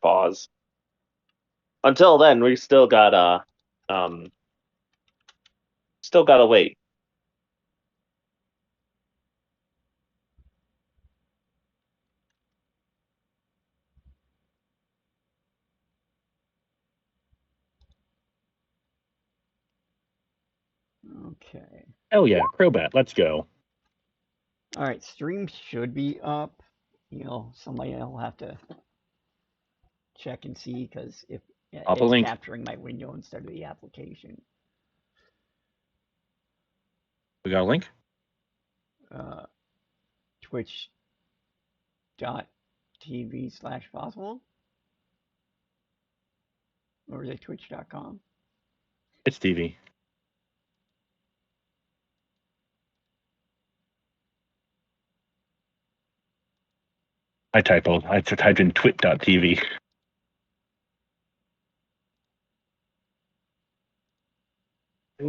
pause. Until then, we um still gotta wait. Okay. Hell yeah, Crobat, let's go. All right, stream should be up. Somebody will have to check and see because if Pop a it's link. capturing my window instead of the application. We got a link? Twitch.tv/possible? Or is it twitch.com? It's TV. I typoed. I typed in twit.tv. I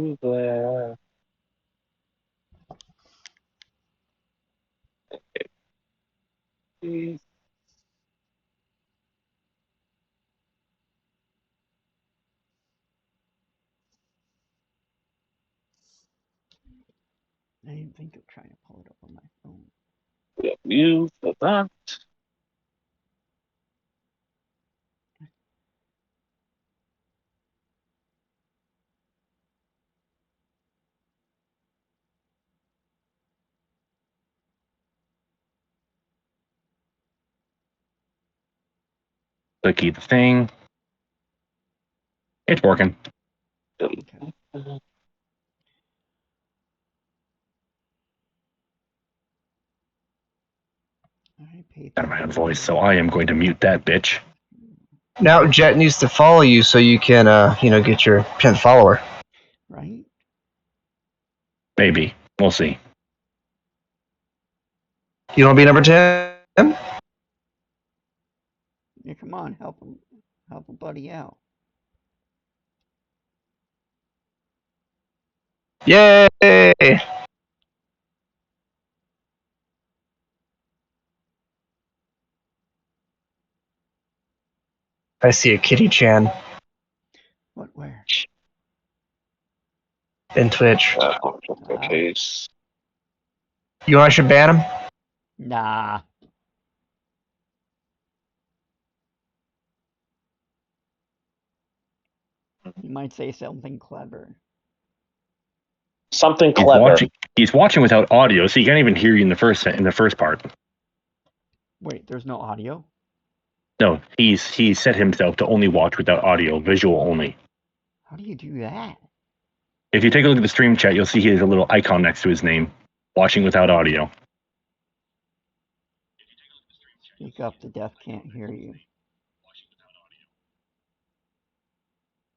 didn't think of trying to pull it up on my phone. You for that. Clicky the thing. It's working. Okay. Out of my own voice, so I am going to mute that bitch. Now Jet needs to follow you so you can, get your 10th follower. Right? Maybe. We'll see. You want to be number 10? Yeah, come on, help a buddy out. Yay! I see a Kitty Chan What? Where? in Twitch. Case. You want I should ban him? Nah. You might say something clever. Something clever. He's watching without audio, so he can't even hear you in the first part. Wait, there's no audio? No, he set himself to only watch without audio, visual only. How do you do that? If you take a look at the stream chat, you'll see he has a little icon next to his name, watching without audio. Speak up, the deaf can't hear you.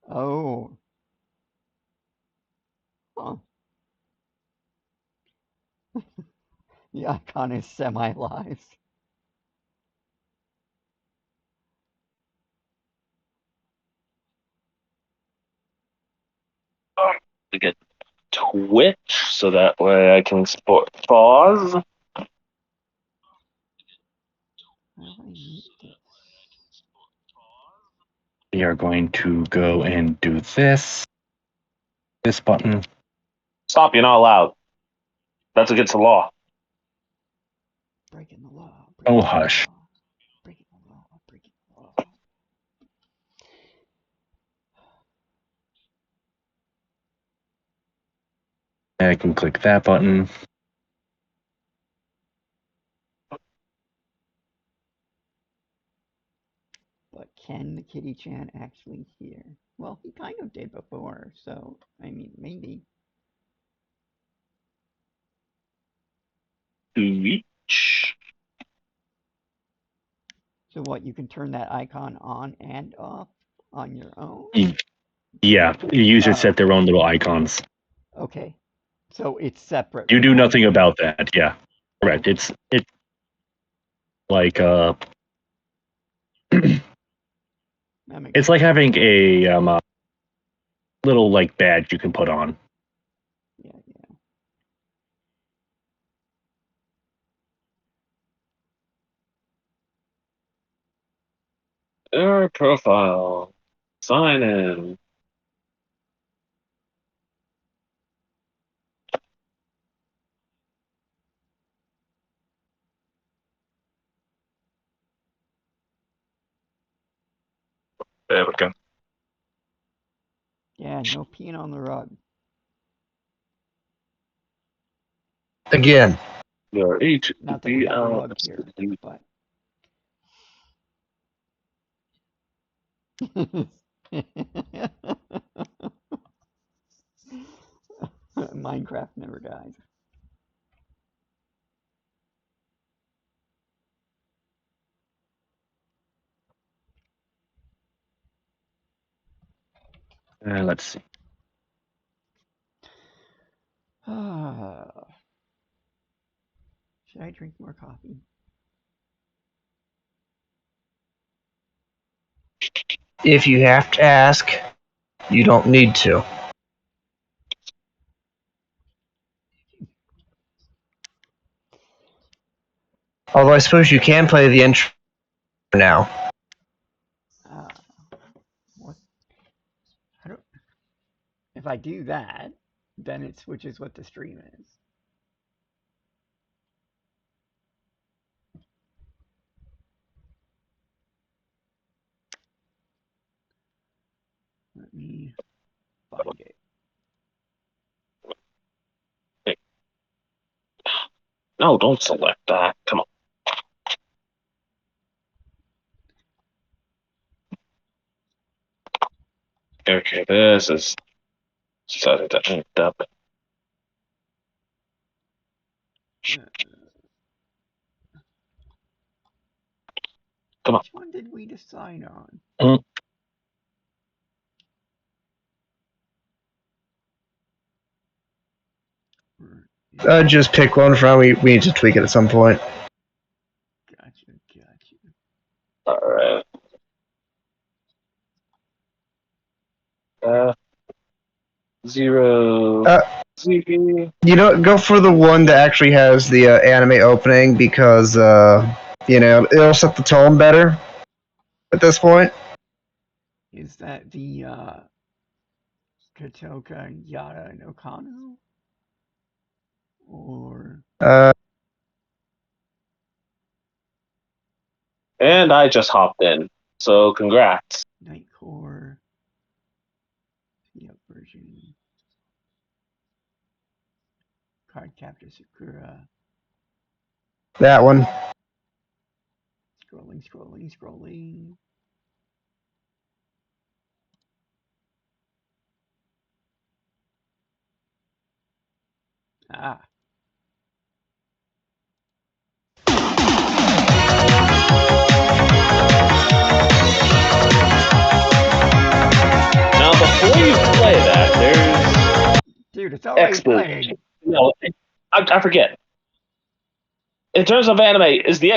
Oh. Huh. The icon is semi-live. To get Twitch so that way I can pause. How do I mute this? We are going to go and do this button. Stop, you're not allowed. That's against the law. Breaking the law. Oh, hush. Breaking the law. Breaking the law. I can click that button. But can the Kitty Chan actually hear? Well, he kind of did before, so, I mean, maybe. Twitch. So what, you can turn that icon on and off on your own? Yeah, users set their own little icons. Okay. So it's separate. You from do nothing audio. about that. Yeah, correct. It's like it's like having a little like badge you can put on. Yeah. Error profile. Sign in. There we go. Yeah, no peeing on the rug. Again. Your Not that we have a HDL. rug here, but. Minecraft never dies. Let's see. Should I drink more coffee? If you have to ask, you don't need to. Although I suppose you can play the intro now. What? I don't. If I do that, then it switches what the stream is. Let me find it. No, don't select that. Come on. Okay, this is set up. Come on. Which one did we decide on? Just pick one from. We need to tweak it at some point. Gotcha. All right. Zero. ZB. You know, go for the one that actually has the anime opening because it'll set the tone better at this point. Is that the Kotoka Yara no Kano? Or And I just hopped in. So congrats. Nightcore? The up version. Card Captor Sakura. That one. Scrolling. Ah. Now, before you play that, there's Dude, it's already playing. No, I forget. In terms of anime, is the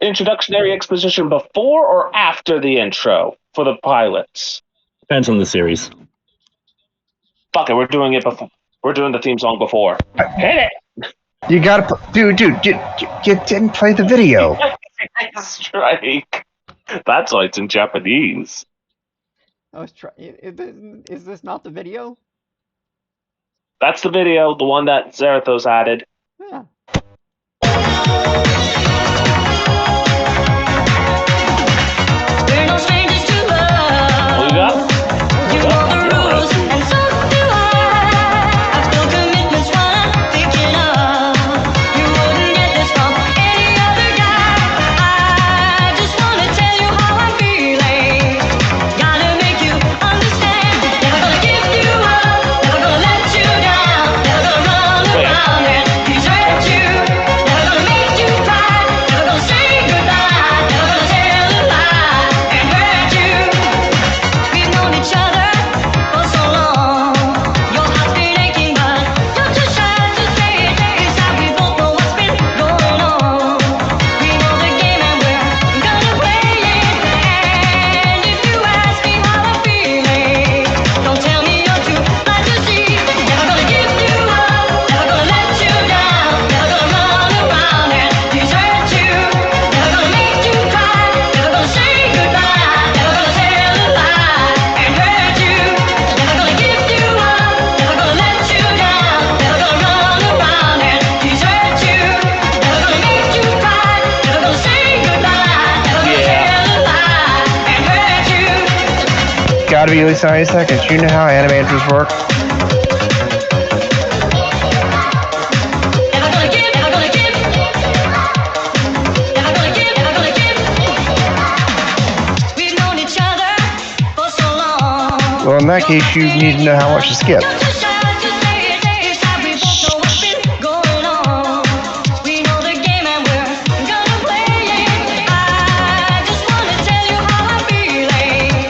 introductionary exposition before or after the intro for the pilots? Depends on the series. Fuck it, we're doing it before. We're doing the theme song before. Hit it! You gotta, dude. You didn't play the video. Strike. That's why it's in Japanese. I was trying. Is this not the video? That's the video, the one that Zarathos added. Yeah. What you got? You know the rules, and so do I. I feel commitments when I'm thinking of. You wouldn't get this from any other guy. I just wanna tell you how I'm feeling. Gotta make you understand. Never gonna give you up, never gonna let you down, never gonna run around and desert you. Never gonna make you gotta be at least 90 seconds. You know how anime intros work. Never gonna give, never gonna give. Never gonna give, never gonna give. We've known each other for so long. Well, in that case, you need to know how much to skip. You're too shy to say it, it's like we both know what's been going on. We know the game and we're gonna play it. I just wanna tell you how I'm feeling.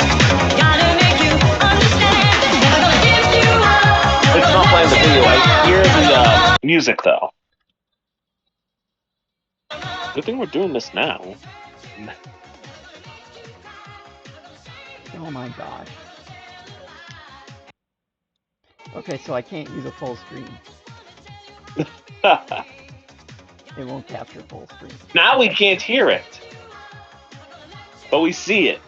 Gotta make you understand. Never gonna give you up. Never It's gonna not playing let the you video. I down. hear the music though. Good thing we're doing this now. Oh my gosh. Okay, so I can't use a full screen. It won't capture full screen. Now we can't hear it, but we see it.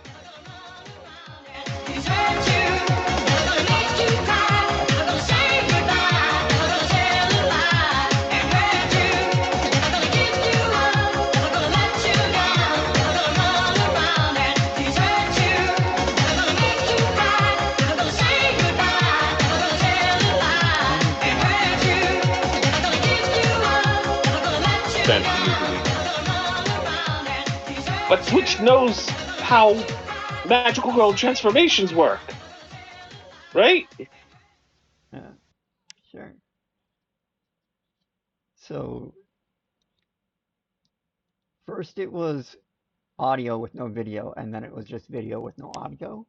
But Twitch knows how magical girl transformations work, right? Yeah, sure. So, first it was audio with no video, and then it was just video with no audio?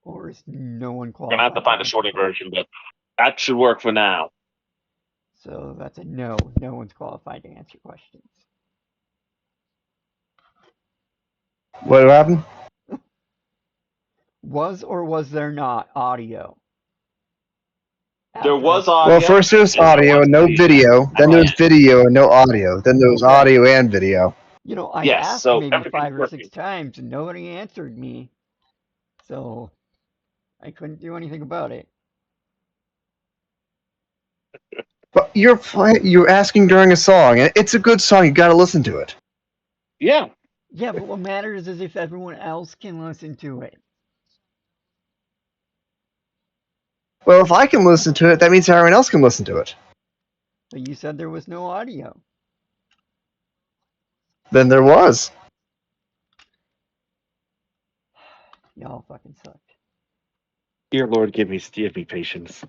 Or is no one We're gonna have to qualified to find a answer shorter questions? version, but that should work for now. So that's a no. No one's qualified to answer questions. What happened? Was or was there not audio? There After was I, Well, audio. first there was And there audio was and no video. Then there was video and no audio. Then there was Okay. audio and video. you know, I Yes, asked so maybe everything's 5 or 6 working. times and nobody answered me. So I couldn't do anything about it. But you're asking during a song, and it's a good song. You got to listen to it. Yeah. Yeah, but what matters is if everyone else can listen to it. Well, if I can listen to it, that means everyone else can listen to it. But you said there was no audio. Then there was. Y'all fucking suck. Dear Lord, give me patience.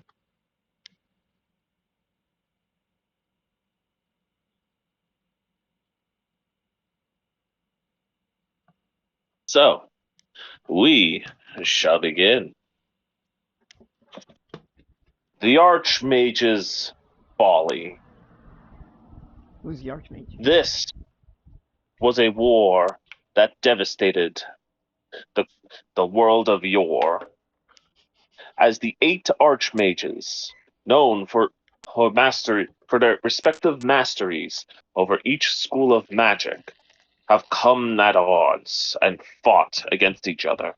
So we shall begin. The Archmage's Folly. Who's the Archmage? This was a war that devastated the world of yore, as the 8 Archmages, known for their respective masteries over each school of magic, have come at odds and fought against each other,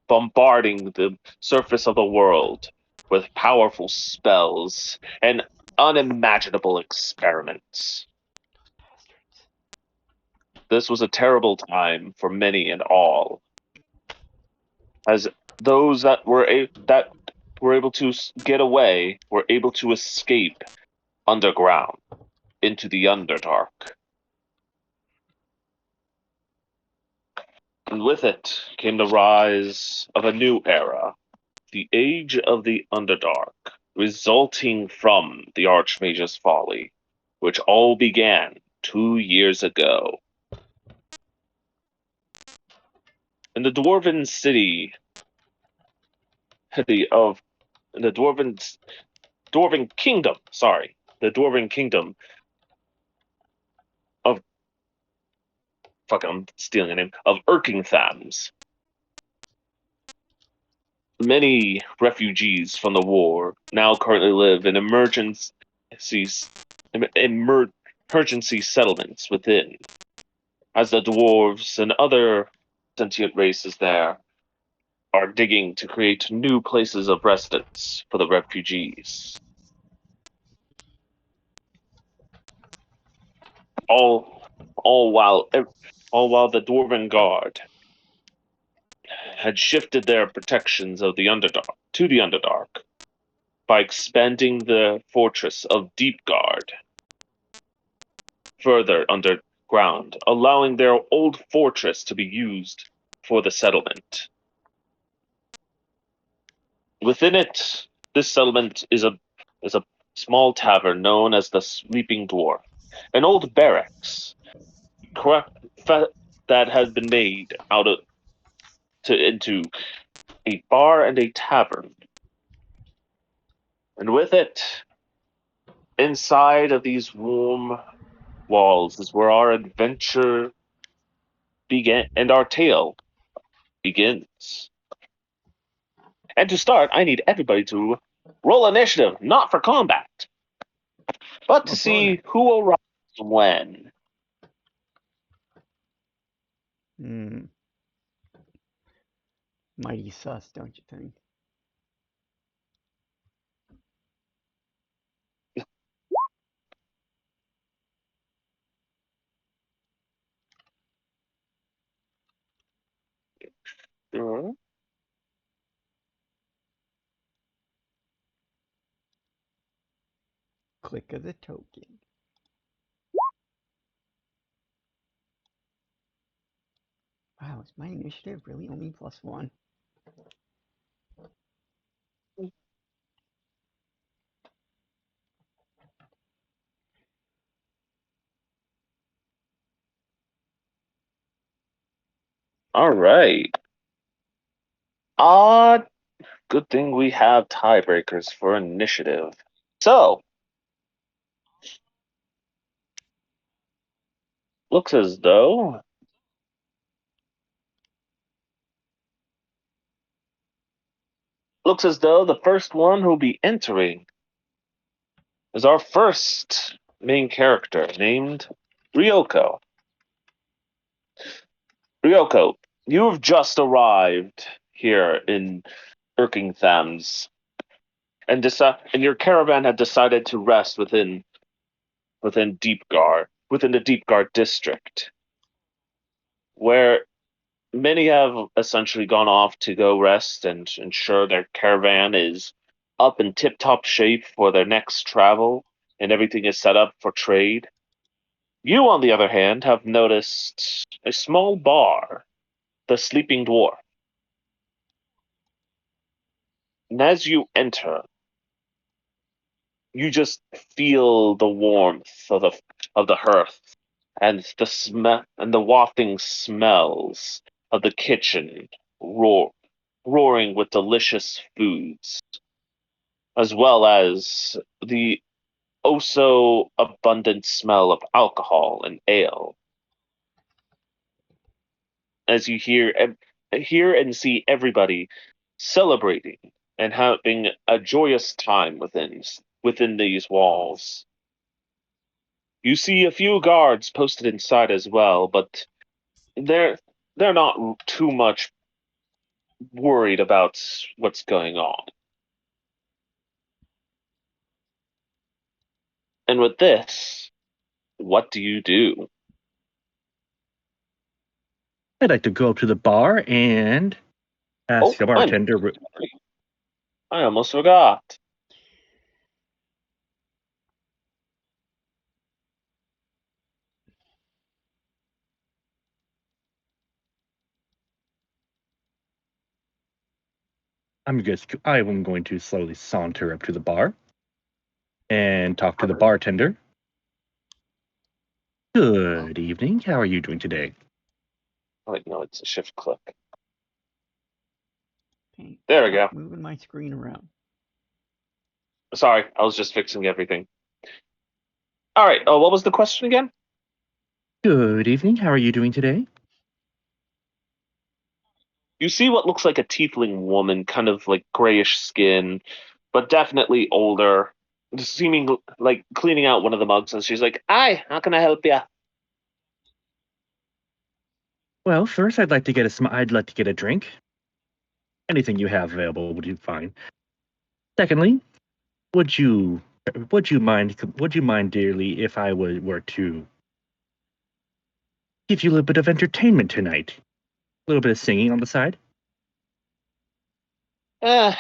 bombarding the surface of the world with powerful spells and unimaginable experiments. This was a terrible time for many and all, as those that were able to get away were able to escape underground into the Underdark. And with it came the rise of a new era, the Age of the Underdark, resulting from the Archmage's Folly, which all began 2 years ago. In the dwarven city of the dwarven kingdom, the dwarven kingdom of I'm stealing a name of Erkingthams. Many refugees from the war now currently live in emergency settlements within, as the dwarves and other sentient races there are digging to create new places of residence for the refugees. All, all while the Dwarven Guard had shifted their protections of the Underdark to the Underdark by expanding the fortress of Deepguard further underground, allowing their old fortress to be used for the settlement. Within it, this settlement is a small tavern known as the Sleeping Dwarf, an old barracks that had been made into a bar and a tavern. And with it, inside of these warm walls is where our adventure began and our tale begins. And to start, I need everybody to roll initiative, not for combat, but to More fun. see who arrives when. Hmm. Mighty sus, don't you think? Sure. Click of the token. Wow, is my initiative really only +1? All right. Good thing we have tiebreakers for initiative. So, looks as though the first one who'll be entering is our first main character named Ryoko. Ryoko, you have just arrived here in Erkingthams, and your caravan had decided to rest within within the Deepguard district, where many have essentially gone off to go rest and ensure their caravan is up in tip-top shape for their next travel, and everything is set up for trade. You, on the other hand, have noticed a small bar, the Sleeping Dwarf. And as you enter, you just feel the warmth of the hearth and the wafting smells of the kitchen roaring with delicious foods, as well as the oh so abundant smell of alcohol and ale. As you hear and see everybody celebrating and having a joyous time within these walls. You see a few guards posted inside as well, but they're they're not too much worried about what's going on. And with this, what do you do? I'd like to go up to the bar and Oh, ask the I'm bartender. I almost forgot. I am going to slowly saunter up to the bar and talk to the bartender. Good evening. How are you doing today? Oh, wait, no, it's a shift click. Okay, There we go. stop moving my screen around. Sorry, I was just fixing everything. All right. Oh, what was the question again? Good evening. How are you doing today? You see what looks like a tiefling woman, kind of like grayish skin, but definitely older, seeming like cleaning out one of the mugs, and she's like, "Hi, how can I help you?" Well, first I'd like to get a drink. Anything you have available would be fine. Secondly, would you would you mind dearly if I were to give you a little bit of entertainment tonight? A little bit of singing on the side? Eh,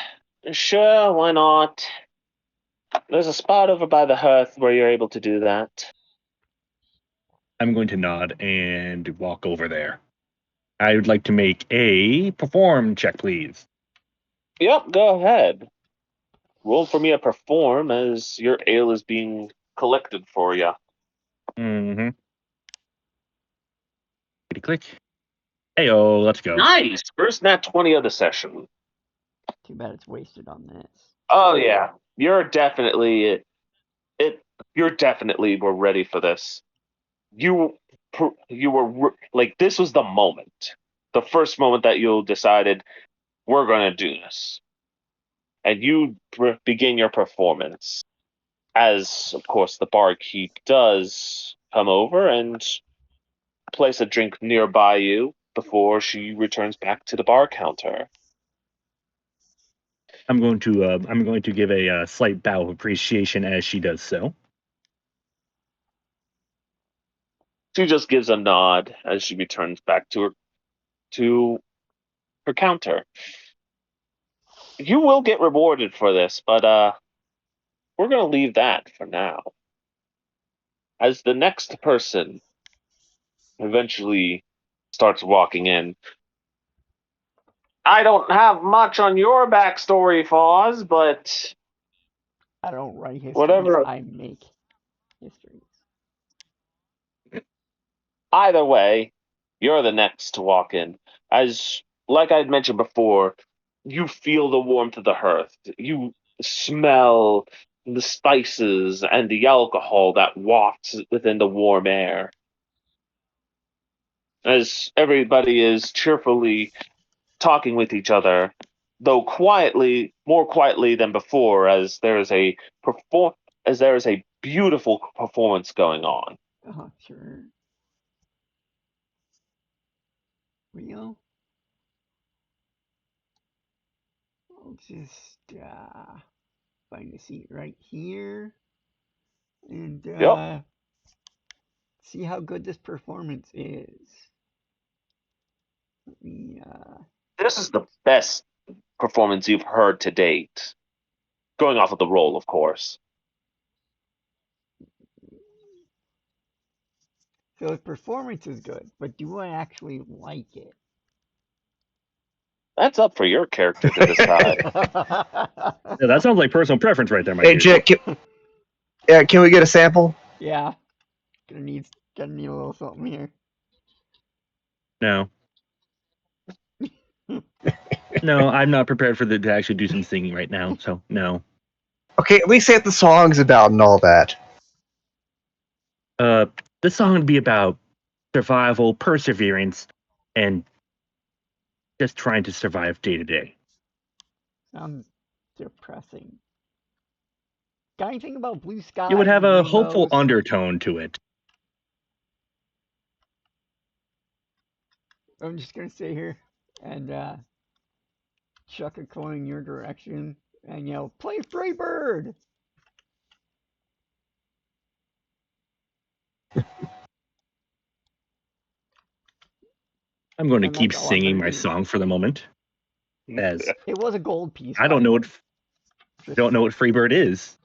sure, why not? There's a spot over by the hearth where you're able to do that. I'm going to nod and walk over there. I would like to make a perform check, please. Yep, go ahead. Roll for me a perform as your ale is being collected for you. Mm-hmm. Click. Heyo, let's go. Nice! First nat 20 of the session. Too bad it's wasted on this. Oh yeah, you're definitely it. You're definitely were ready for this. You were like this was the moment, the first moment that you decided we're gonna do this, and you begin your performance. As of course the barkeep does come over and place a drink nearby you before she returns back to the bar counter. I'm going to give a slight bow of appreciation as she does so. She just gives a nod as she returns back to her counter. You will get rewarded for this, but we're gonna leave that for now. As the next person eventually starts walking in. I don't have much on your backstory, Foz, but I don't write histories, whatever. I make histories. Either way, you're the next to walk in. As like I'd mentioned before, you feel the warmth of the hearth. You smell the spices and the alcohol that wafts within the warm air. As everybody is cheerfully talking with each other, though quietly, more quietly than before, as perform there is a beautiful performance going on. Oh, sure. Real? I'll just find a seat right here and Yep, see how good this performance is. Let me this is the best performance you've heard to date. Going off of the roll, of course. so the performance is good, but do I actually like it? That's up for your character to decide. Yeah, that sounds like personal preference right there, my Hey, dude. Jack, can we get a sample? Yeah. Gonna need a little something here. No. No, I'm not prepared for to actually do some singing right now, so no. Okay, at least say what the song's about and all that. This song would be about survival, perseverance, and just trying to survive day to day. Sounds depressing. Got anything about blue skies It would have and a hopeful rainbows? undertone to it. I'm just gonna sit here and chuck a coin in your direction and yell, "Play Freebird!" I'm going to And keep that's all I'm singing gonna my do. song for the moment, as It was a gold piece. I By don't the know way. what Freebird is.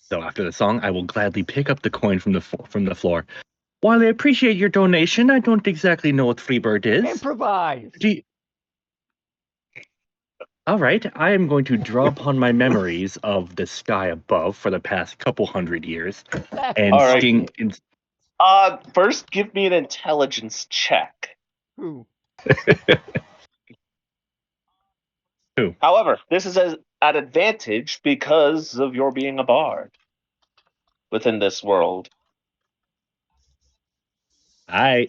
So after the song, I will gladly pick up the coin from the floor. While I appreciate your donation, I don't exactly know what Freebird is. Improvise. All right, I am going to draw upon my memories of the sky above for the past couple hundred years, That's and All right. sting. First, give me an intelligence check. Who? Who? However, this is at advantage because of your being a bard within this world. I.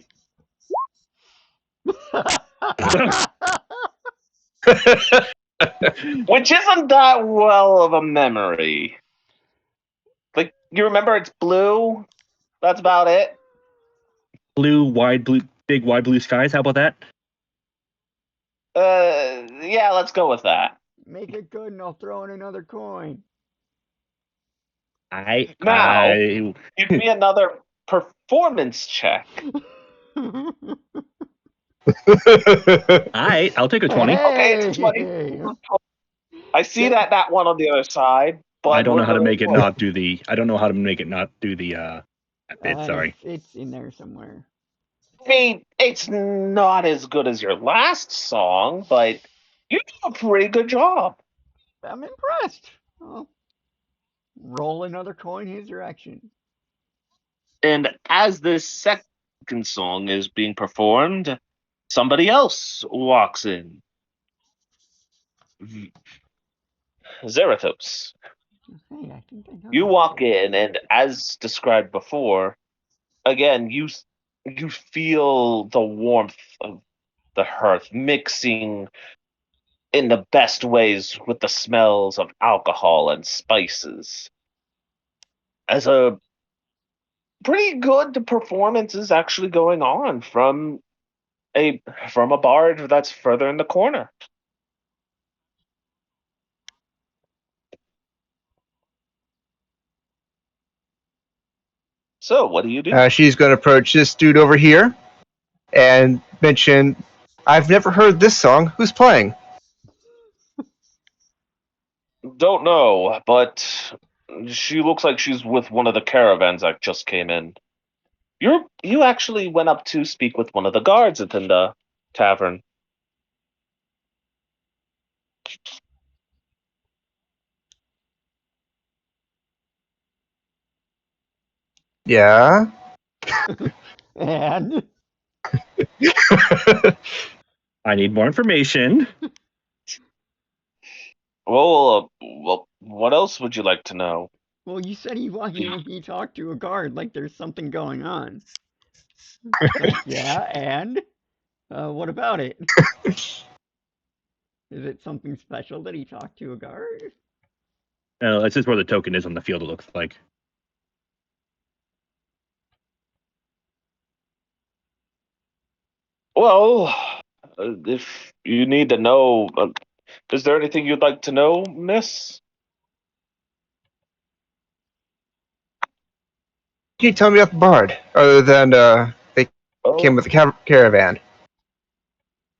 Which isn't that well of a memory. Like, you remember it's blue? That's about it. Big wide blue skies. How about that? Yeah, let's go with that. Make it good and I'll throw in another coin. Now, give me another performance check. I'll take a 20. Okay, it's 20. Hey! I see that one on the other side, but I don't know how to we're make it going not do the. I don't know how to make it not do the bit. Sorry. It's in there somewhere. I mean, it's not as good as your last song, but you do a pretty good job. I'm impressed. Well, roll another coin his direction. And as this second song is being performed, somebody else walks in. Zerathos. Hey, I think I know You this walk kid. in, and as described before, again, you feel the warmth of the hearth mixing in the best ways with the smells of alcohol and spices. As a pretty good performance is actually going on a from a bard that's further in the corner. So, what do you do? She's going to approach this dude over here and mention, "I've never heard this song. Who's playing?" Don't know, but she looks like she's with one of the caravans that just came in. You actually went up to speak with one of the guards within the tavern. Yeah. And I need more information. Well, what else would you like to know? well, you said he talked to a guard like there's something going on. So yeah, and what about it? Is it something special that he talked to a guard? It's just where the token is on the field. It looks like. Well, if you need to know, is there anything you'd like to know, Miss? Can you tell me about the bard, other than they came Oh, with the caravan?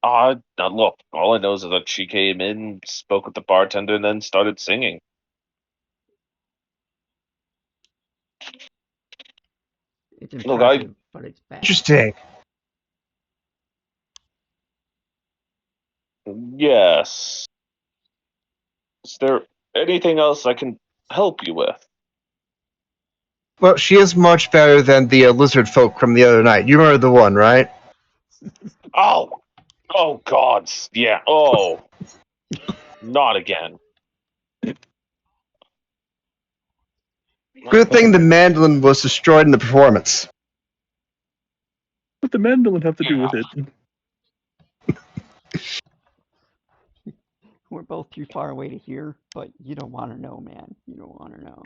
look, all I know is that she came in, spoke with the bartender, and then started singing. It's Look, I impressive, but it's bad. Interesting. yes. Is there anything else I can help you with? Well, she is much better than the lizard folk from the other night. You remember the one, right? Oh, oh, gods, yeah. Oh, not again. Good thing the mandolin was destroyed in the performance. What the mandolin have to do with it? We're both too far away to hear, but you don't want to know, man. You don't want to know.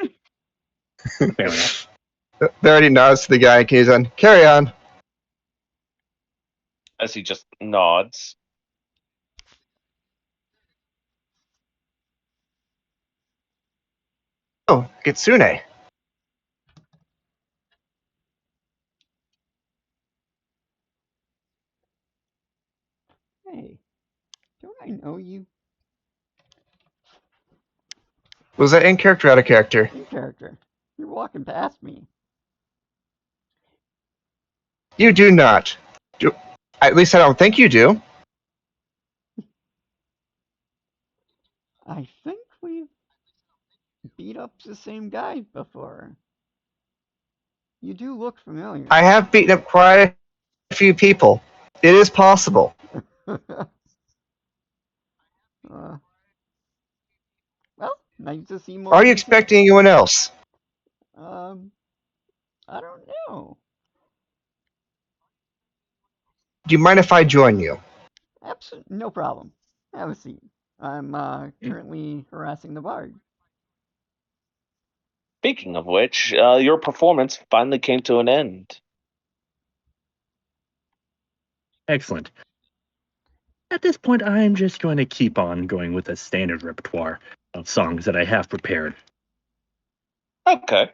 Fair enough. Verity nods to the guy and carries on. Carry on. As he just nods. Oh, Kitsune. Hey, don't I know you? Was that in character or out of character? In character. You're walking past me. You do not. At least I don't think you do. I think we've beat up the same guy before. You do look familiar. I have beaten up quite a few people. It is possible. well, nice to see more Are you people. expecting anyone else? I don't know. Do you mind if I join you? Absolutely, no problem. Have a seat. I'm currently harassing the bard. Speaking of which, your performance finally came to an end. Excellent. At this point, I'm just going to keep on going with a standard repertoire of songs that I have prepared. Okay.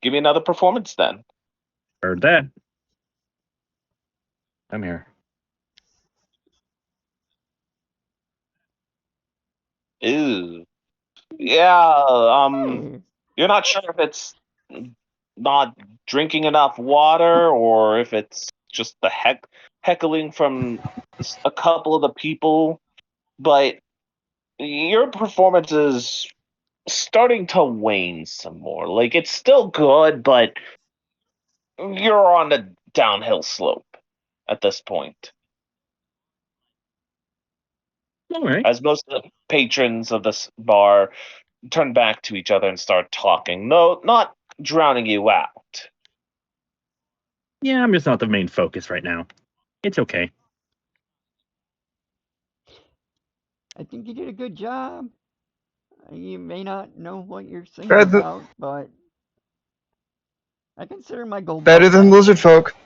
Give me another performance then. Heard that. I'm here. Ew. Yeah, Hey, you're not sure if it's not drinking enough water or if it's just the heckling from a couple of the people, but your performance is starting to wane some more. Like it's still good, but you're on a downhill slope at this point. All right. As most of the patrons of this bar turn back to each other and start talking. No, not drowning you out. Yeah, I'm just not the main focus right now. It's okay. I think you did a good job. You may not know what you're singing Better than, about, but I consider my gold better belt than lizard excellent. folk.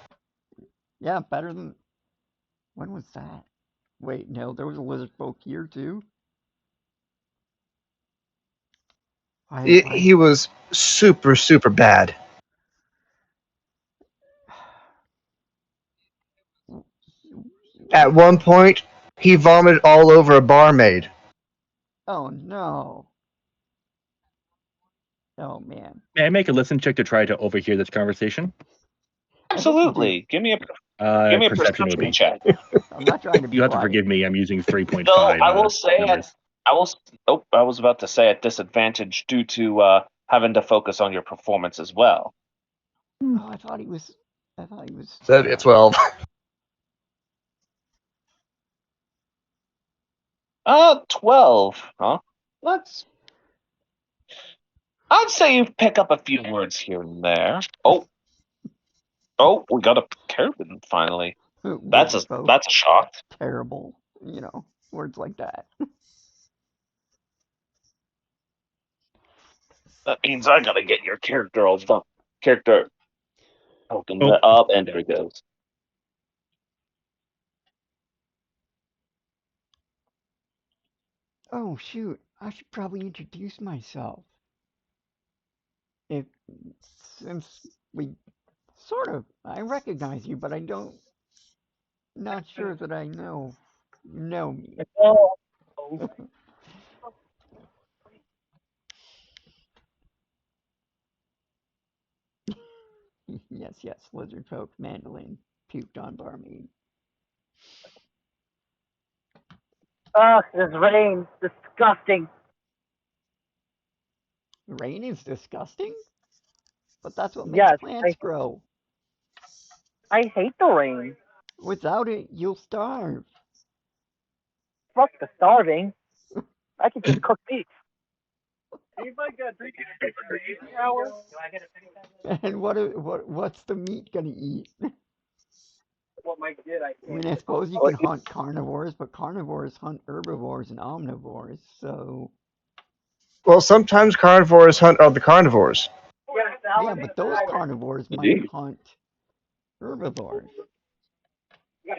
Yeah, better than. When was that? Wait, no, there was a lizard folk here too. He was super, super bad. At What? one point, he vomited all over a barmaid. Oh no. Oh man. May I make a listen check to try to overhear this conversation? I hope you do. Absolutely. Give me a Perception would perception be. check. I'm not trying to be You have to quiet. forgive me. I'm using 3.5 Though I will say numbers. I was about to say at disadvantage due to having to focus on your performance as well. Oh, I thought he was. I thought he was. That'd be a 12. 12, huh? Let's I'd say you pick up a few words here and there. Oh, we got a Kevin finally. Lizard folk. That's a shock. Terrible. You know, words like that. That means I gotta get your character opened Oh, up, and there it goes. Oh shoot! I should probably introduce myself. If since we sort of, I recognize you, but I don't. Not sure that I know me. Oh, Yes, yes, lizard folk, mandolin, puked on barmaid. Ugh, this rain. Disgusting. Rain is disgusting, but that's what makes Yes, plants grow. I hate the rain. Without it, you'll starve. Fuck the starving. I can just cook meat. And what's the meat gonna eat? I mean, I suppose you can hunt carnivores, but carnivores hunt herbivores and omnivores, so Well, sometimes carnivores hunt other carnivores. yeah, but those carnivores might indeed. hunt herbivores. You're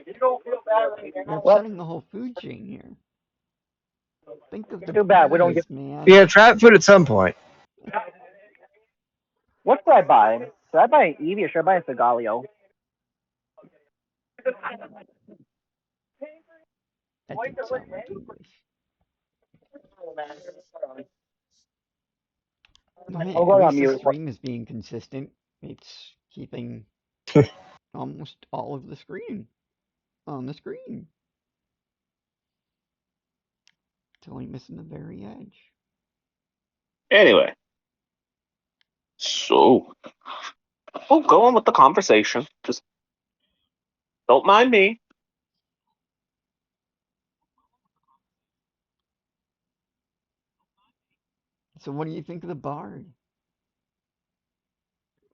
Well, upsetting the whole food chain here. Think of the too bad we don't get. bees, man. Yeah, trap food at some point. What should I buy? Should I buy an Eevee or should I buy a Figalio? That didn't sound like English. Oh, hey, I'll at go on least the mute. stream is being consistent. It's keeping almost all of the screen on the screen. It's only missing the very edge. Anyway, so go on with the conversation. Just don't mind me. So what do you think of the bard?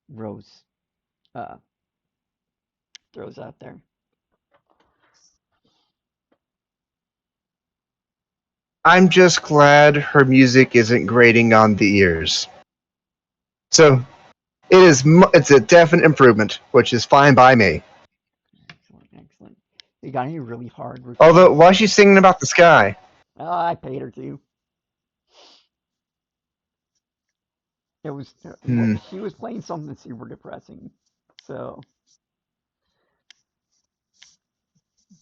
Rose uh, throws out there. I'm just glad her music isn't grating on the ears. So it's a definite improvement, which is fine by me. Excellent, excellent. You got any really hard Although, requests? why is she singing about the sky? Oh, I paid her to. It was well, Hmm. she was playing something super depressing. So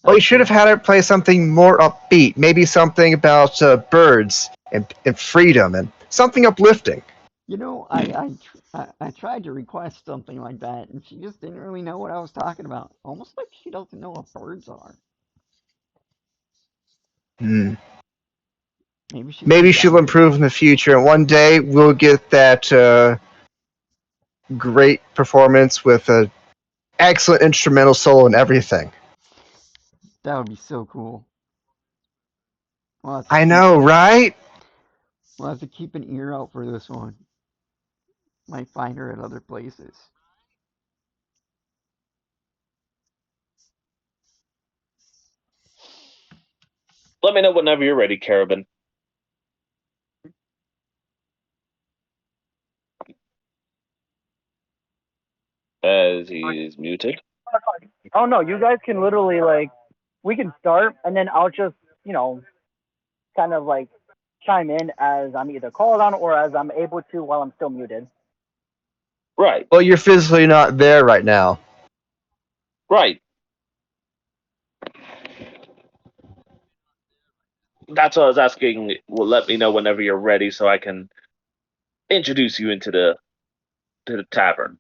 Well, you That's should have cool. had her play something more upbeat. Maybe something about birds and freedom and something uplifting. You know, I tried to request something like that, and she just didn't really know what I was talking about. Almost like she doesn't know what birds are. Hmm. Maybe she's too Maybe she'll delicate. improve in the future, and one day we'll get that great performance with a excellent instrumental solo and everything. That would be so cool. We'll have to I keep know, right? we'll have to keep an ear out for this one. Might find her at other places. Let me know whenever you're ready, Carabin. As he is muted. Oh no, you guys can literally like we can start and then I'll just kind of like chime in as I'm either called on or as I'm able to while I'm still muted. Right, Well, you're physically not there right now. right. That's what I was asking. Well, let me know whenever you're ready so I can introduce you into the tavern.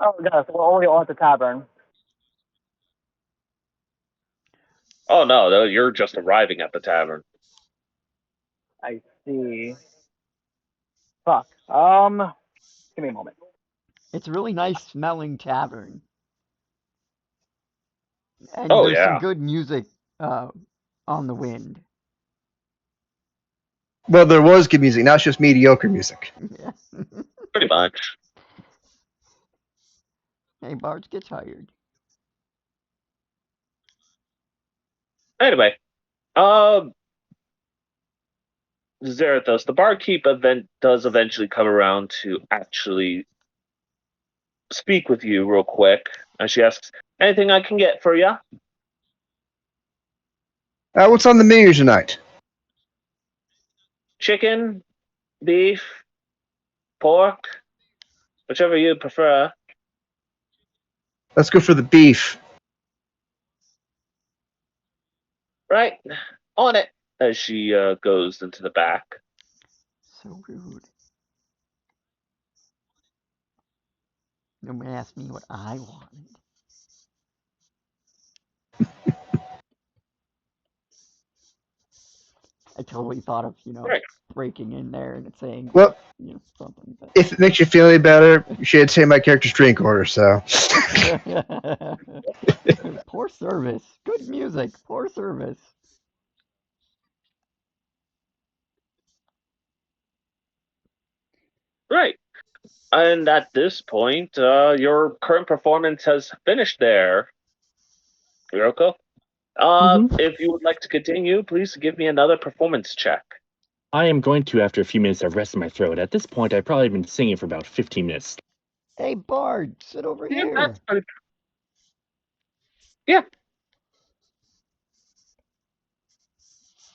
Oh yes, we're already on at the tavern. Oh no, you're just arriving at the tavern. I see. Fuck. Give me a moment. It's a really nice smelling tavern, and Oh there's some yeah, good music uh, on the wind. Well, there was good music, now it's just mediocre music. Yeah. pretty much. Hey, bards get tired. Anyway, um, Zarathos, the barkeep event does eventually come around to actually speak with you real quick, and she asks, "Anything I can get for you? What's on the menu tonight? Chicken, beef, pork, whichever you prefer." Let's go for the beef. Right, on it. As she goes into the back. So rude. Nobody asked me what I wanted. I totally thought of, Right. breaking in there and saying, Well, something, if it makes you feel any better, you should say my character's drink order, so. but poor service. Good music. Poor service. Right. And at this point, your current performance has finished there, Ryoko. If you would like to continue, please give me another performance check. I am going to after a few minutes of rest in my throat. At this point, I've probably been singing for about 15 minutes. Hey, Bard, sit over Yeah, that's here. pretty. Yeah,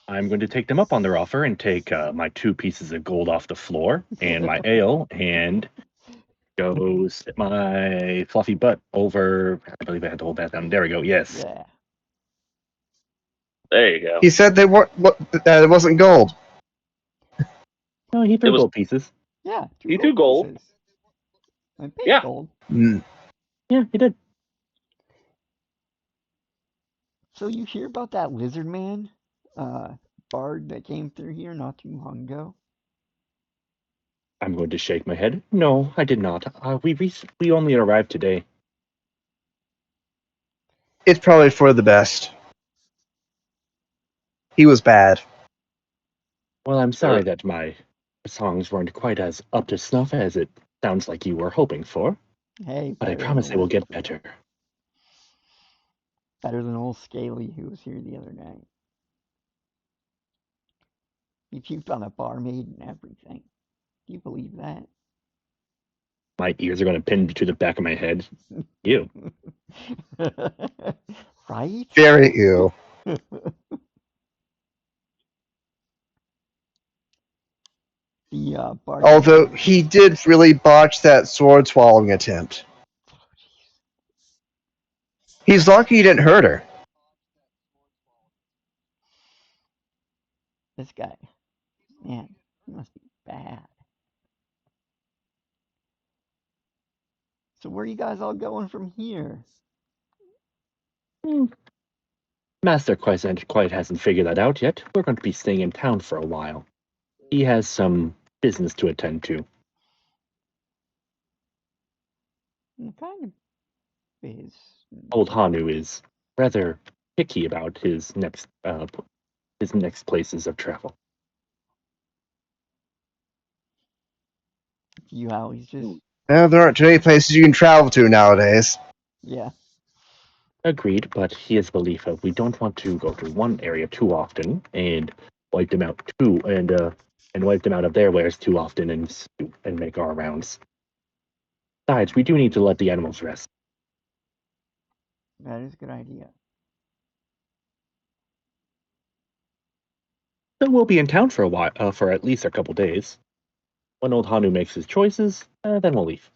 I'm going to take them up on their offer and take my 2 pieces of gold off the floor and my ale and go sit my fluffy butt over. I believe I had to hold that down. There we go. Yes. Yeah. there you go. He said they weren't. That it wasn't gold. No, he It threw was gold pieces. Yeah, two he threw gold gold. pieces. I paid Yeah, gold. Mm. Yeah, he did. So you hear about that lizard man, uh, Bard that came through here not too long ago? I'm going to shake my head. No, I did not. We only arrived today. It's probably for the best. He was bad. Well, I'm uh, sorry that my songs weren't quite as up to snuff as it sounds like you were hoping for, Hey, but I better than the promise they will lizard get man. better. Better than old Scaly who was here the other night. He puked on the barmaid and everything. Do you believe that? My ears are going to pin to the back of my head. Ew. Right? Very ill. The Although bartender. he did really botch that sword swallowing attempt. He's lucky he didn't hurt her. This guy, man, he must be bad. So where are you guys all going from here? Hmm, Master quite hasn't figured that out yet. We're going to be staying in town for a while. He has some business to attend to. What kind of biz? Old Hanu is rather picky about his next places of travel. You always just, Well, there aren't too many places you can travel to nowadays. yeah. Agreed, but he has belief that we don't want to go to one area too often and wipe them out and wipe them out of their wares too often and make our rounds. Besides, we do need to let the animals rest. That is a good idea. So we'll be in town for a while, for at least a couple days. When old Hanu makes his choices, then we'll leave.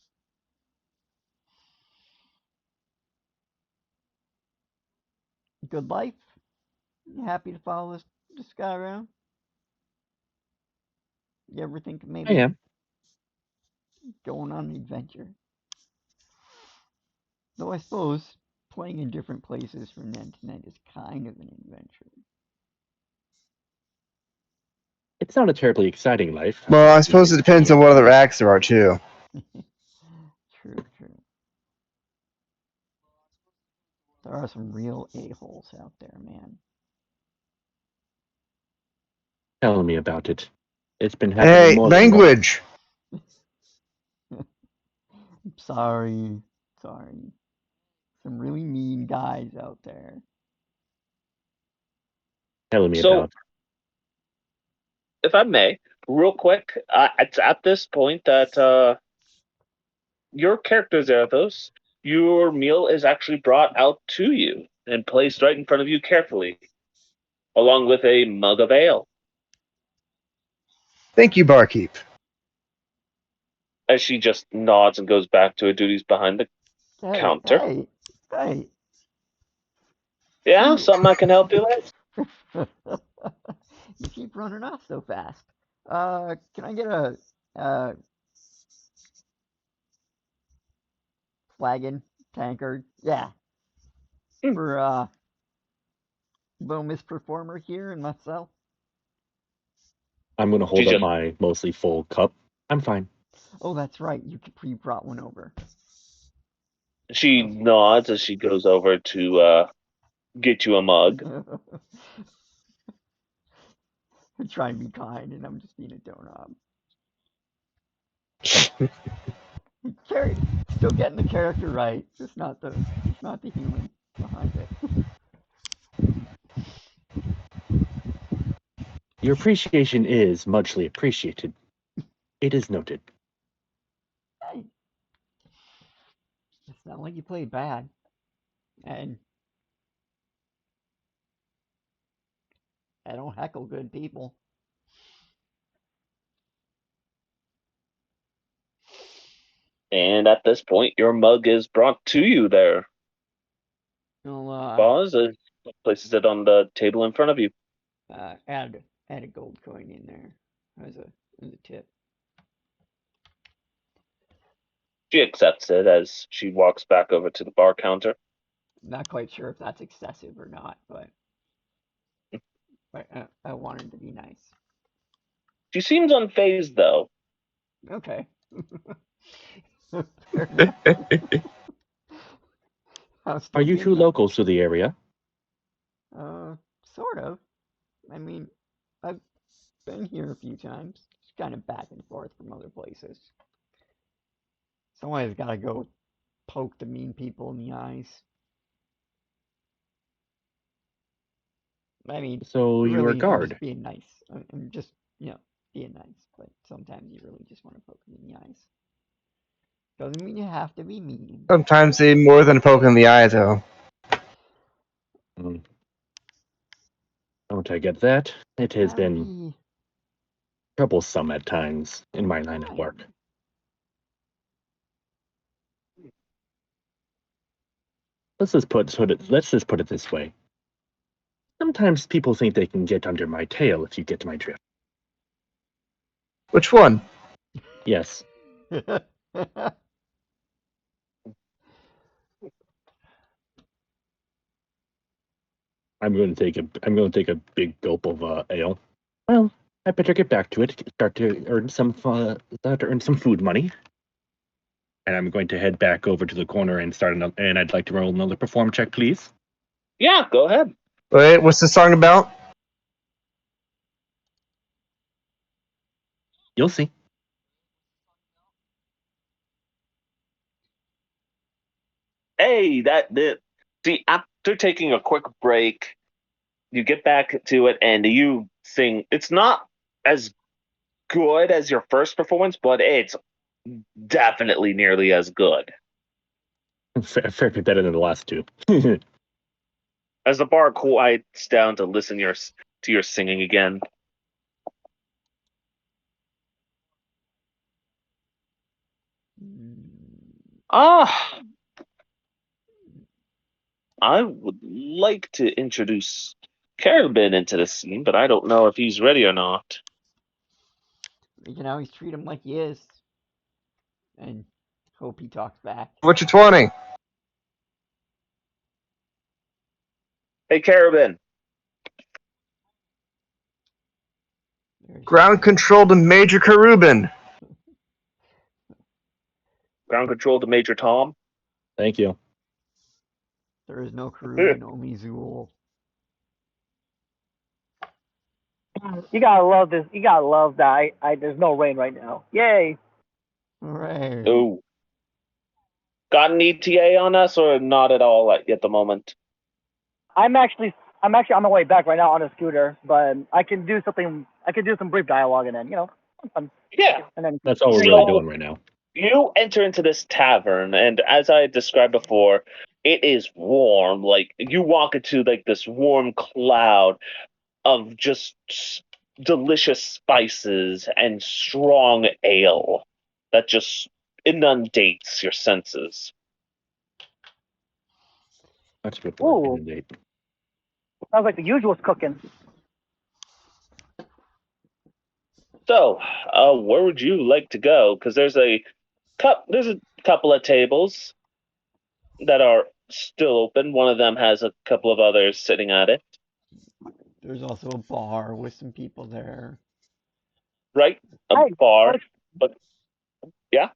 Good life? You happy to follow this guy around? You ever think of I maybe am. going on an adventure? Though I suppose playing in different places from night to night is kind of an adventure. It's not a terribly exciting life. Well, I He suppose it is depends on what other acts there are too. True, true. There are some real a-holes out there, man. telling me about it. It's been happening Hey, more than once. language! Sorry, sorry. Some really mean guys out there. Telling me So, about. if I may, real quick, it's at this point that your character Zerathos, your meal is actually brought out to you and placed right in front of you carefully, along with a mug of ale. Thank you, barkeep. As she just nods and goes back to her duties behind the Hey, counter. hey, hey. Yeah, You. something I can help you with? You keep running off so fast. Can I get a flagon tankard? Yeah, Hmm. for little Miss Performer here and myself. I'm going to She hold up just my mostly full cup. I'm fine. Oh, that's right. You brought one over. she nods as she goes over to get you a mug. I'm trying to be kind, and I'm just being a doorknob. Still getting the character right, just not the human behind it. Your appreciation is muchly appreciated. It is noted. Hey, it's not like you played bad, and I don't heckle good people. And at this point, your mug is brought to you there. I'll Boz places it on the table in front of you. add a gold coin in there as a tip. She accepts it as she walks back over to the bar counter. Not quite sure if that's excessive or not, but I wanted to be nice. She seems unfazed, though. Okay. Fair enough. I'll Are still you being two nice. locals to the area? Sort of. I mean, I've been here a few times. Just kind of back and forth from other places. Somebody's got to go poke the mean people in the eyes. I mean, So you're a really, I'm just guard. being nice. I'm just, being nice. But sometimes you really just want to poke them in the eyes. Doesn't mean you have to be mean. Sometimes they more than a poke in the eye, though. Mm, Don't I get that? It has Gotta been be troublesome at times in my line of work. kind. let's just put it this way. Sometimes people think they can get under my tail if you get my drift. Which one? Yes, I'm going to take a big gulp of ale. Well, I better get back to it. Start to earn some food money. And I'm going to head back over to the corner and and I'd like to roll another perform check, please. Yeah, go ahead. Wait, what's the song about? You'll see. Hey, see, after taking a quick break, you get back to it and you sing. It's not as good as your first performance, but it's definitely nearly as good. Fair bit better than the last two. As the bar quiets down to listen to your singing again. Ah, I would like to introduce Carabin into the scene, but I don't know if he's ready or not. We can always treat him like he is. And hope he talks back. What's your 20? Hey, Carabin. There's, Ground control to Major Karubin. Ground control to Major Tom. Thank you. there is no Karubin, only Zool. You gotta love this. You gotta love that. There's no rain right now. Yay! Hooray. Oh. Got an ETA on us or not at all at the moment? I'm actually on my way back right now on a scooter, but I can do something. I can do some brief dialogue and then Yeah. and then That's all we're So- really doing right now. You enter into this tavern, and as I described before, it is warm. Like you walk into like this warm cloud of just delicious spices and strong ale that just inundates your senses. That's a good word. Ooh. Inundate. sounds like the usual's cooking. So, where would you like to go? Because there's a couple of tables that are still open. One of them has a couple of others sitting at it. There's also a bar with some people there. Right, a Hey, bar. what- But yeah,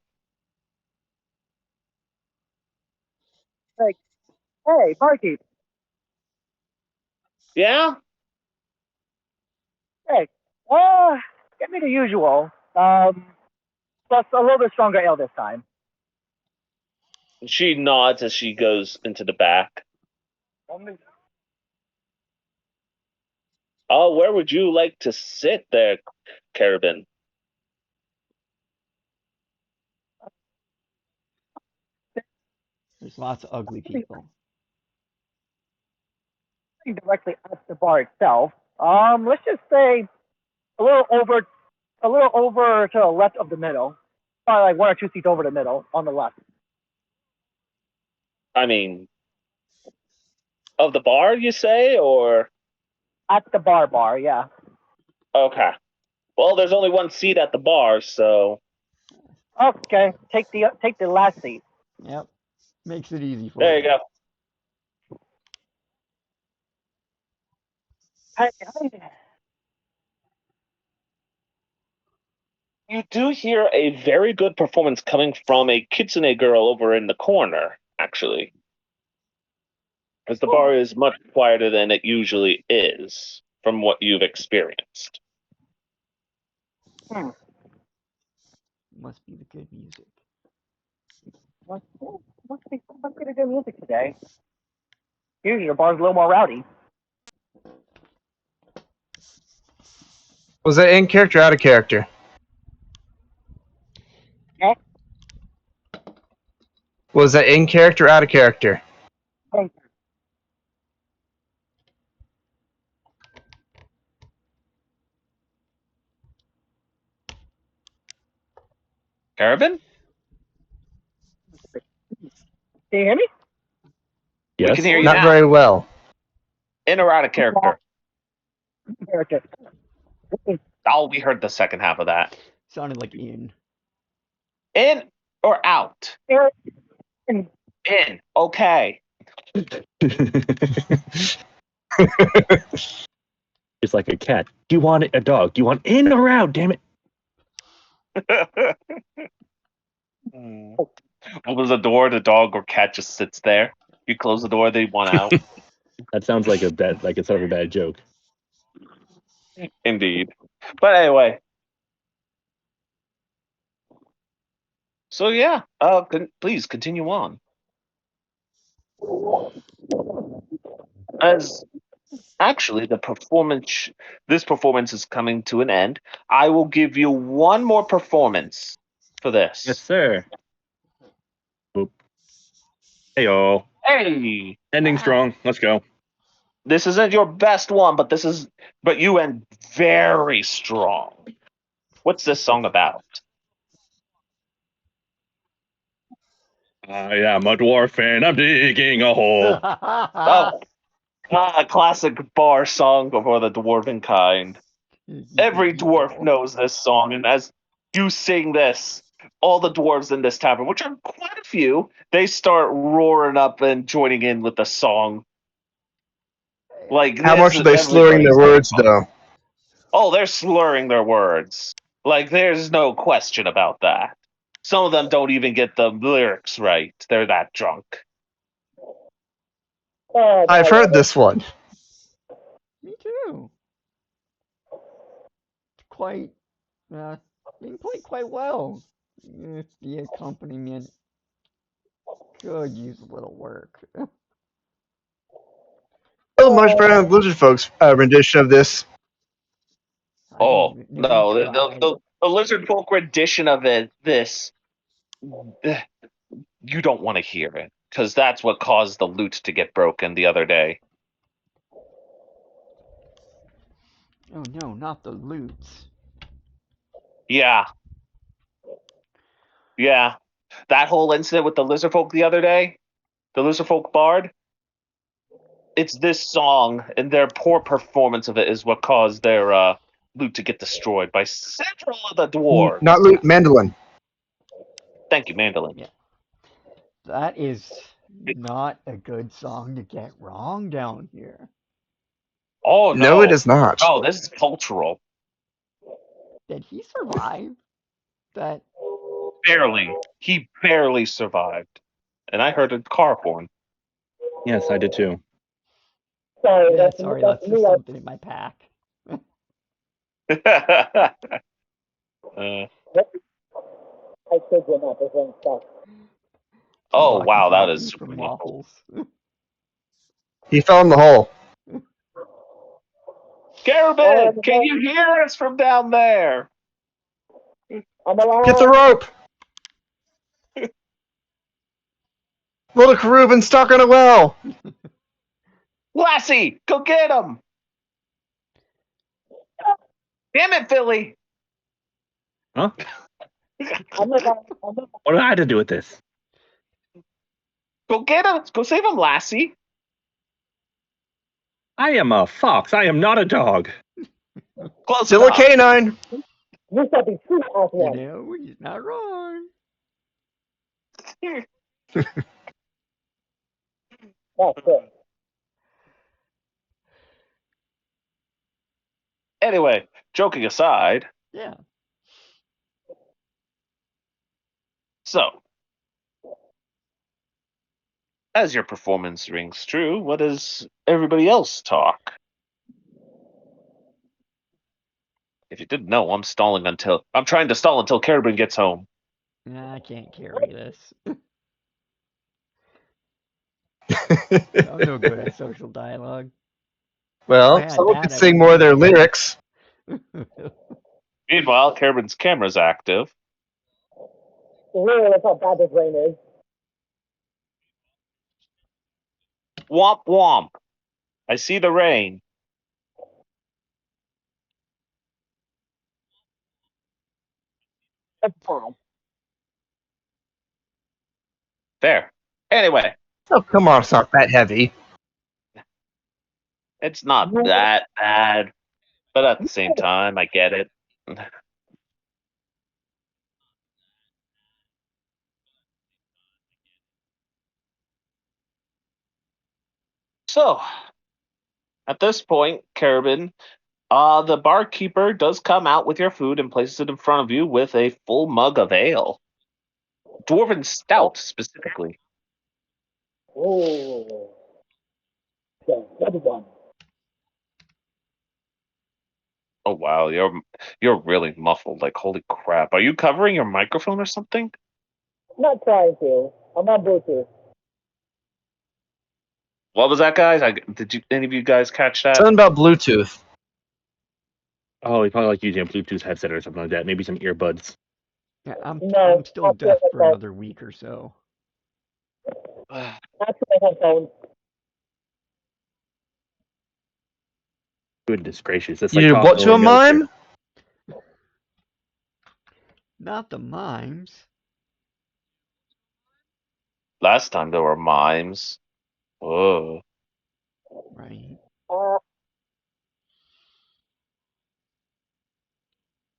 Like, hey, barkeep. yeah. Hey, get me the usual. Plus a little bit stronger ale this time. She nods as she goes into the back. Oh, where would you like to sit there, Carabin? There's lots of ugly people. Directly at the bar itself. Let's just say a little over, to the left of the middle. Probably like one or two seats over the middle on the left. I mean, of the bar, you say, or At the bar, yeah. okay. Well, there's only one seat at the bar, so Okay, take the last seat. Yep. Makes it easy for there you go. Hey, You do hear a very good performance coming from a kitsune girl over in the corner, actually. As the bar is much quieter than it usually is, from what you've experienced. Must be the good music. Must be good music today. Usually your bar's a little more rowdy. Was that in character or out of character? Eh? Was that in character or out of character? Hey, Carabin? can you hear me? We Yes. can hear you Not now. very well. In or out of character? Character. Oh, we heard the second half of that. Sounded like Ian. In or out? And In. Okay. It's like a cat. Do you want a dog? Do you want in or out? Damn it! Opens the door, the dog or cat just sits there. You close the door, they want out. That sounds like it's sort of a bad joke. Indeed. But anyway. So yeah, please continue on. As actually this performance is coming to an end. I will give you one more performance for Yes, this. sir. Boop. Hey, yo. Hey, Ending strong. Let's go. this isn't your best one, but you end very strong. What's this song about? I am a dwarf and I'm digging a hole. Oh, a classic bar song for the dwarven kind. Every dwarf knows this song, and as you sing this, all the dwarves in this tavern, which are quite a few, they start roaring up and joining in with the song. Like How this much are is they slurring their everybody's having words, fun. though? Oh, they're slurring their words. Like there's no question about that. Some of them don't even get the lyrics right. They're that drunk. I've heard this one. Me too. Quite, being played quite well. If the accompaniment could use a little work. Still much better than Blizzard Folks' rendition of this. I Oh haven't even no, tried. the lizard folk rendition of this you don't want to hear it because that's what caused the lute to get broken the other day. Oh no, not the loots. Yeah, yeah. That whole incident with the lizard folk the other day, the lizard folk bard, it's this song and their poor performance of it is what caused their lute to get destroyed by several of the dwarves. Not Lute, mandolin. Thank you, Mandolin. Yeah, that is not a good song to get wrong down here. Oh No, it no, is not. no, this is cultural. Did he survive? That Barely, he barely survived, and I heard a car horn. Yes, I did too. sorry, yeah, sorry, that's just something in my pack. Uh, I kid you not, this one stuff. It's a oh wow, that is walkie-talkie super from muffled. Waffles. He fell in the hole. Garabin, can you hear us from down there? I'm alive. Get the rope! Little Karubin stuck in a well! Lassie, go get him! Damn it, Philly! Huh? I'm not, What did I have to do with this? Go get him! Go save him, Lassie! I am a fox. I am not a dog. Close Still a enough. canine! you shall be true off You one. know, he's not wrong. That's it. Anyway, joking aside, Yeah. so as your performance rings true, what does everybody else talk? If you didn't know, I'm trying to stall until Carabin gets home. I can't carry this. I'm no good at social dialogue. Well, I had someone that, could I sing wouldn't more be of their able to. lyrics. Meanwhile, Carabin's camera's active. Really, that's how bad this rain is. Womp womp. I see the rain. That's fine. There. Anyway, Oh, come on, it's not that heavy. It's not that bad, but at the same time, I get it. So, at this point, Carabin, the barkeeper does come out with your food and places it in front of you with a full mug of ale. Dwarven stout, specifically. Oh, good one. Oh wow, you're really muffled. Like holy crap. Are you covering your microphone or something? Not trying to. I'm on Bluetooth. What was that, guys? Did you any of you guys catch that? Something about Bluetooth. Oh, he's probably like using a Bluetooth headset or something like that. Maybe some earbuds. Yeah, I'm No, still not deaf for the another week or so. Not the headphones. Goodness gracious, that's You like did talking what to over a me. mime? Not the mimes. Last time there were mimes. Oh. Right. Uh,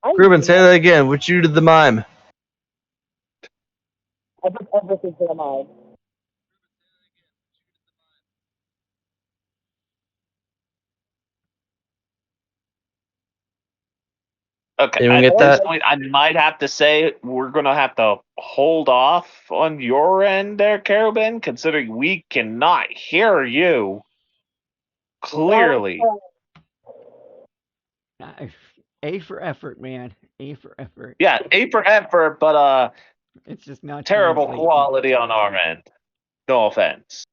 I Ruben, say that again. What you did the mime? I put everything to the mind. Okay, Anyone at get this that? point, I might have to say we're gonna have to hold off on your end there, Carabin, considering we cannot hear you clearly. A for effort, man. A for effort. Yeah, A for effort, but It's just not terrible translating. quality on our end. No offense.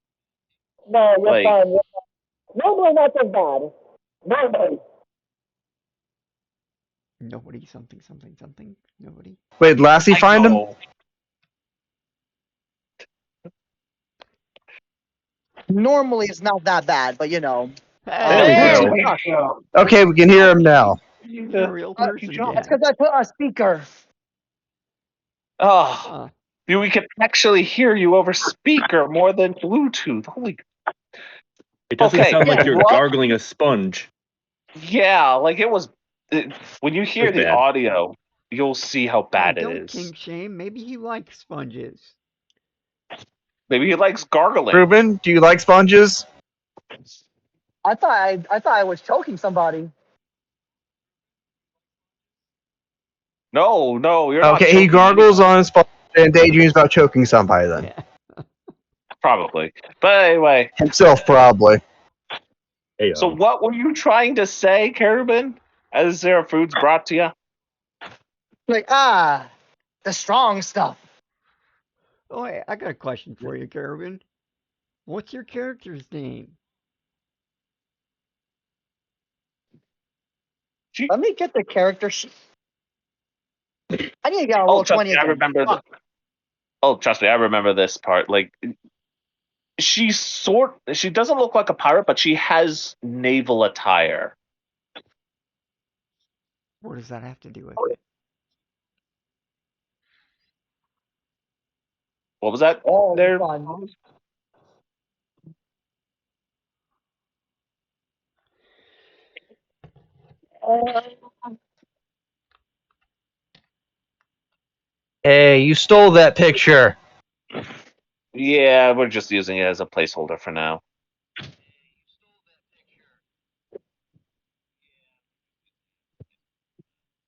No, you're Like, fine. No, we're not so bad. Nobody. Nobody something something something. Nobody. Wait, Lassie I find him? know. Normally it's not that bad, but you know. There we There go. we go. Okay, we can hear him now. You're a real person That's again. because I put a speaker. Oh, Huh. we can actually hear you over speaker more than Bluetooth. Holy. It doesn't Okay, sound like Yeah, you're what? gargling a sponge. Yeah, like it was. When you It hear was the bad. audio, you'll see how Hey, bad it don't is. kink shame. Maybe he likes sponges. Maybe he likes gargling. Ruben, do you like sponges? I thought I was choking somebody. No, no, you're not Okay, he choking gargles anyone. on sponge and daydreams about choking somebody then. Yeah. Probably. But anyway, Himself, probably. Hey, so what were you trying to say, Carabin? As their food's brought to you? Like, the strong stuff. Oh, hey, I got a question for you, Carabin. What's your character's name? Let me get the character sheet. I need to get on Oh, roll trust 20 me, I again. remember. Fuck. Oh, trust me, I remember this part. Like, she doesn't look like a pirate, but she has naval attire. What does that have to do with it? What was that Oh, there? fun. Uh, Hey, you stole that picture. Yeah, we're just using it as a placeholder for now.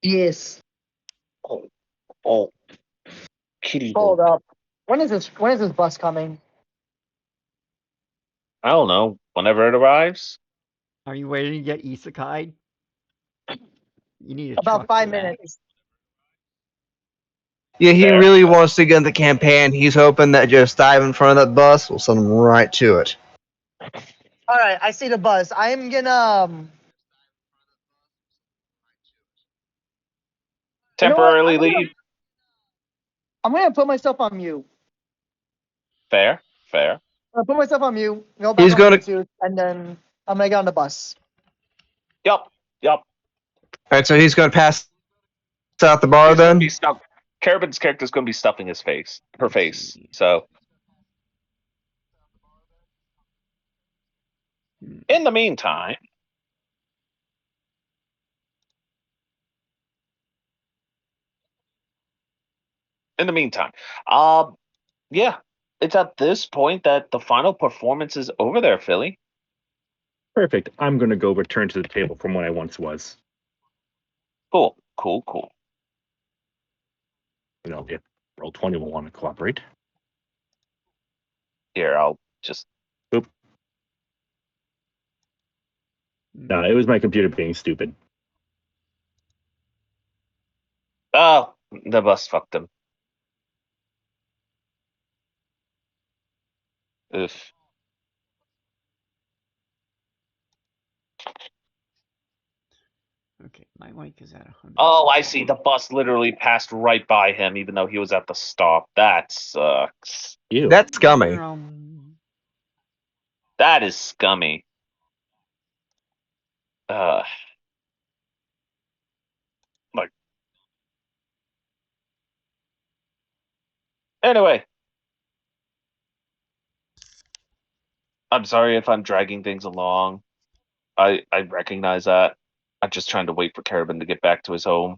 yes. Oh, oh, kitty Hold boy. up. When is this bus coming? I don't know. Whenever it arrives. Are you waiting to get isekai? You need a About truck for 5 that. minutes. Yeah, he Fair. really wants to get in the campaign. He's hoping that just dive in front of that bus will send him right to it. Alright, I see the bus. I am gonna you know what? Temporarily leave. I'm gonna put myself on mute. Fair, fair. I'll put myself on mute, go back He's on gonna. Bluetooth, and then I'm gonna get on the bus. Yup, yup. Alright, so he's gonna pass out the bar He's gonna be then? stuff. Carabin's character's gonna be stuffing his face, her face. So Hmm. In the meantime, in the meantime, uh, yeah, it's at this point that the final performance is over there, Philly. Perfect. I'm gonna go return to the table from what I once was. Cool, cool, cool. If roll 20 will want to cooperate. Here, I'll just. Oop. No, Hmm. it was my computer being stupid. Oh, the bus fucked him. Oof. Okay, my mic is at 100%. Oh, I see. The bus literally passed right by him, even though he was at the stop. That sucks. Ew. That's scummy. That is scummy. Uh, like. Anyway, I'm sorry if I'm dragging things along. I recognize that. I'm just trying to wait for Carabin to get back to his home.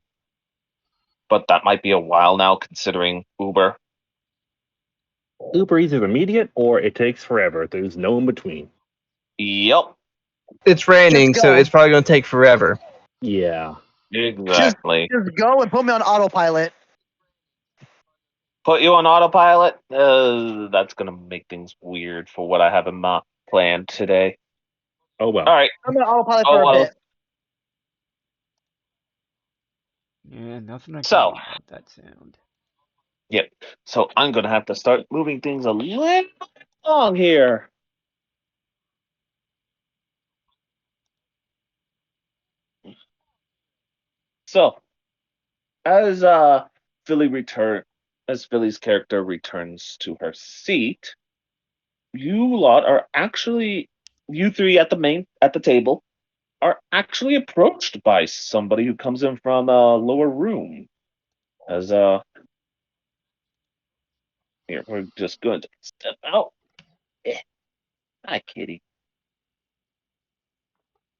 But that might be a while now, considering Uber. Uber Eats is immediate or it takes forever. There's no in between. Yep, It's raining, Just so go. it's probably going to take forever. Yeah. Just, exactly. just go and put me on autopilot. Put you on autopilot? That's gonna make things weird for what I have in my plan today. Oh well. All right. I'm on autopilot for Oh a well. bit. Yeah, nothing I can So, do about that sound. yep. So I'm gonna have to start moving things a little along here. So, as Philly return, as Philly's character returns to her seat, you lot are actually, you three at the table are actually approached by somebody who comes in from a lower room. As here we're just going to step out. Eh, hi, kitty.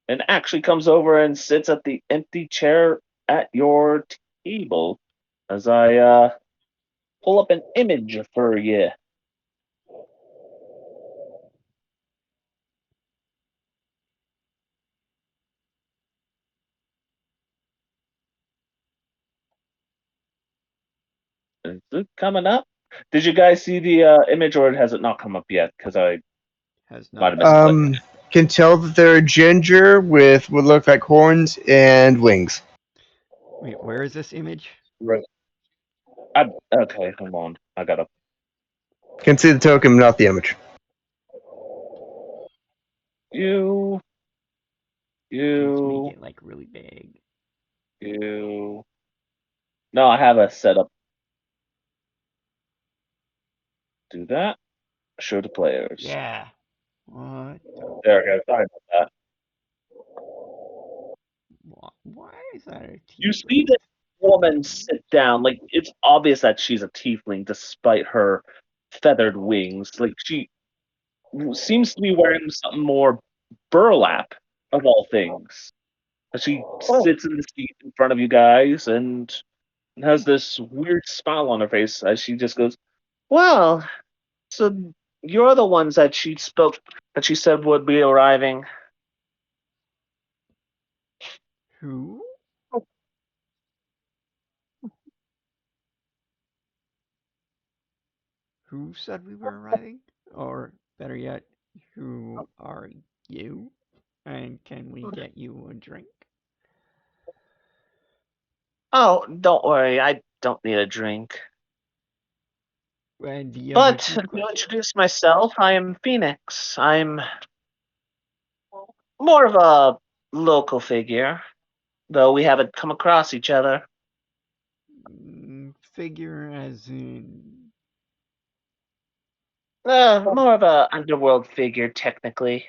And actually comes over and sits at the empty chair at your table. As I pull up an image for you. Is it coming up? Did you guys see the image, or has it not come up yet? Because I Has might have not. misclicked. Can tell that they're ginger with what look like horns and wings. Wait, where is this image? Right. Okay, hold on. I gotta. Can see the token, not the image. You, Let's make you, it like really big. you. No, I have a setup. Do that. Show to players. Yeah. What the? There we go. Sorry about that. Why is that a You see tiefling? this woman sit down. Like, it's obvious that she's a tiefling despite her feathered wings. Like, she seems to be wearing something more burlap, of all things. She Oh, sits in the seat in front of you guys and has this weird smile on her face as she just goes, "Well, so you're the ones that she said would be arriving." Who? Who said we were arriving? Or better yet, who are you? And can we get you a drink? Oh, don't worry, I don't need a drink. And the other But two to questions? introduce myself, I am Phoenix. I'm more of a local figure, though we haven't come across each other. Figure as in. More of a underworld figure, technically.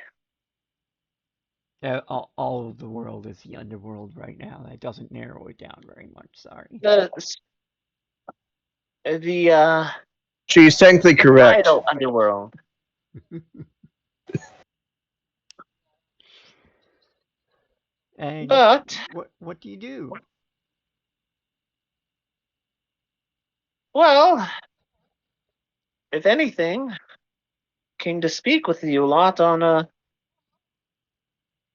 All of the world is the underworld right now. That doesn't narrow it down very much, sorry. The the She's technically correct. societal underworld. And But, what do you do? well, if anything, came to speak with you a lot on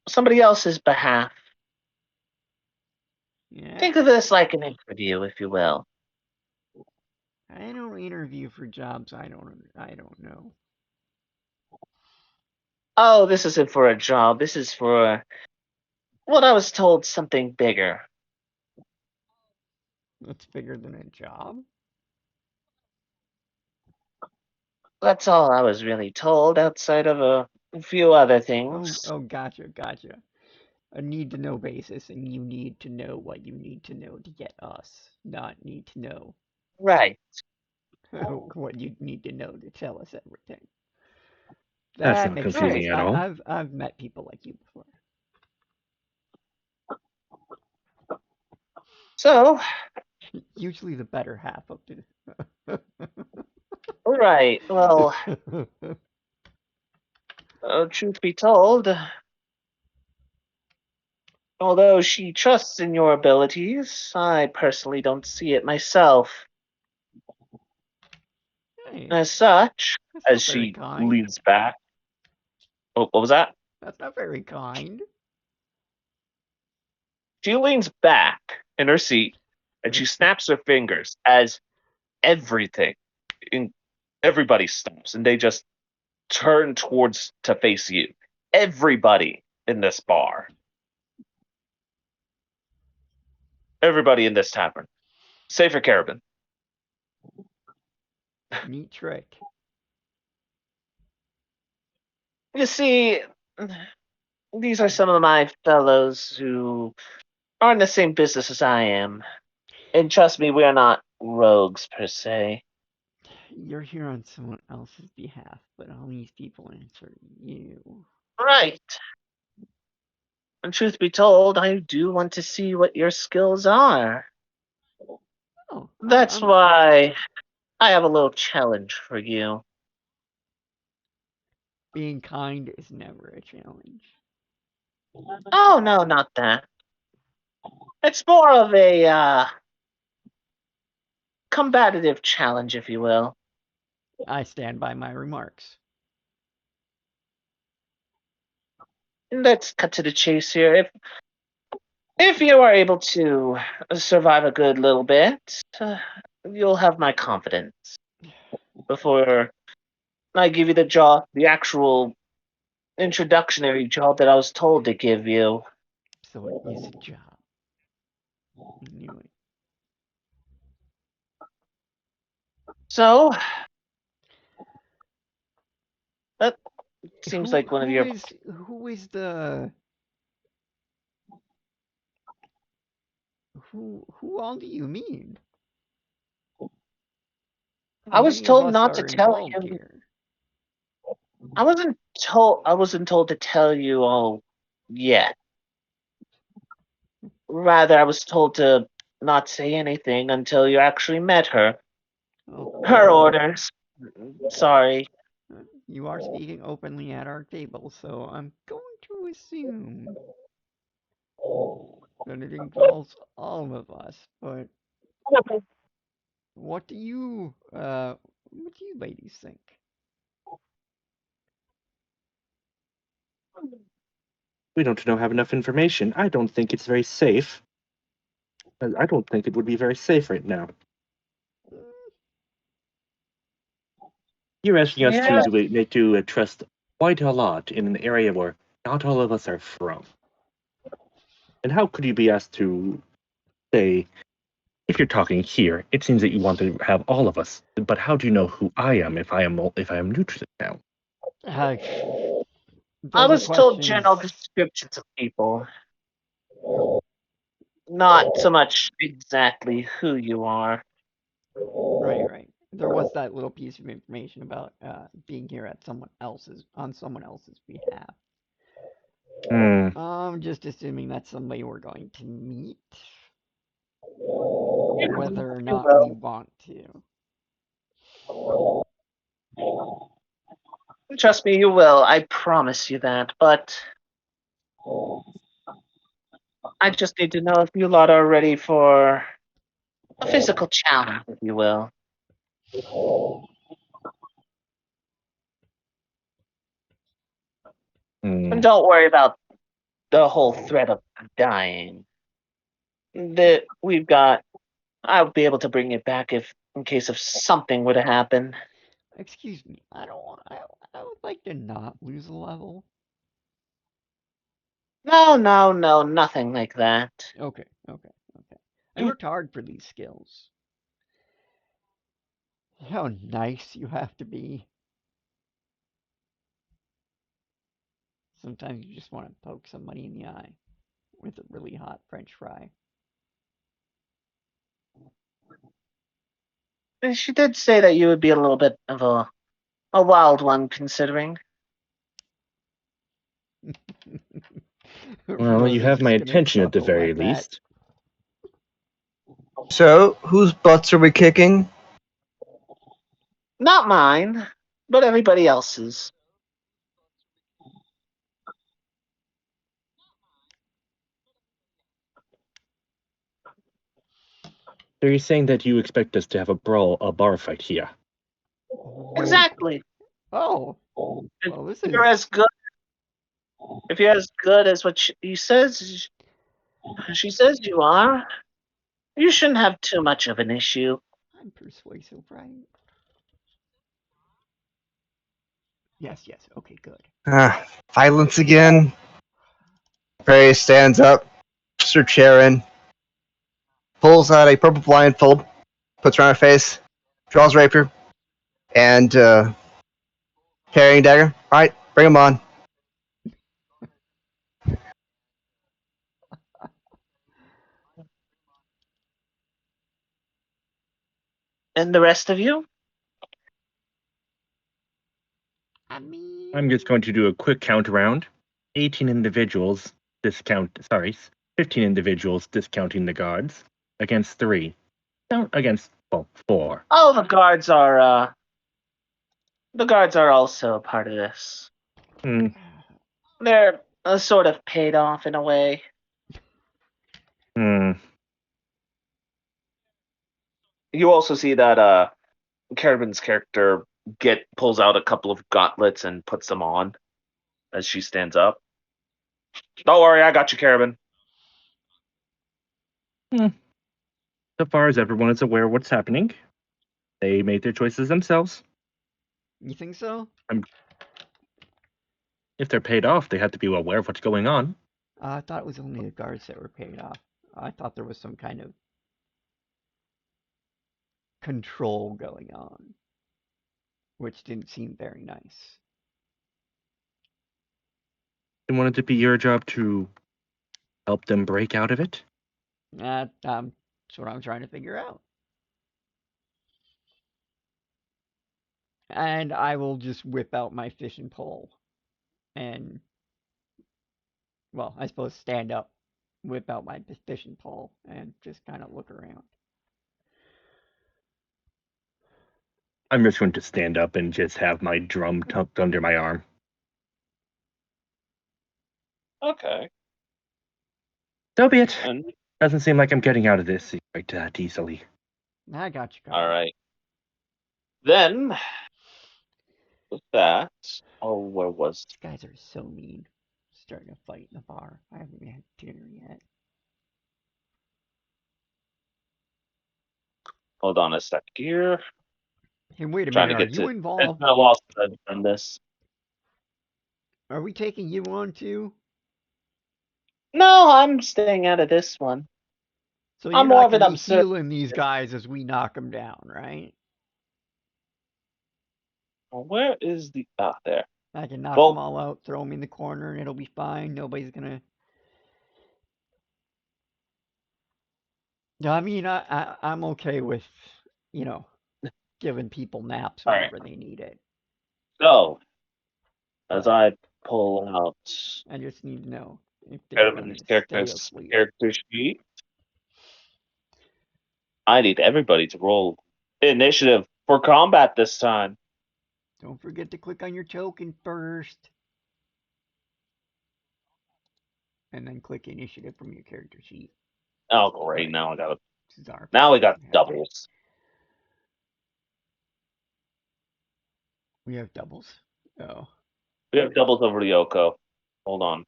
somebody else's behalf. Yeah, Think of this like an interview, if you will. I don't interview for jobs I don't know. Oh, this isn't for a job. This is for what I was told something bigger. That's bigger than a job. That's all I was really told, outside of a few other things. Oh, gotcha. A need to know basis, and you need to know what you need to know to get us, not need to know Right. what you need to know to tell us everything. That's That not makes Right. confusing sense. at all. I've met people like you before. So, Usually the better half of the. right. Well, truth be told, although she trusts in your abilities, I personally don't see it myself. Hey, As such, that's as not very she kind. leans back. Oh, what was that? That's not very kind. She leans back in her seat and she snaps her fingers as everything in everybody stops and they just turn towards to face you. Everybody in this bar, everybody in this tavern, save for Carabin. Neat trick. You see, these are some of my fellows who are in the same business as I am. And trust me, we are not rogues per se. You're here on someone else's behalf, but all these people answer you. Right. And truth be told, I do want to see what your skills are. Oh, That's why I have a little challenge for you. being kind is never a challenge. Oh, no, not that. It's more of a combative challenge, if you will. I stand by my remarks. Let's cut to the chase here. If you are able to survive a good little bit, you'll have my confidence. Before I give you the job, the actual introductionary job that I was told to give you. So it is a job. I knew it. So that seems Who like one of your. who is the who all do you mean? How I was many of told us not to are tell involved you. here? I wasn't told. I wasn't told to tell you all yet. Rather, I was told to not say anything until you actually met her. Oh, Her orders. Sorry. you are speaking openly at our table, so I'm going to assume that it involves all of us. But what do you ladies think? We don't know have enough information. I don't think it's very safe. I don't think it would be very safe right now. You're asking us Yeah. to trust quite a lot in an area where not all of us are from. And how could you be asked to say, if you're talking here, it seems that you want to have all of us. But how do you know who I am if I am new to the town? Uh, I those are was told questions. general descriptions of people, not so much exactly who you are. Right. There was that little piece of information about being here at someone else's behalf. Hmm. I'm just assuming that's somebody we're going to meet, whether or not we Well, want to. trust me, you will. I promise you that. But I just need to know if you lot are ready for a physical challenge, if you will. And don't worry about the whole threat of dying. That we've got. I'll be able to bring it back if, in case of something were to happen. Excuse me. I don't want. I would like to not lose a level. No, no, no, nothing like that. Okay. Okay. Okay. I worked hard for these skills. How nice you have to be. Sometimes you just want to poke somebody in the eye with a really hot French fry. And she did say that you would be a little bit of a wild one, considering. Well, you Rosa's have my just gonna attention at the chuckle very at that. least. So, whose butts are we kicking? Not mine, but everybody else's. So you're saying that you expect us to have a bar fight here? Exactly. Oh, If well, this you're is. as good, if you're as good as what she says you are, you shouldn't have too much of an issue. I'm persuasive, right? Yes, yes. Okay, good. Ah, violence again. Prairie stands up, puts her chair in, pulls out a purple blindfold, puts her on her face, draws rapier, and carrying dagger. All right, bring him on. And the rest of you? I mean, I'm just going to do a quick count around. 18 individuals discount. Sorry, 15 individuals discounting the guards against 3. No, against 4. Oh, the guards are also a part of this. Hmm. They're sort of paid off in a way. Hmm. You also see that Caravan's character pulls out a couple of gauntlets and puts them on as she stands up. Don't worry, I got you, Caravan. So far as everyone is aware of what's happening, they made their choices themselves. you think so? If they're paid off, they have to be aware of what's going on. I thought it was only the guards that were paid off. I thought there was some kind of control going on, which didn't seem very nice. They wanted to be your job to help them break out of it. That's what I'm trying to figure out. And I will just whip out my fishing pole and, well, I suppose stand up, whip out my fishing pole, and just kind of look around. I'm just going to stand up and just have my drum tucked under my arm. Okay. So be it. And Doesn't seem like I'm getting out of this quite that easily. I got you covered. all right. Then with that, where was? These guys are so mean. Starting a fight in the bar. I haven't even had dinner yet. Hold on a sec here. Hey, wait a Trying minute. to Are get to. you It's involved? been a while since I've done this. Are we taking you on too? No, I'm staying out of this one. So I'm you're more not of an going to be observer. healing these guys as we knock them down, right? Where is the? Ah, there. I can knock them Well, all out, throw them in the corner, and it'll be fine. Nobody's gonna. I mean, I'm okay with, you know, giving people naps all right. whenever they need it. So as But I pull out I just need to know if they're gonna Caravan's stay asleep. character sheet, I need everybody to roll initiative for combat this time. Don't forget to click on your token first. and then click initiative from your character sheet. Oh, great! Right. Now I got it. This is our Now we got we have, doubles. we have doubles. Oh, We have doubles over Ryoko. Hold on.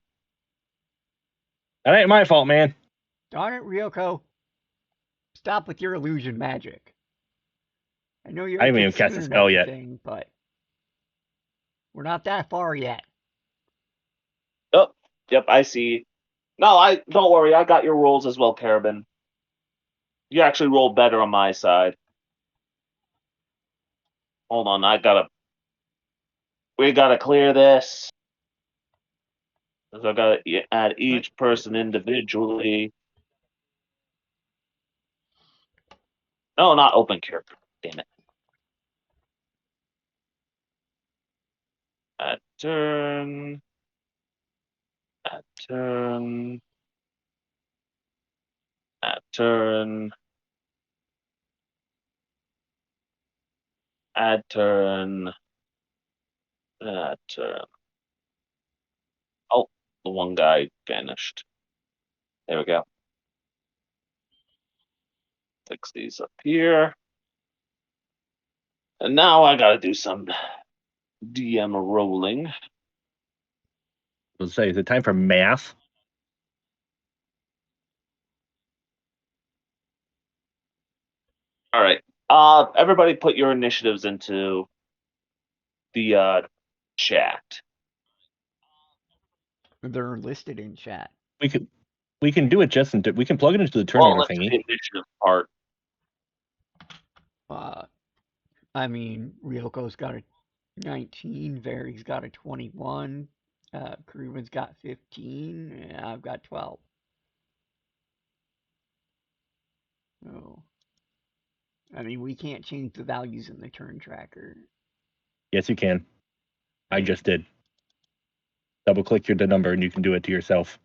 That ain't my fault, man. darn it, Ryoko! Stop with your illusion magic. I know you're I a haven't even cast a Kitsune and spell yet. everything, but we're not that far yet. Oh, yep, I see. No, I don't worry. I got your rolls as well, Carabin. You actually rolled better on my side. Hold on, we gotta clear this. 'Cause I gotta add each person individually. No, not open character. Damn it. Add turn. Add turn. Add turn. Add turn. Add turn. Oh, the one guy vanished. There we go. Fix these up here. And now I gotta do some DM rolling. Let's say, is it time for math? All right. Everybody put your initiatives into the chat. They're listed in chat. We can do it just we can plug it into the turn Well, order into thingy. the initiative part. I mean, Ryoko's got a 19, Vari's got a 21, Kruben's got 15, and I've got 12. So, I mean, we can't change the values in the turn tracker. Yes, you can. I just did. Double click the number and you can do it to yourself.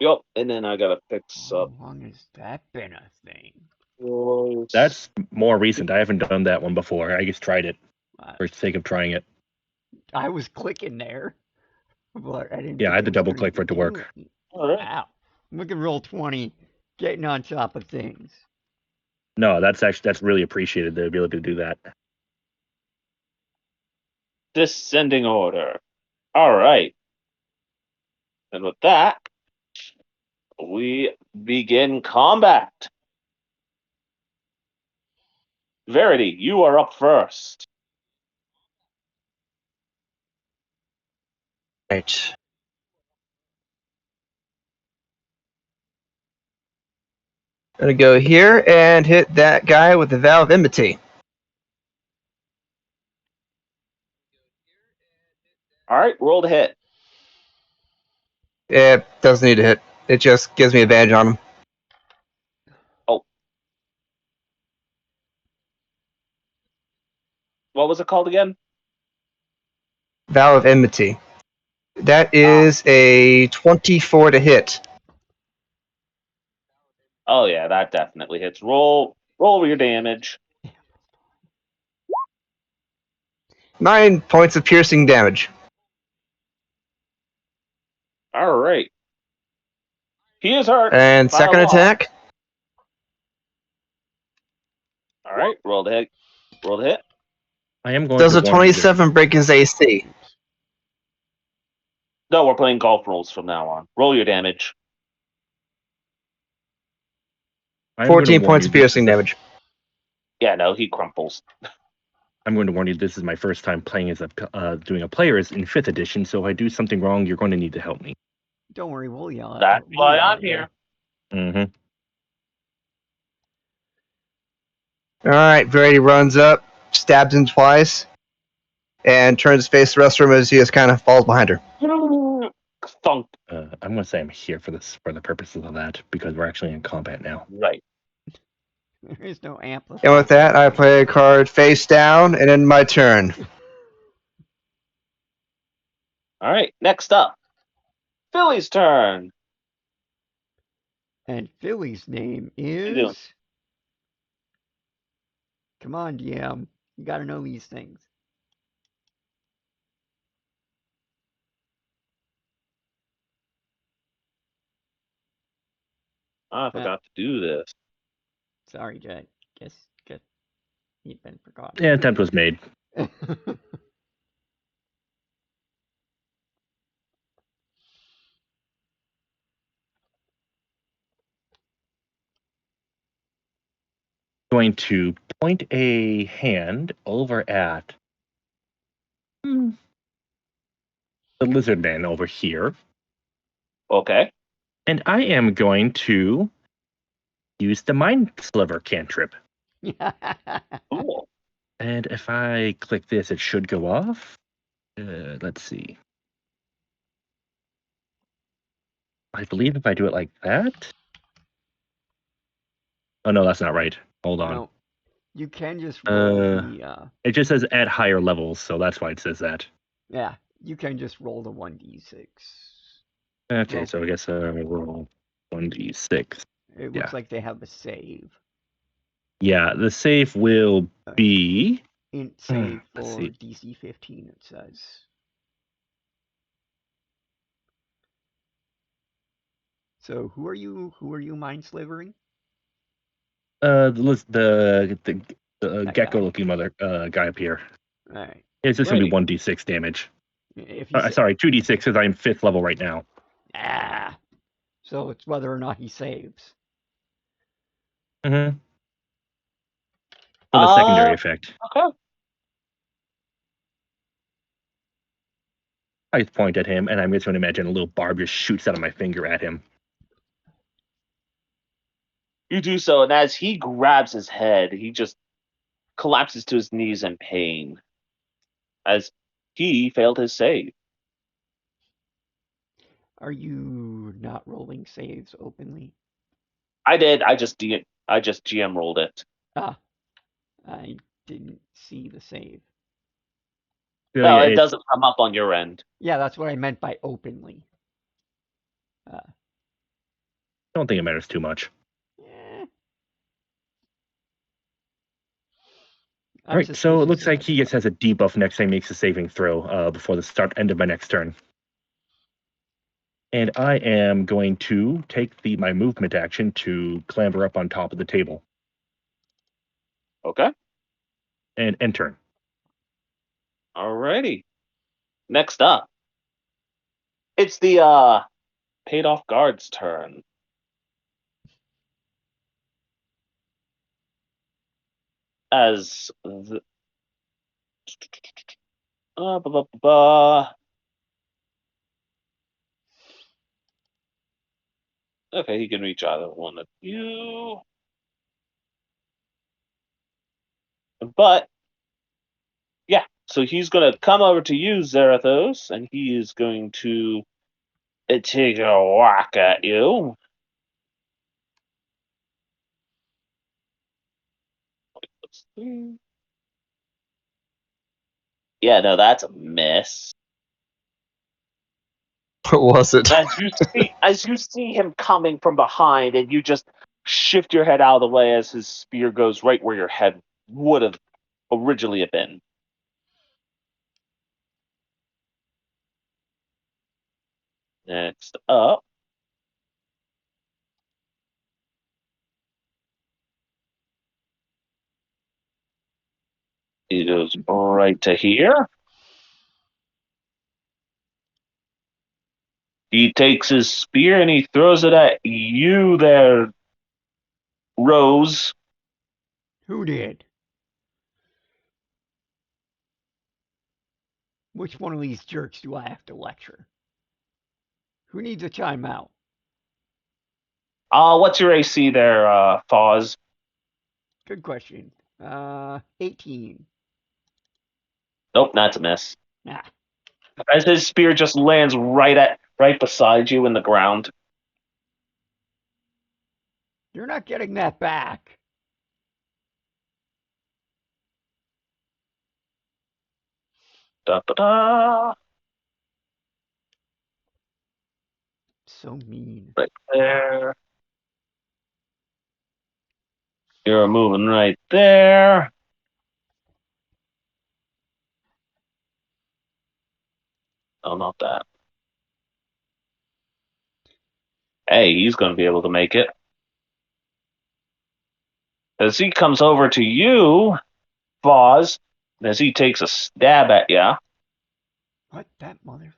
Yep, and then I gotta fix How up. long has that been a thing? yours. That's more recent. I haven't done that one before. I just tried it for the sake of trying it. I was clicking there, but I didn't Yeah, I think had it to was double going click for it to do work. it. All right. Wow. Look at roll 20, getting on top of things. No, that's really appreciated, the ability to do that. Descending order. All right. And with that, we begin combat. Verity, you are up first. Right. Gonna go here and hit that guy with the Vow of Enmity. All right, roll to hit. It doesn't need to hit. It just gives me advantage on him. Oh. What was it called again? Vow of Enmity. That is a 24 to hit. Oh yeah, that definitely hits. Roll your damage. 9 points of piercing damage. All right. He is hurt And by a second lot. attack. All right, roll to hit. Roll to hit. I am going Does to a warn you. 27 break his AC? No, we're playing golf rolls from now on. Roll your damage. I'm going to 14 warn points you. of piercing damage. Yeah, no, he crumples. I'm going to warn you. This is my first time playing as doing a player as in 5th edition. So if I do something wrong, you're going to need to help me. Don't worry, we'll yell at That's we'll why yell I'm at you. here. Mm-hmm. Alright, Verity runs up, stabs him twice, and turns to face the rest of him as he just kind of falls behind her. Thunk. I'm going to say I'm here for the purposes of that because we're actually in combat now. Right. There is no amplify. And with that, I play a card face down and end my turn. All right, next up, Philly's turn. And Philly's name you doing? is. Come on, DM. You gotta know these things. I forgot to do this. Sorry, Jet. Guess you've been forgotten. Yeah, attempt was made. Going to point a hand over at the lizard man over here, Okay. and I am going to use the mind sliver cantrip. Cool. And if I click this, it should go off. Let's see. I believe if I do it like that. Oh no, that's not right. Hold on. No, you can just roll the. It just says at higher levels, so that's why it says that. Yeah, you can just roll the 1d6. Okay, Well, so I guess roll 1d6. it Yeah. looks like they have a save. Yeah, the save will be Int save let's for see. DC 15, it says. So who are you mind slivering? The That gecko guy. looking mother guy up here. Alright. It's just gonna be Righty. 1d6 damage. If he Sorry, 2d6 because I'm 5th level right now. So it's whether or not he saves. Mm-hmm. For the secondary effect. Okay. I point at him, and I'm just going to imagine a little barb just shoots out of my finger at him. You do so, and as he grabs his head, he just collapses to his knees in pain as he failed his save. Are you not rolling saves openly? I did. I just GM rolled it. I didn't see the save. No, Yeah, it doesn't come up on your end. Yeah, that's what I meant by openly. I don't think it matters too much. Eh, All right, so it suspicious looks of like that he just stuff. has a debuff next time he makes a saving throw before the end of my next turn. And I am going to take my movement action to clamber up on top of the table Okay. and end turn. Alrighty. Next up, it's the paid off guard's turn. As the blah, blah, blah. Okay, he can reach either one of you. But yeah, so he's gonna come over to you, Zarathos, and he is going to take a whack at you. Let's see. Yeah, no, that's a miss. What was it? As you see him coming from behind, and you just shift your head out of the way as his spear goes right where your head would have originally have been. Next up, he goes right to here. He takes his spear and he throws it at you there, Rose. Who did? Which one of these jerks do I have to lecture? Who needs a timeout? What's your AC there, Foz? Good question. 18. Nope, that's a miss. Nah, As his spear just lands right beside you in the ground. you're not getting that back. Da da da. So mean. Right there. You're moving right there. Oh, not that. Hey, he's going to be able to make it. as he comes over to you, Foz, as he takes a stab at you. What that mother?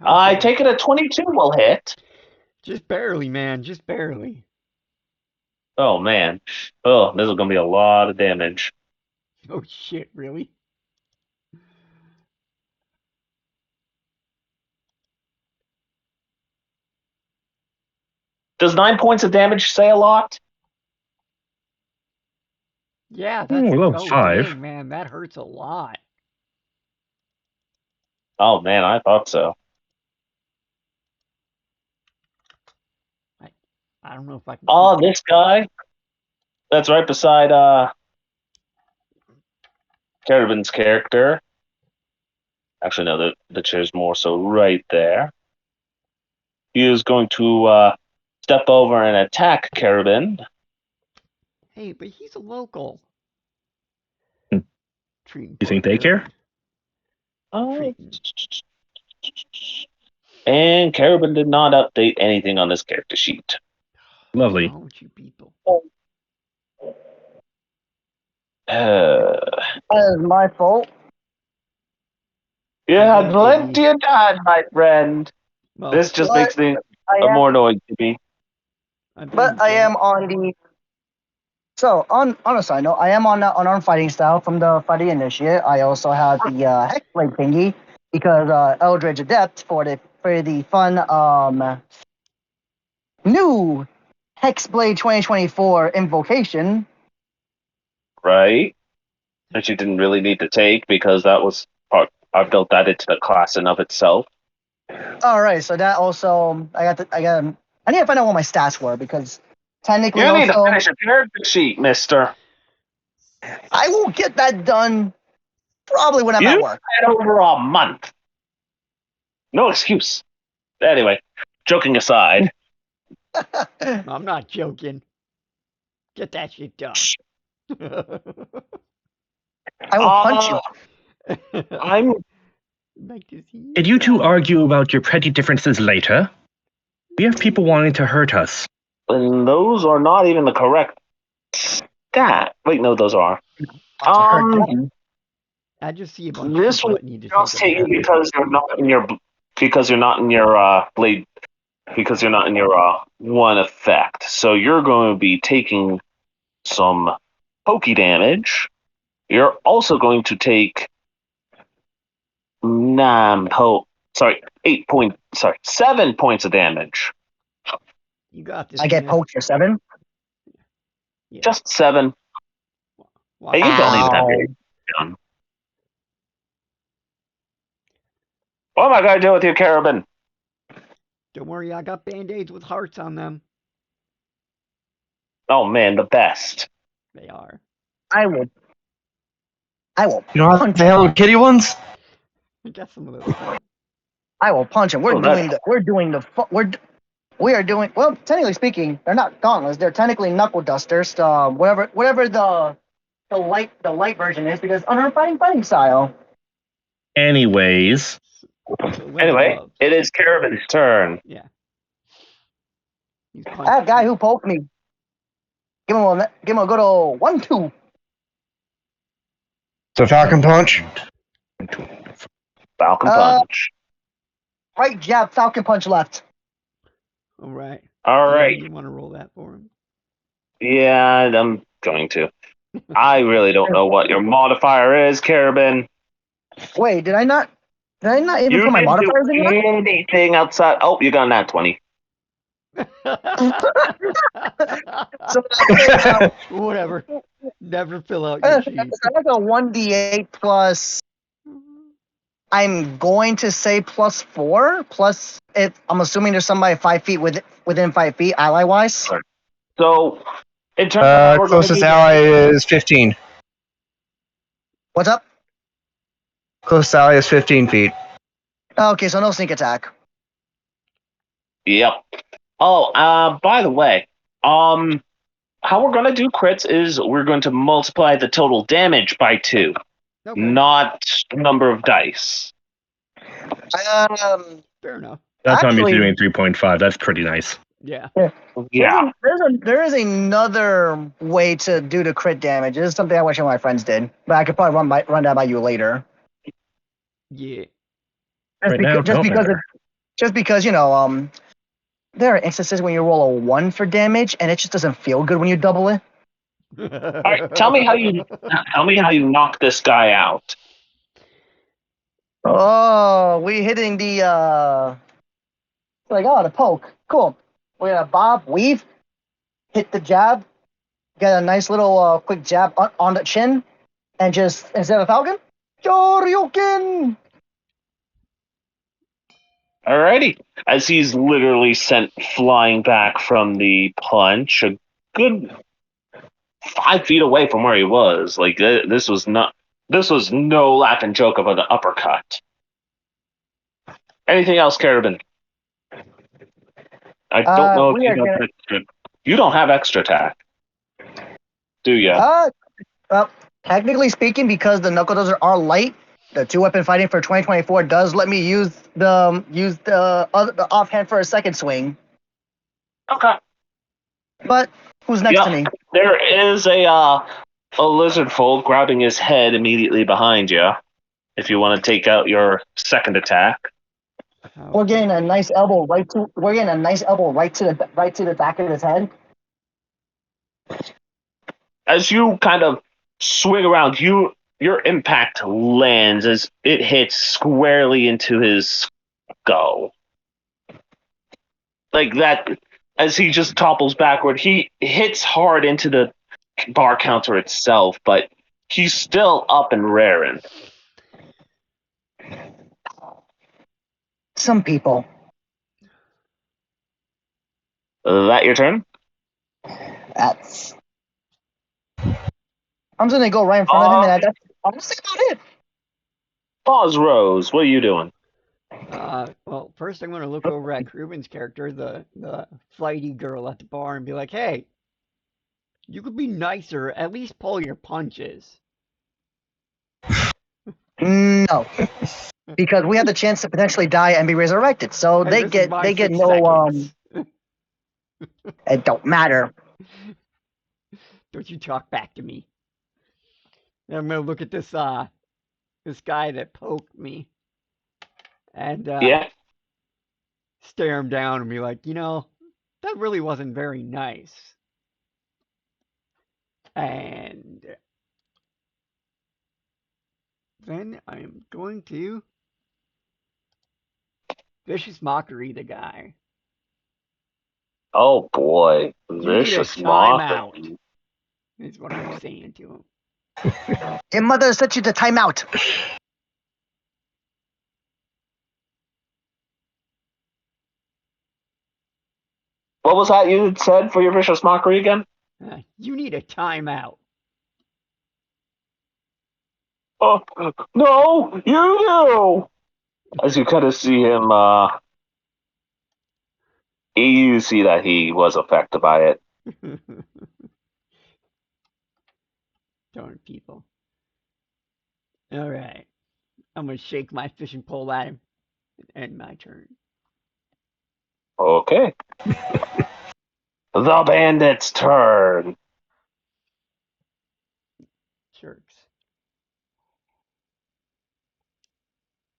I Okay. take it a 22 will hit. Just barely, man. Just barely. Oh man. Oh, this is gonna be a lot of damage. Oh shit! Really? Does 9 points of damage say a lot? Yeah. That's. Well, Oh 5. dang, man. That hurts a lot. Oh man, I thought so. I don't know if I can keep. Oh, this guy that's right beside Carabin's character. Actually, no, the chair's more so right there. He is going to step over and attack Carabin. Hey, but he's a local. Hmm. Treating You poor think they care? Carabin. Oh, Treating. and Carabin did not update anything on this character sheet. What's Lovely. wrong with you people? Uh, That is my fault. you You had did, Gibby. plenty of time, my friend. Well, This just But makes things I am, more annoying to me. I blame but you, I Jack. am on the. So on a side note, I am on unarmed fighting style from the Fighting Initiate. I also have the Hexblade thingy because Eldritch Adept for the fun new Hexblade 2024 invocation. Right? Which you didn't really need to take because that was part. I built that into the class in of itself. All right, so that also I need to find out what my stats were because technically You need to also finish your character sheet, mister. I will get that done probably when I'm You at work. had over a month. No excuse. Anyway, joking aside, I'm not joking. Get that shit done. I will punch you. I'm. Like to see Can you two die. argue about your petty differences later? We have people wanting to hurt us. And those are not even the correct stat. Wait, no, those are. Want to hurt them. I just see a bunch of This people will that need to take just a hit you bath. because you're not in your blade because you're not in your one effect. So you're going to be taking some pokey damage. You're also going to take 7 points of damage. You got this, I get man. poked for 7. Yeah. Just 7. Watch Hey, you don't out. even have Ow. your gun. What am I going to do with you, Carabin? Don't worry, I got band-aids with hearts on them. Oh man, the best. They are. I will You don't have punch the him. Hello Kitty ones? I got some of those too. I will punch him. Oh, that's We are doing well. Technically speaking, they're not gauntlets. They're technically knuckle dusters. Whatever the light version is, because unarmed fighting style. Anyways, So leather anyway. gloves. It is Carabin's turn. Yeah. He's I punching. have a guy who poked me. Give him a good old 1-2. So Falcon Punch. Falcon Punch. Right jab, Falcon punch left. All right. All DM, right. you want to roll that for him? Yeah, I'm going to. I really don't know what your modifier is, Carabin. Wait, did I not even You put my didn't do modifiers in yet? anything outside. Oh, you got that 20. So that's Whatever. Never fill out your sheet. like a 1d8 plus. I'm going to say +4. Plus, I'm assuming there's somebody 5 feet within 5 feet, ally wise. So, in terms of how we're going to Closest do ally this, is 15. What's up? Closest ally is 15 feet. Okay, so no sneak attack. yep. Oh, by the way, how we're going to do crits is we're going to multiply the total damage by 2, Okay. not the number of dice. Um, Fair enough. that's how I'm used to Actually- doing 3.5. That's pretty nice. Yeah. Yeah. There is another way to do the crit damage. This is something I wish one of my friends did, but I could probably run that by you later. Yeah. Right now, don't, man. Just because there are instances when you roll a 1 for damage and it just doesn't feel good when you double it. All right, tell me how you knock this guy out. Oh, we hitting the the poke. Cool. We got a bob, weave, hit the jab, get a nice little quick jab on the chin, and just instead of Falcon, Shoryuken. Alrighty. As he's literally sent flying back from the punch, a good 5 feet away from where he was. Like this was not. This was no laughing joke of an uppercut. Anything else, Carabin? I don't know if We you are have gonna extra. You don't have extra attack, do you? well, technically speaking, because the knuckle dozers are light, the 2-weapon fighting for 2024 does let me use the offhand for a second swing. Okay. But who's next to Yep. me? There is a lizard folk grabbing his head immediately behind you. If you want to take out your second attack. We're getting a nice elbow right to the back of his head. As you kind of swing around, your impact lands as it hits squarely into his skull. Like that, as he just topples backward, he hits hard into the bar counter itself, but he's still up and raring. Some people. That your turn? That's. I'm just gonna go right in front of him, and that's honestly about it. Pause, Rose. What are you doing? Well, first I'm going to look over at Ruben's character, the flighty girl at the bar, and be like, "Hey, you could be nicer. At least pull your punches." No, because we have the chance to potentially die and be resurrected, so And they this is get my they get 6 seconds. It don't matter. Don't you talk back to me. And I'm going to look at this guy that poked me, and Yeah. stare him down and be like, that really wasn't very nice. And then I'm going to vicious mockery the guy. Oh boy, You need a vicious timeout, mockery. is what I'm saying to him. Your mother sent you to timeout. What was that you said for your vicious mockery again? You need a timeout. Oh no, you do. As you kind of see him, you see that he was affected by it. Darn people. All right. I'm going to shake my fishing pole at him and end my turn. Okay. The bandit's turn. Jerks.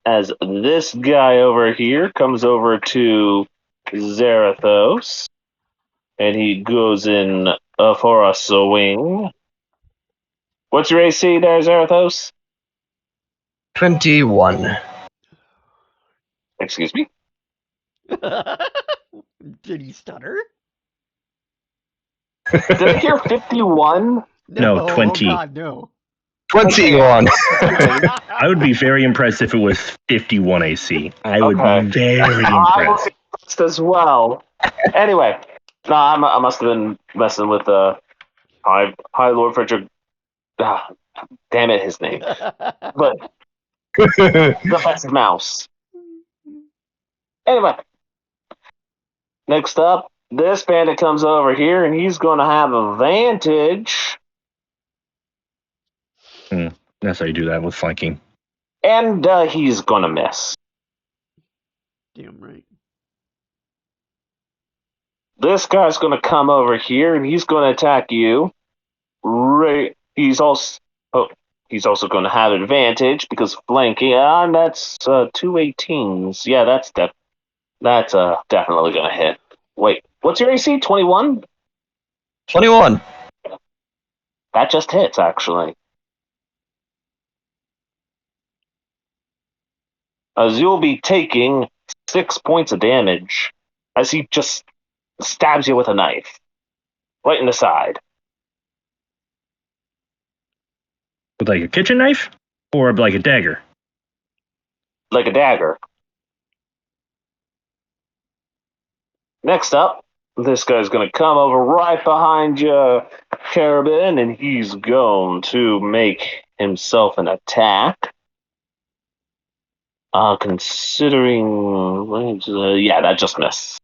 As this guy over here comes over to Zarathos, and he goes in for a swing. What's your AC there, Zarathos? 21. Excuse me? Did he stutter? Did I hear 51? No, 20. Oh, God, no. 21. I would be very impressed if it was 51 AC. I would Okay. be very I impressed. was impressed as well. Anyway, no, I must have been messing with High Lord Frederick. Damn it, his name. But the best mouse. Anyway, next up, this bandit comes over here, and he's going to have advantage. That's how you do that with flanking. And he's going to miss. Damn right. This guy's going to come over here and he's going to attack you. Right. Oh, he's also going to have advantage because flanking. And that's 2 18s. Yeah, that's definitely going to hit. Wait, what's your AC? 21? 21. That just hits, actually. As you'll be taking 6 points of damage as he just stabs you with a knife right in the side, With like a kitchen knife or like a dagger. like a dagger. Next up, this guy's going to come over right behind you, Carabin, and he's going to make himself an attack. Considering, yeah, that just missed.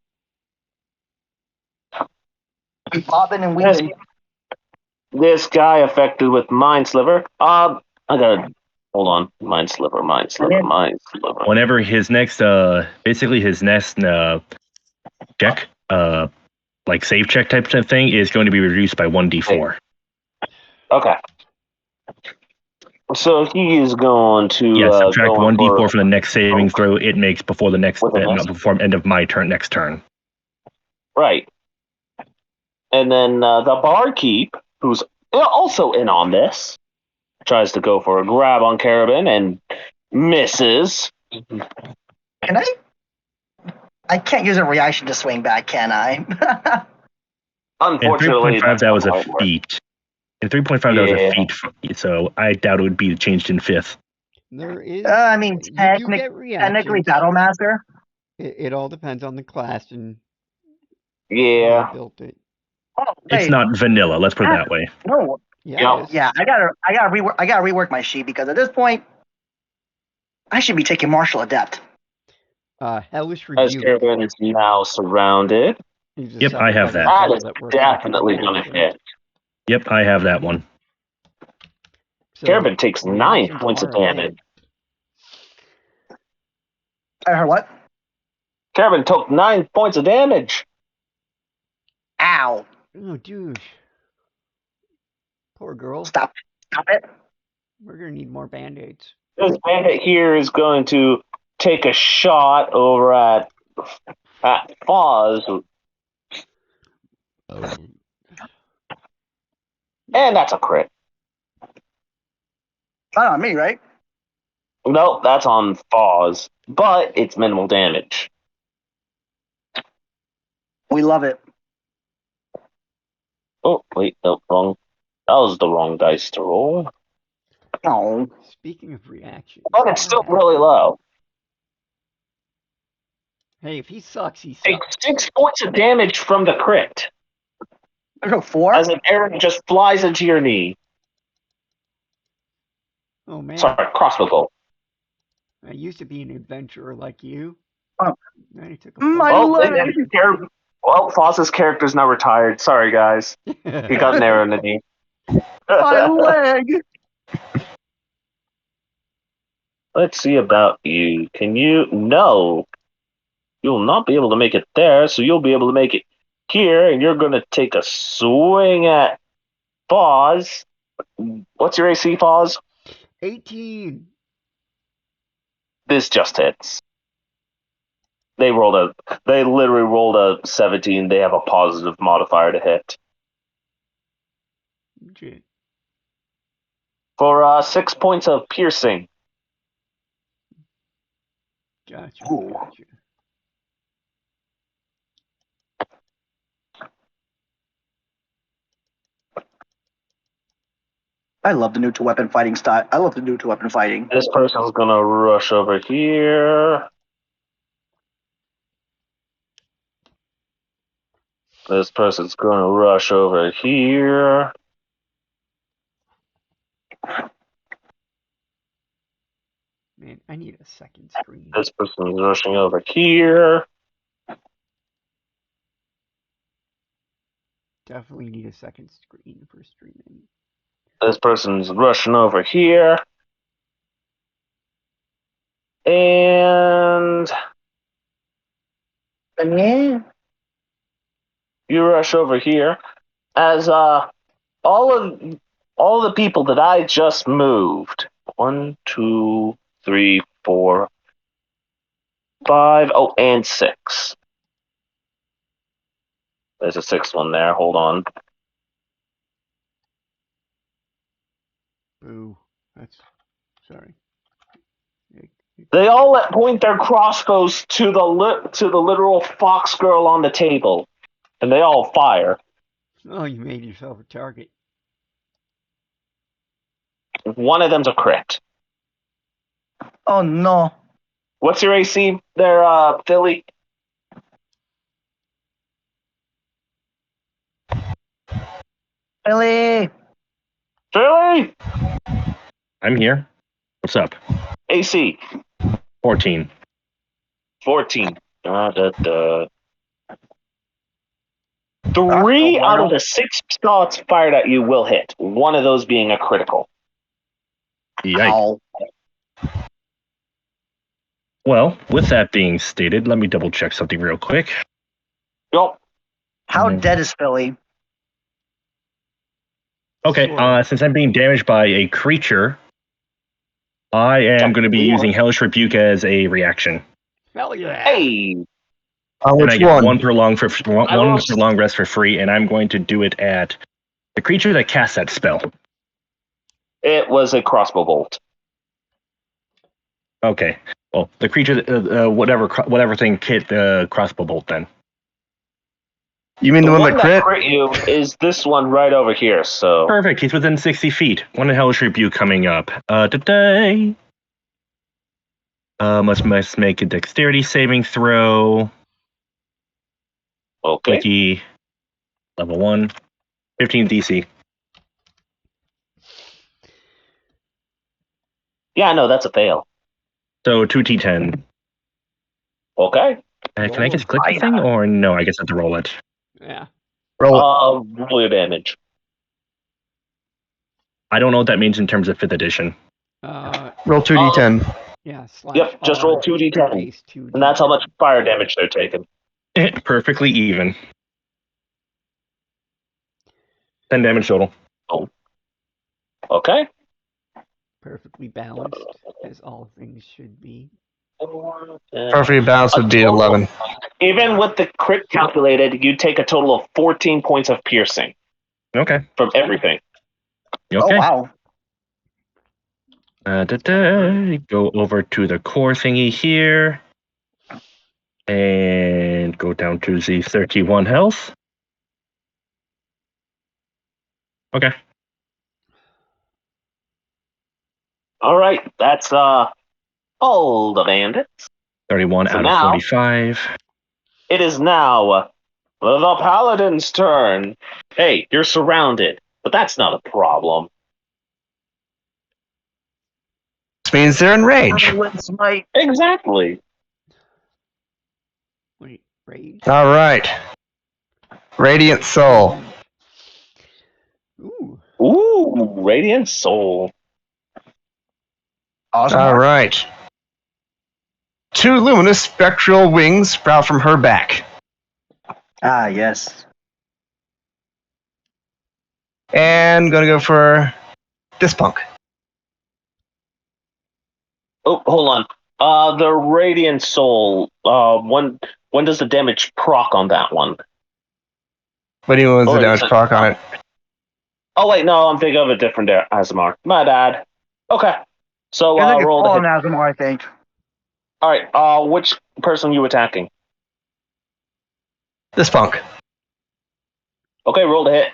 Bobbing and This, weaving. this guy affected with Mind Sliver. I gotta hold on. Mind Sliver, Mind Sliver, Mind Sliver. Whenever his next, basically his next check, like save check type of thing, is going to be reduced by 1d4. Okay. So he is going to Yeah, subtract go in 1d4 from the next saving Oh. throw it makes before the next, With the next- before end of my turn, next turn. Right. And then the barkeep, who's also in on this, tries to go for a grab on Carabin and misses. Can I? I can't use a reaction to swing back, can I? And Unfortunately, 3.5, that's that not was a how it works. feat. And 3.5, that was a feat, so I doubt it would be changed in 5th. There is. I mean, You do technically get reactions. Battle Master. It all depends on the class and how Yeah. you built it. Oh It's wait, not vanilla, let's put it that way. no. Yeah, Yeah. it is. Yeah, I gotta rework my sheet because at this point, I should be taking Martial Adept. Hellish As Rebuke. Carabin is now surrounded, He's a Yep, I have second level that. that spell is that works like a definitely going to reaction. hit. Yep, I have that one. So Carabin takes 9 reactions points of are a thing. damage. I heard what? Carabin took 9 points of damage. Ow! Oh, douche. Poor girl. Stop it! We're gonna need more band-aids. This bandit here is going to take a shot over at Foz, Oh. and that's a crit. Not on me, right? Nope, that's on Foz, but it's minimal damage. We love it. Oh, wait, no, wrong. That was the wrong dice to roll. Oh, Speaking of reactions, But it's still really low. Hey, if he sucks, he Take sucks. 6 points of damage from the crit there's no 4. as an arrow just flies into your knee. Oh man, Sorry, crossbow bolt. I used to be an adventurer like you. Oh. Then I took a My fall. leg. Well, Foss's character's now retired. Sorry, guys. He got an arrow in the knee. My leg. Let's see about you. Can you? No. You'll not be able to make it there, so you'll be able to make it here, and you're going to take a swing at Foz. What's your AC, Foz? 18. This just hits. They literally rolled a 17. They have a positive modifier to hit. Legit. For 6 points of piercing. Gotcha. Ooh. Gotcha. I love the new two-weapon fighting style. I love the new two-weapon fighting. This person's going to rush over here. This person's going to rush over here. Man, I need a second screen. This person's rushing over here. Definitely need a second screen for streaming. This person's rushing over here. And Yeah. You rush over here as all of all the people that I just moved. 1, 2, 3, 4, 5. Oh, and 6. There's a sixth one there. Hold on. Boo. That's sorry. They all point their crossbows to the literal fox girl on the table, and they all fire. Oh, you made yourself a target. One of them's a crit. Oh no. What's your AC there, Philly? Billy. Philly? I'm here. What's up? AC 14. 14. Da, da, da. That's no 3 out of bueno. the 6 shots fired at you will hit. One of those being a critical. Yikes. Ow. Well, with that being stated, let me double check something real quick. Yup. How dead is Philly? Okay, Sorta. since I'm being damaged by a creature, I am going to be using Hellish Rebuke as a reaction. Hell yeah. Hey, On And I which get one? one prolonged for one I will- prolonged rest for free, and I'm going to do it at the creature that casts that spell. it was a crossbow bolt. Okay, well, the creature, whatever thing hit the crossbow bolt. Then You mean The the one one that that crit? crit you is this one right over here. So perfect. He's within 60 feet. One Hellish Rebuke coming up. Today. Must make a dexterity saving throw. okay. Wiki, level 1, 15 DC. Yeah, no, that's a fail. So 2d10. Okay. Can I just click the thing, or no? I guess I have to roll it. Yeah. Roll it. Roll your damage. I don't know what that means in terms of 5th edition. Roll 2d10. Yeah. Slash Yep, just roll R 2d10, space 2D10. and that's how much fire damage they're taking. Perfectly even. 10 damage total. Okay. Perfectly balanced, as all things should be. Perfectly balanced would be 11. Even with the crit calculated, you take a total of 14 points of piercing Okay. from everything. Okay. Oh wow. Go over to the core thingy here. And go down to the 31 health. Okay. All right, that's all the bandits. 31 So out now- of 45. It is now the paladin's turn. Hey, you're surrounded, but that's not a problem. This means they're in rage. Exactly. Wait, rage? All right. Radiant Soul. Ooh. Ooh, radiant soul. Awesome. All right. 2 luminous spectral wings sprout from her back. Ah yes. And gonna go for this punk. Oh, hold on. The radiant soul. When does the damage proc on that one? What do you want Or the is damage it- proc on it? Oh wait, no, I'm thinking of a different Azamar. My bad. Okay, so You're thinking roll the Fallen hit. Azamar, I think. All right. Which person you attacking? This punk. Okay, roll the hit.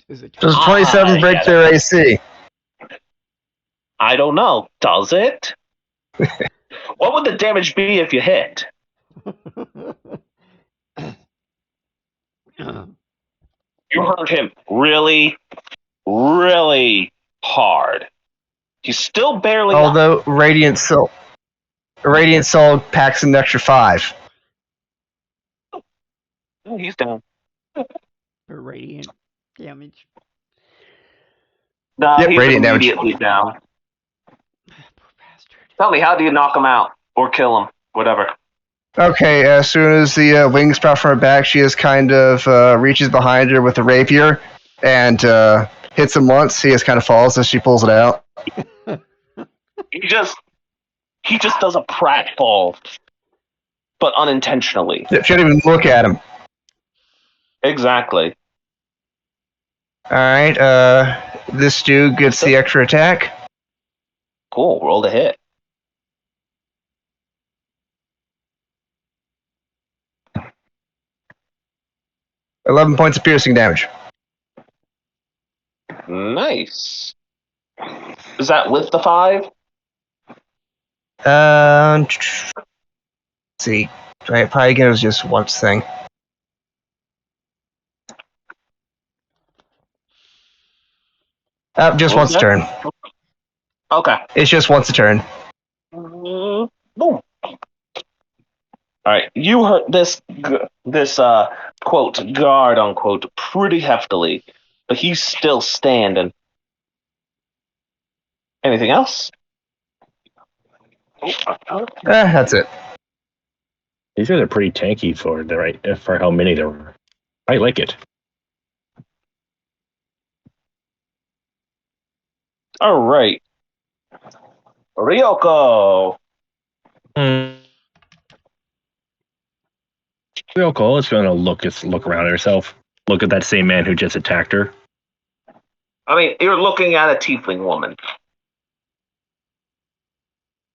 Is it Does 20? 27 break yeah. their AC? I don't know. Does it? What would the damage be if you hit? You hurt him really, really hard. He's still barely up. Although Radiant Soul packs an extra 5. Oh, he's down. For radiant damage. No, Yep, he's radiant damage. immediately down. Tell me, how do you knock him out or kill him? Whatever. Okay, as soon as the wings sprout from her back, she just kind of reaches behind her with a rapier and hits him once. He just kind of falls as she pulls it out. He just does a pratfall, but unintentionally. She didn't even look at him. Exactly. Alright, this dude gets the extra attack. Cool. Roll the hit. $11 points of piercing damage. Nice. Is that with the 5? Let's see. Probably again, it was just once thing. Just once a turn. Okay. It's just once a turn. Boom. All right. You hurt this quote guard unquote pretty heftily, but he's still standing. Anything else? That's it. These guys are pretty tanky for how many there were. I like it. All right. Ryoko. Ryoko is going to look around at herself. Look at that same man who just attacked her. I mean, you're looking at a tiefling woman.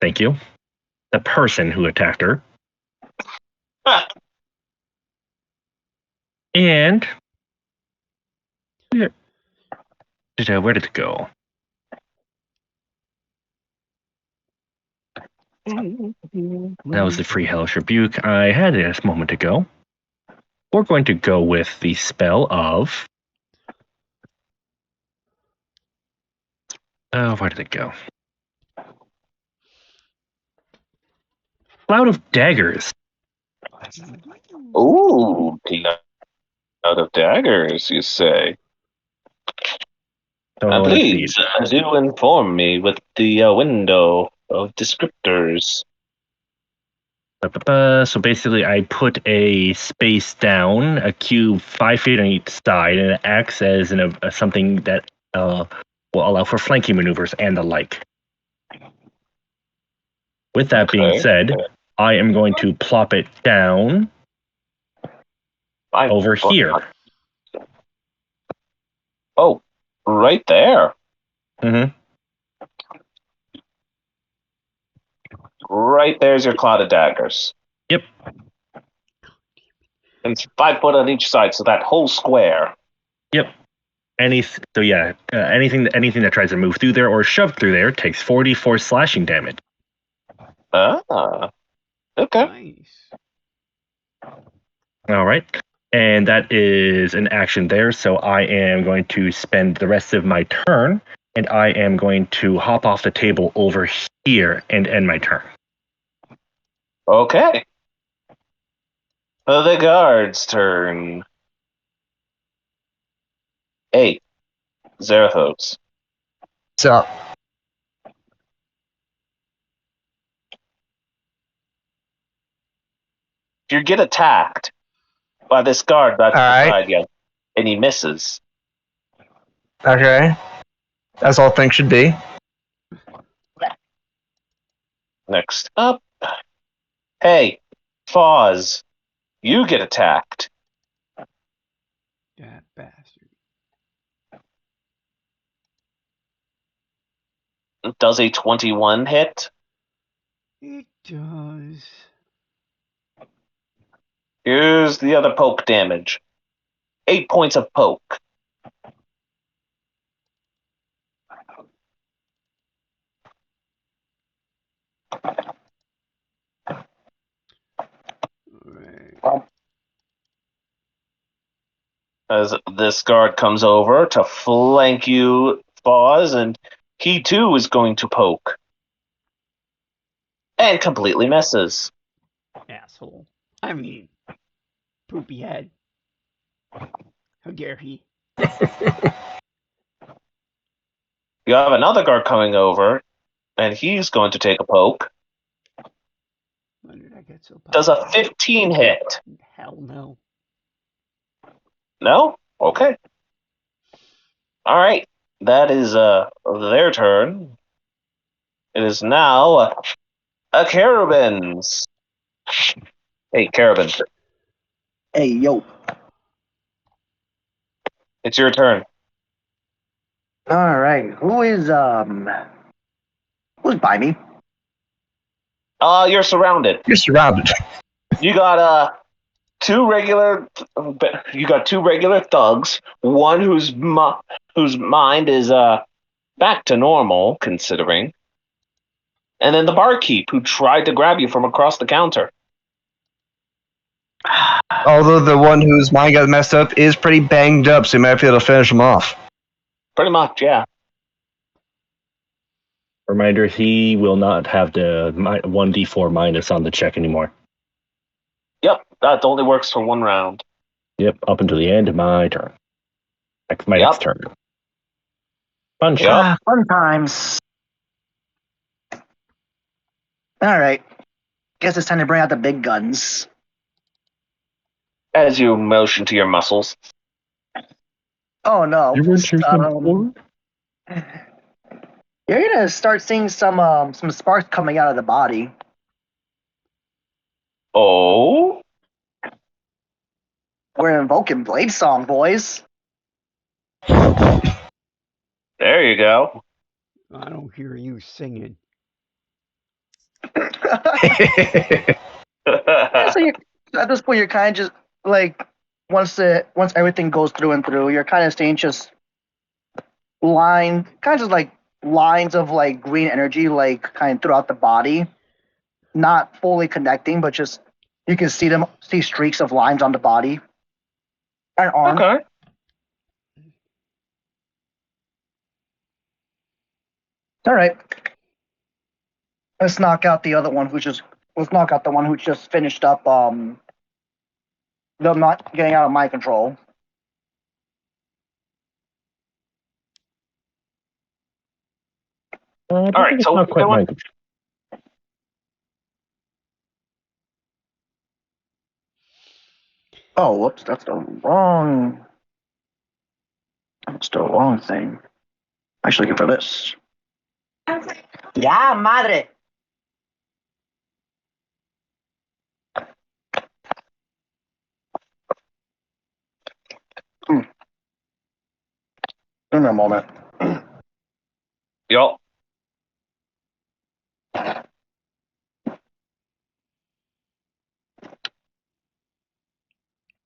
Thank you. The person who attacked her. And where did it go? That was the free hellish rebuke I had a moment ago. We're going to go with the spell of. Where did it go? Cloud of Daggers. Ooh, out of daggers, you say? Let's see. Please do inform me with the window of descriptors. So basically, I put a space down, a cube 5 feet on each side, and it acts as something that will allow for flanking maneuvers and the like. With that being said, I am going to plop it down over here. Oh, right there. Mm-hmm. Right there's your cloud of daggers. Yep. And it's 5 foot on each side, so that whole square. Yep. Anything that tries to move through there or shove through there takes 44 slashing damage. Ah, okay. Nice. All right. And that is an action there. So I am going to spend the rest of my turn, and I am going to hop off the table over here and end my turn. Okay. The guard's turn. 8. Zarathos. So, If you get attacked by this guard that's Alright. beside you, and he misses, okay. As all things should be. next up, hey, Foz, you get attacked. That bastard. Does a 21 hit? It does. Here's the other poke damage. 8 points of poke. Right. As this guard comes over to flank you, Foz, and he too is going to poke. And completely misses. Asshole. I mean, poopy head. How dare he? You have another guard coming over, and he's going to take a poke. When did I get so Does a powerful? 15 hit? Hell no. No? Okay. All right. That is their turn. It is now a Carabin's. Hey, Carabin, Hey, yo. it's your turn. All right. Who's by me? You're surrounded. You're surrounded. You got two regular. You got two regular thugs. One whose mind is back to normal, considering, and then the barkeep who tried to grab you from across the counter. Although the one whose mind got messed up is pretty banged up, so you might be able to finish him off. Pretty much, yeah. Reminder: he will not have the 1d4 minus on the check anymore. Yep, that only works for one round. Yep, up until the end of my turn. My Yep. next turn. Punch. Yep. Fun times. All right. Guess it's time to bring out the big guns. As you motion to your muscles. Oh no. You want to You're gonna start seeing some sparks coming out of the body. Oh? We're invoking Blade Song, boys. There you go. I don't hear you singing. Yeah, so at this point, you're kind of just like once everything goes through and through, you're kind of seeing just like lines of like green energy, like kind of throughout the body, not fully connecting, but just you can see streaks of lines on the body and arm. Okay. All right, let's knock out the one who just finished up. Them not getting out of my control. All right, It's so not what are you quite doing? mine. Oh, whoops, that's the wrong. That's the wrong thing. Actually, looking for this. Ya, madre. Give me a moment. Yup.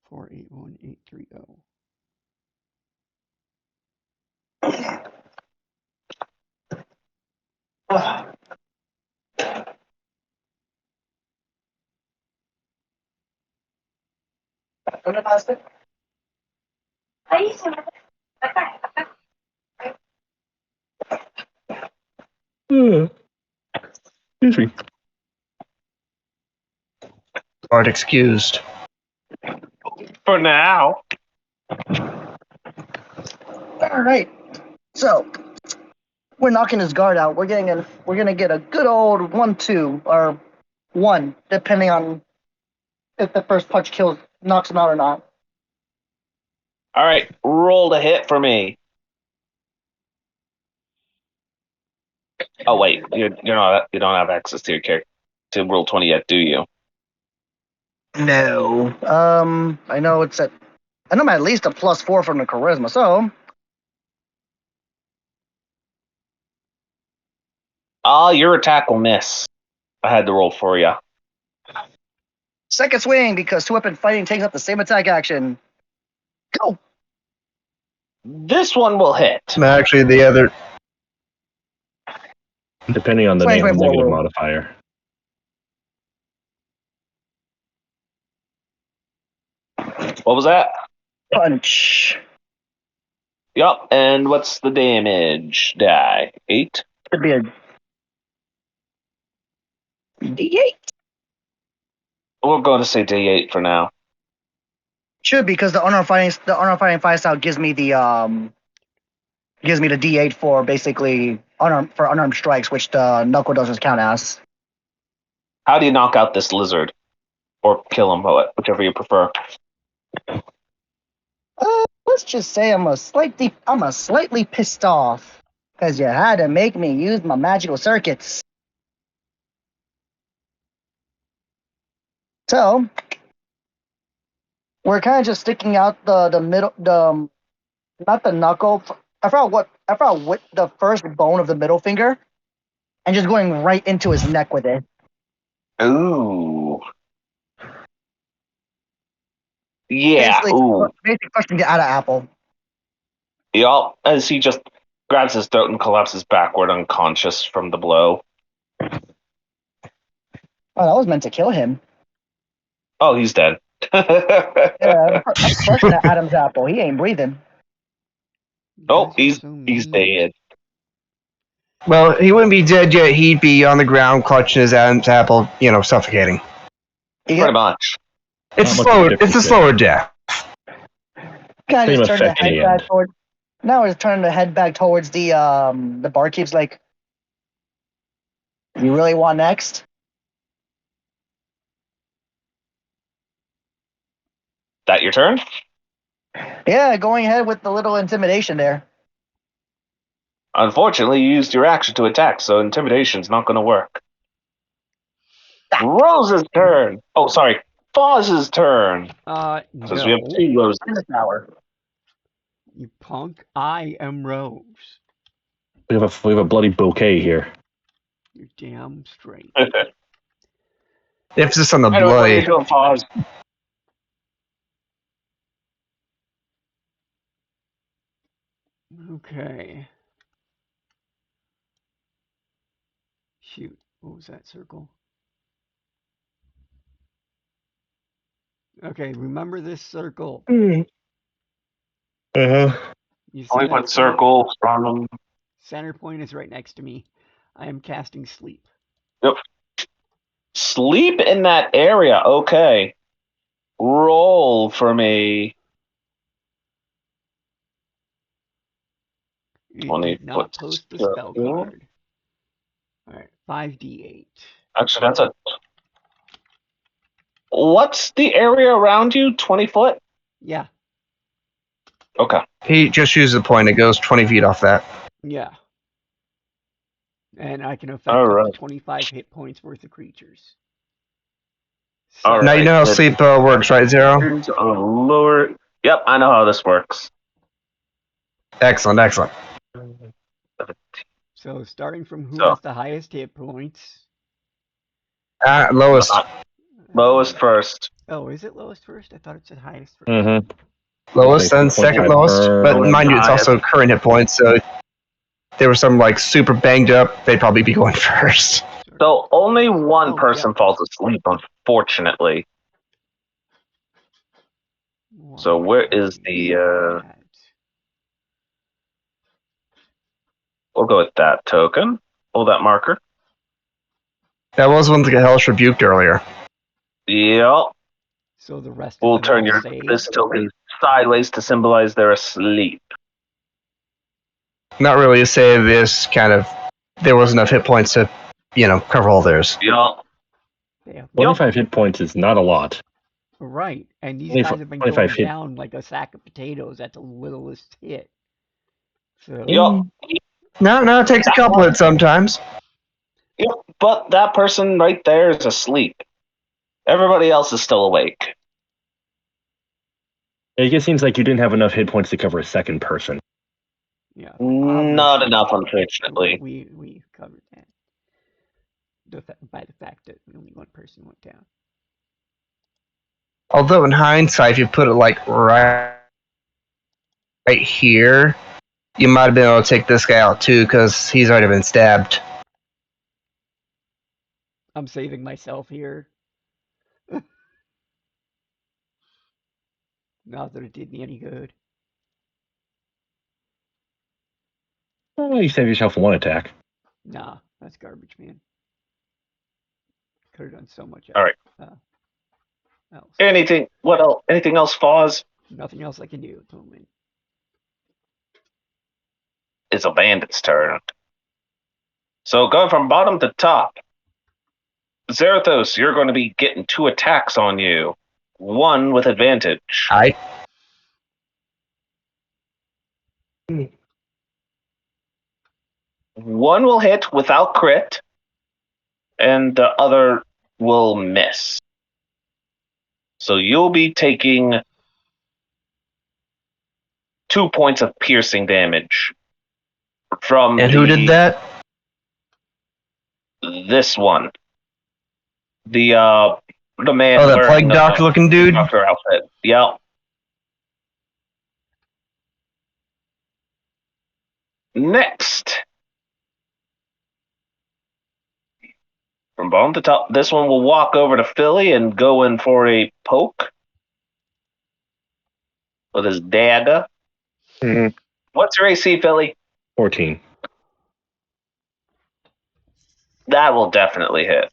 481830. ¿Dónde pasaste? Excuse me. Art excused. For now. All right. So we're knocking his guard out. We're gonna get a good old 1-2 or 1, depending on if the first punch knocks him out or not. All right, roll the hit for me. Oh wait, you don't have access to your character to roll 20 yet, do you? No. I know I'm at least a +4 from the charisma, so Your attack will miss. I had to roll for you. second swing because two-weapon fighting takes up the same attack action. Go. This one will hit. Actually, the other. Depending on the 2024 negative roll. modifier. What was that? Punch. Yup, and what's the damage die? 8? Could be a D8. We're going to say D8 for now. Should be because the unarmed fighting fight style gives me the D8 for basically unarmed strikes, which the knuckle doesn't count as. How do you knock out this lizard? Or kill him, whichever you prefer. Let's just say I'm a slightly pissed off because you had to make me use my magical circuits. So we're kind of just sticking out the middle, not the knuckle. I forgot what the first bone of the middle finger, and just going right into his neck with it. Ooh. Yeah, ooh. Basically crushing it out of apple. Yup, as he just grabs his throat and collapses backward unconscious from the blow. Oh, that was meant to kill him. Oh, he's dead. Yeah, I'm crushing that Adam's apple. He ain't breathing. You Oh, guys are he's so he's mean. dead. Well, he wouldn't be dead yet. He'd be on the ground clutching his Adam's apple, suffocating. Pretty Yep. much. It's Not much of a slower. difference It's a there. slower death. Kind of Same just turn the effect in head the back end. toward. Now we're turning the head back towards the barkeep's like, you really want next? That your turn? Yeah, going ahead with the little intimidation there. Unfortunately, you used your action to attack, so intimidation's not going to work. Rose's turn. Oh, sorry, Foz's turn. Because we have No. two Roses. In this hour. You punk. I am Rose. We have a bloody bouquet here. You're damn straight. Emphasis on the Anyway, what are you bloody. doing, Foz? Okay. Shoot. What was that circle? Okay, remember this circle. Uh-huh. You see 20-foot that center? circle from. Center point is right next to me. I am casting sleep. Yep. Sleep in that area. Okay. Roll for me. It 20 did not foot post the spell circle. card. Alright, 5d8. Actually, that's a. What's the area around you? 20 foot? Yeah, Okay. He just uses a point. It goes 20 feet off that. yeah. And I can All affect up to right. 25 hit points worth of creatures. All So, Now you know how right. sleep works, right, Zero? Lower. Yep, I know how this works. Excellent, excellent. so starting from who So, has the highest hit points. Lowest. lowest first. Oh, is it lowest first? I thought it said highest first. Mm-hmm. Lowest, Like then 2.5 second lowest. But per- mind you, it's highest. also current hit points, so if there was some super banged up, they'd probably be going first. So only one Oh, person yeah. falls asleep, unfortunately. Why So where did is you say the? that? We'll go with that token. Pull that marker. That was one to get hellish rebuked earlier. Yep. So the rest of We'll them turn all your saved? this token sideways to symbolize they're asleep. Not really a save, this kind of. There was enough hit points to, cover all theirs. Yep. They have 25 hit points is not a lot. Right, and these 25 guys have been 25 going hit. down like a sack of potatoes at the littlest hit. So, Yep. No, it takes a couple hits sometimes. Yep. But that person right there is asleep. Everybody else is still awake. It just seems like you didn't have enough hit points to cover a second person. yeah, Not obviously. enough, unfortunately. We covered that by the fact that only one person went down. Although in hindsight, if you put it right here, you might have been able to take this guy out too, because he's already been stabbed. I'm saving myself here. Not that it did me any good. Oh, you save yourself one attack. Nah, that's garbage, man. Could have done so much All right. else. Anything? What else? Anything else, Foz? Nothing else I can do at the moment. It's a bandit's turn. So going from bottom to top, Zarathos, you're going to be getting 2 attacks on you. 1 with advantage. I. One will hit without crit, and the other will miss. So you'll be taking 2 points of piercing damage from And who did that? this one. The man Oh, that wearing plague the doctor looking dude. doctor outfit. Yep. Next, from bottom to top, this one will walk over to Philly and go in for a poke with his dagger. Mhm. What's your AC, Philly? 14. That will definitely hit.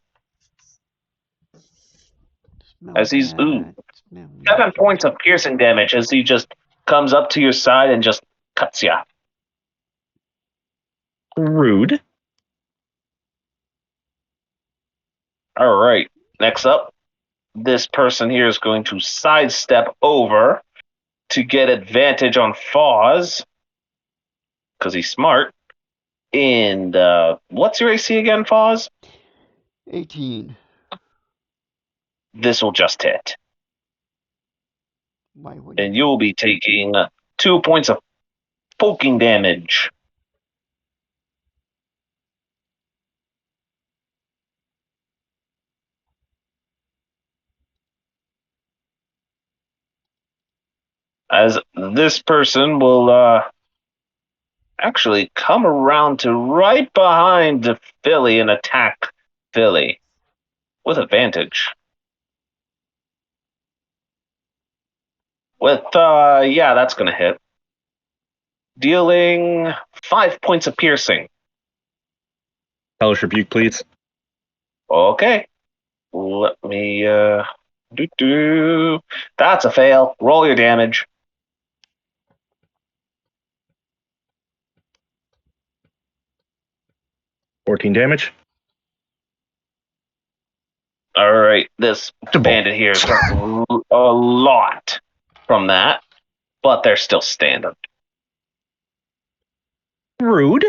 Smell As he's that. Smell 7 that. points of piercing damage as he just comes up to your side and just cuts you. Rude. All right. Next up, this person here is going to sidestep over to get advantage on Foz because he's smart. And what's your AC again, Foz? 18. This will just hit. Why would And you will be taking 2 points of poking damage. As this person will actually come around to right behind Philly and attack Philly with advantage. With, yeah, that's going to hit. Dealing 5 points of piercing. Hellish Rebuke, please. Okay. Let me, That's a fail. Roll your damage. 14 damage. All right. This bandit here is hurt a lot from that, but they're still standing. Rude.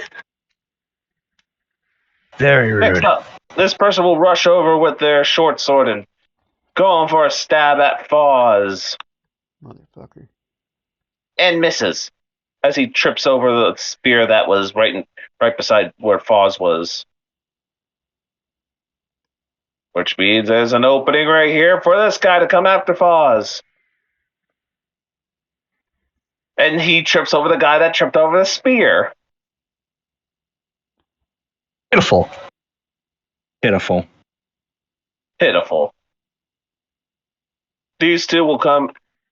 Very Next rude. up, this person will rush over with their short sword and go on for a stab at Foz Motherfucker. and misses as he trips over the spear that was right beside where Foz was. Which means there's an opening right here for this guy to come after Foz. And he trips over the guy that tripped over the spear. Beautiful. Pitiful. Pitiful. These two will come.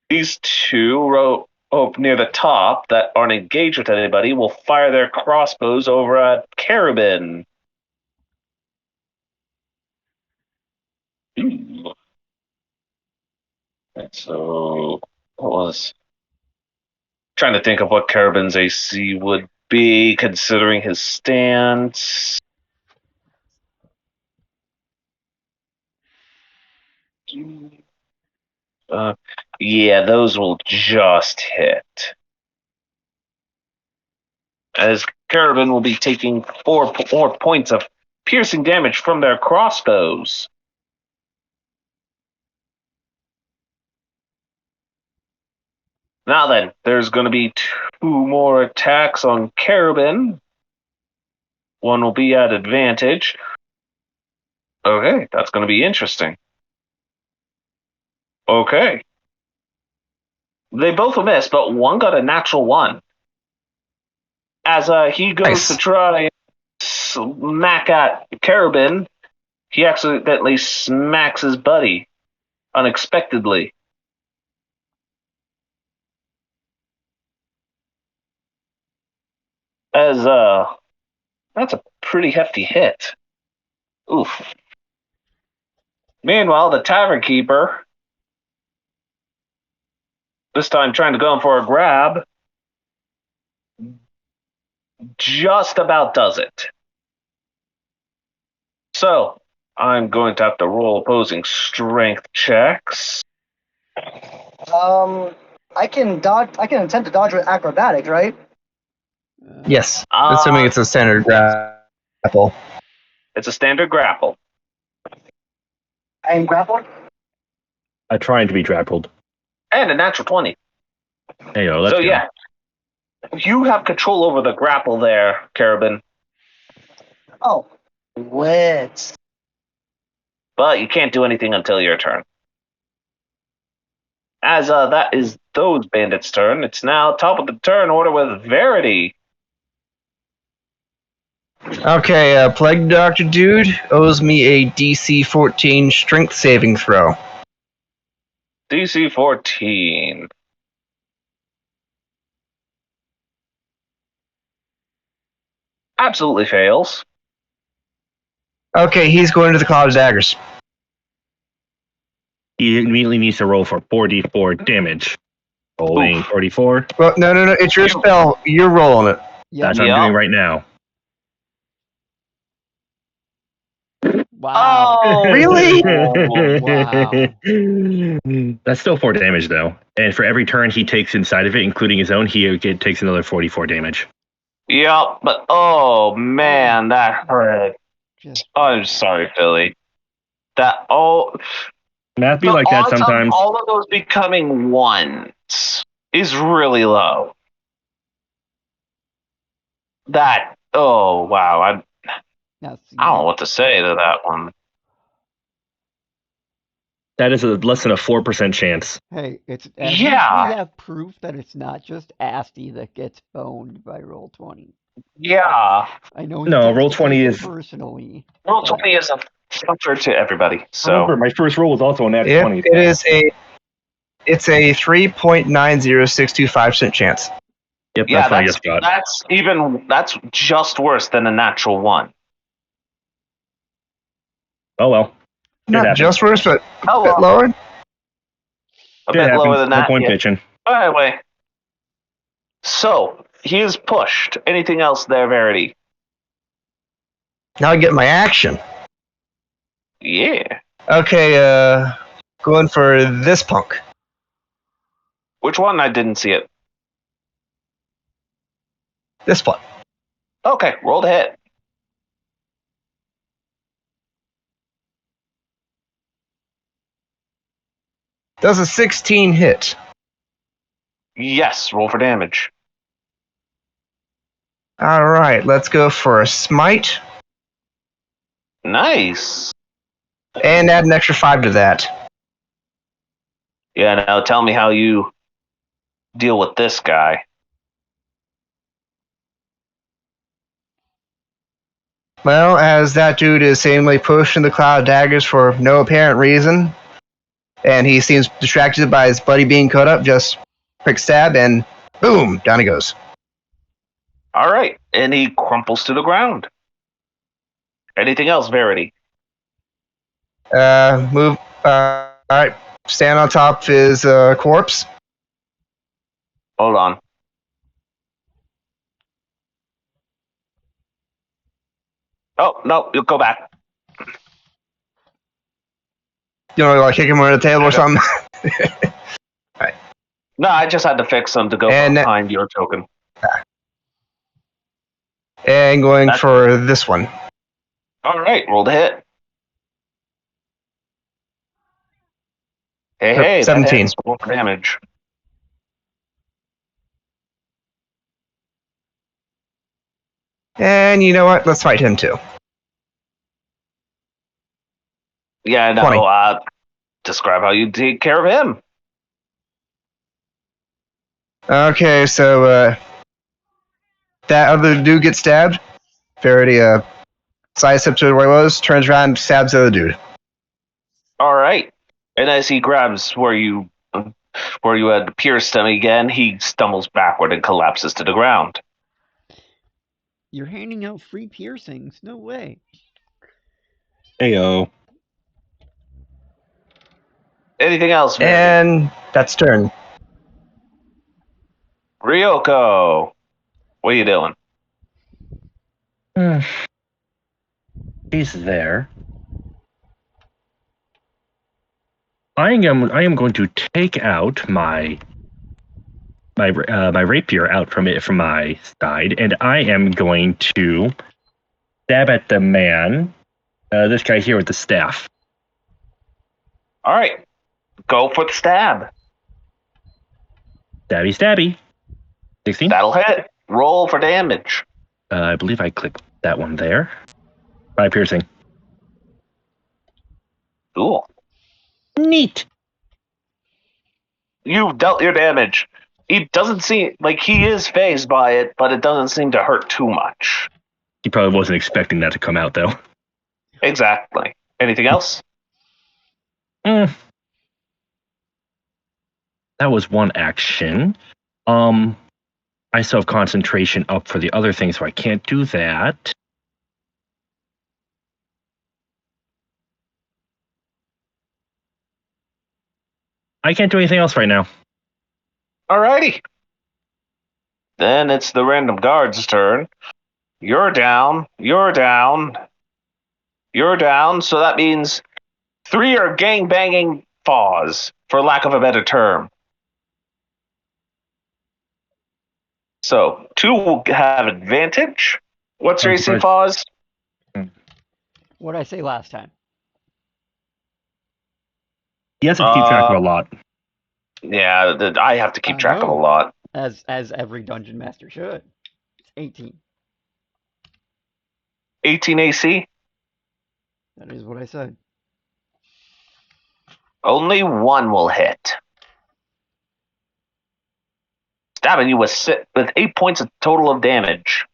These two up near the top that aren't engaged with anybody will fire their crossbows over at Carabin. Ooh. And so, what was trying to think of what Carabin's AC would be, considering his stance. Uh, yeah, those will just hit. As Carabin will be taking 4 points of piercing damage from their crossbows. Now then, there's going to be 2 more attacks on Carabin. One will be at advantage. Okay, that's going to be interesting. Okay. They both will miss, but one got a natural 1. As he goes to Nice. try and smack at Carabin, he accidentally smacks his buddy unexpectedly. As that's a pretty hefty hit. Oof. Meanwhile, the tavern keeper, this time trying to go in for a grab, just about does it. So I'm going to have to roll opposing strength checks. I can dodge. I can attempt to dodge with acrobatics, right? Yes, assuming it's a standard grapple. It's a standard grapple. I am grappled. I'm trying to be grappled. And a natural 20. There you go. Let's So go. yeah, you have control over the grapple there, Carabin, Oh, wits. but you can't do anything until your turn. As that is those bandits' turn, it's now top of the turn order with Verity. Okay, Plague Doctor Dude owes me a DC 14 strength saving throw. DC 14. Absolutely fails. Okay, he's going to the Cloud of Daggers. He immediately needs to roll for 4d4 damage. Rolling Oof. 44. Well, no, it's your spell. You're rolling it. Yep. That's what I'm doing right now. Wow. Oh, Really? Wow. That's still 4 damage, though. And for every turn he takes inside of it, including his own, he takes another 44 damage. Yep, but oh man, that hurt. Just I'm sorry, Philly. That Math be the like that odds sometimes. of all of those becoming ones is really low. That wow, now see. I don't know what to say to that one. That is less than a 4% chance. Hey, it's at least Yeah. we have proof that it's not just Asti that gets boned by roll 20. Yeah, I know he No, tends roll to 20 take it is. personally. roll but 20 is a factor to everybody. So Remember, my first roll was also a nat Yep, 20. it's a 3.90625% chance. Yep, yeah, that's what I just got. that's just worse than a natural one. Oh well. Not happens. just worse, but Oh a bit well, lower. a It bit happens. lower than No that. point Yeah. bitching. Anyway, so he is pushed. Anything else there, Verity? Now I get my action. Yeah. Okay, going for this punk. Which one? I didn't see it. This one. Okay, roll to hit. Does a 16 hit? Yes, roll for damage. Alright, let's go for a smite. Nice. And add an extra 5 to that. Yeah, now tell me how you deal with this guy. Well, as that dude is seemingly pushing the cloud daggers for no apparent reason, and he seems distracted by his buddy being cut up, just quick stab, and boom, down he goes. All right, and he crumples to the ground. Anything else, Verity? Move. Alright, stand on top of his corpse. Hold on. Oh, no, you'll go back. You know, like kick him under the table or something. No, I just had to fix them to go And- behind your token. And going for this one. All right, roll to hit. Hey, that 17. hits. Roll for damage. And you know what? Let's fight him too. Yeah, 20. no, describe how you take care of him. Okay, so that other dude gets stabbed. Verity sidesteps to where he was, turns around, stabs the other dude. All right. And as he grabs where you had pierced him again, he stumbles backward and collapses to the ground. You're handing out free piercings. No way. Heyo. Anything else, Verity? And that's turn. Ryoko, what are you doing? He's there. I am going to take out my rapier out from my side, and I am going to stab at the man. This guy here with the staff. All right, go for the stab. Stabby, stabby. 16. That'll hit. Roll for damage. I believe I clicked that one there. 5 piercing. Cool. Neat. You've dealt your damage. He doesn't seem like he is phased by it, but it doesn't seem to hurt too much. He probably wasn't expecting that to come out, though. Exactly. Anything else? That was one action. I still have concentration up for the other thing, so I can't do that. I can't do anything else right now. Alrighty. Then it's the random guard's turn. You're down. You're down. You're down. So that means 3 are gang banging Foz, for lack of a better term. So 2 will have advantage. What's your I'm AC, surprised- Foz? What did I say last time? He has to keep track of a lot. Yeah, I have to keep I track of a know. lot. As every dungeon master should. It's 18. 18 AC. That is what I said. Only 1 will hit. Stabbing you with 8 points of total of damage.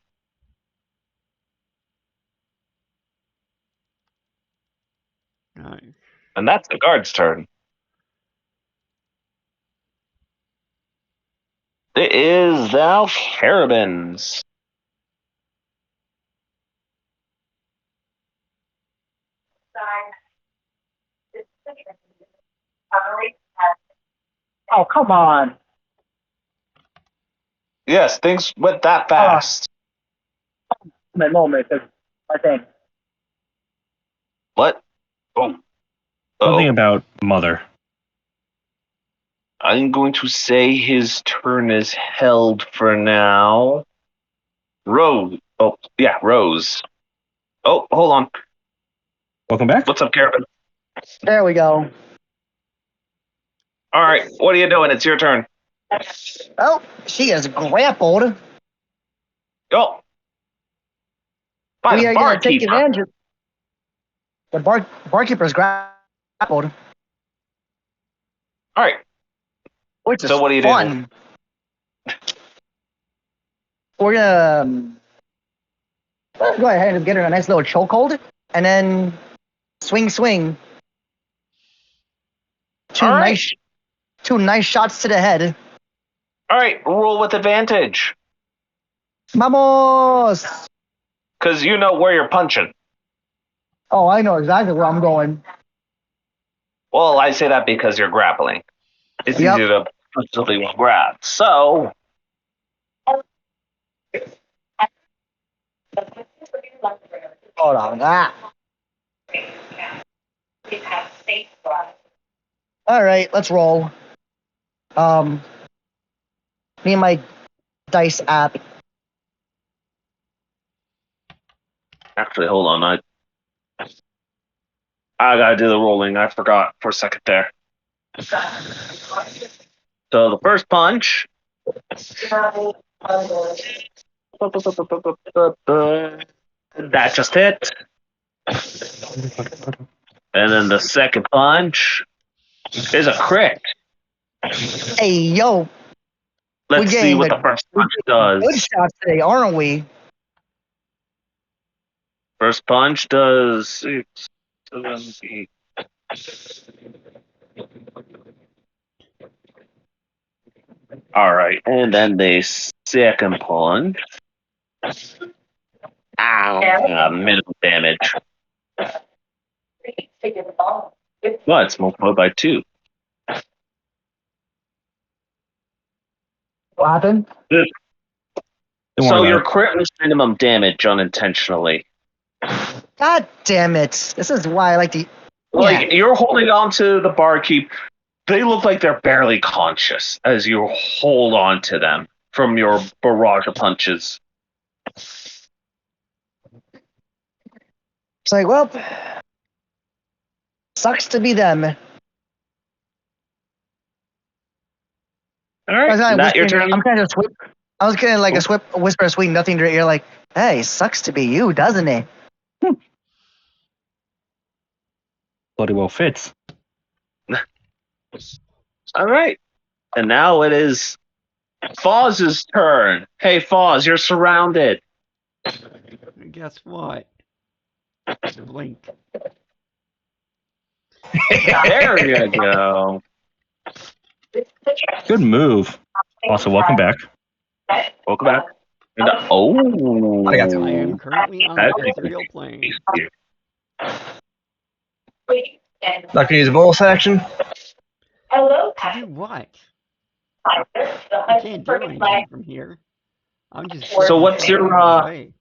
Nice. And that's the guard's turn. It is now Carabin's. Oh, come on. Yes, things went that fast. My moment, I think. What? Oh. Something Uh-oh. about mother. I'm going to say his turn is held for now. Rose. Oh, yeah, Rose. Oh, hold on. Welcome back. What's up, Carabin? There we go. All right, what are you doing? It's your turn. Oh, she is grappled. Go. By We the are going to take barkeeper. advantage of the barkeeper's grappled, All right. which is So what do you do? fun. We're gonna go ahead and get her a nice little chokehold, and then swing. Two All right. nice, two nice shots to the head. All right, roll with advantage. Vamos! Because you know where you're punching. Oh, I know exactly where I'm going. Well, I say that because you're grappling. It's Yep. easier to punch something while grab. So, Hold on. All right, let's roll. Me and my dice app. actually, hold on. I gotta do the rolling. I forgot for a second there. So the first punch. That just hit. And then the second punch is a crit. Hey, yo, Let's see getting what the- the first punch good does. shots today, aren't we? First punch does 6, 7, 8. All right, and then the second punch. Ow! Minimum damage. Well, it's multiplied by 2. What happened? Don't So worry your about crit was minimum damage unintentionally. God damn it! This is why I like to. Like, you're holding on to the barkeep. They look like they're barely conscious as you hold on to them from your barrage of punches. It's like, well, sucks to be them. All right, I'm that your turn? kind of sweet. I was getting like a whisper of sweet nothing to your ear, like, "Hey, sucks to be you, doesn't it?" Bloody well fits. All right, and now it is Foz's turn. Hey, Foz, you're surrounded. Guess what? Blink. There you go. Good move. Also, welcome back. Welcome back. And, oh, I got you. I am currently on the ethereal plane. Not gonna use a bonus action. To do what? I can't do anything from here. I'm just So sitting what's your 50 feet away.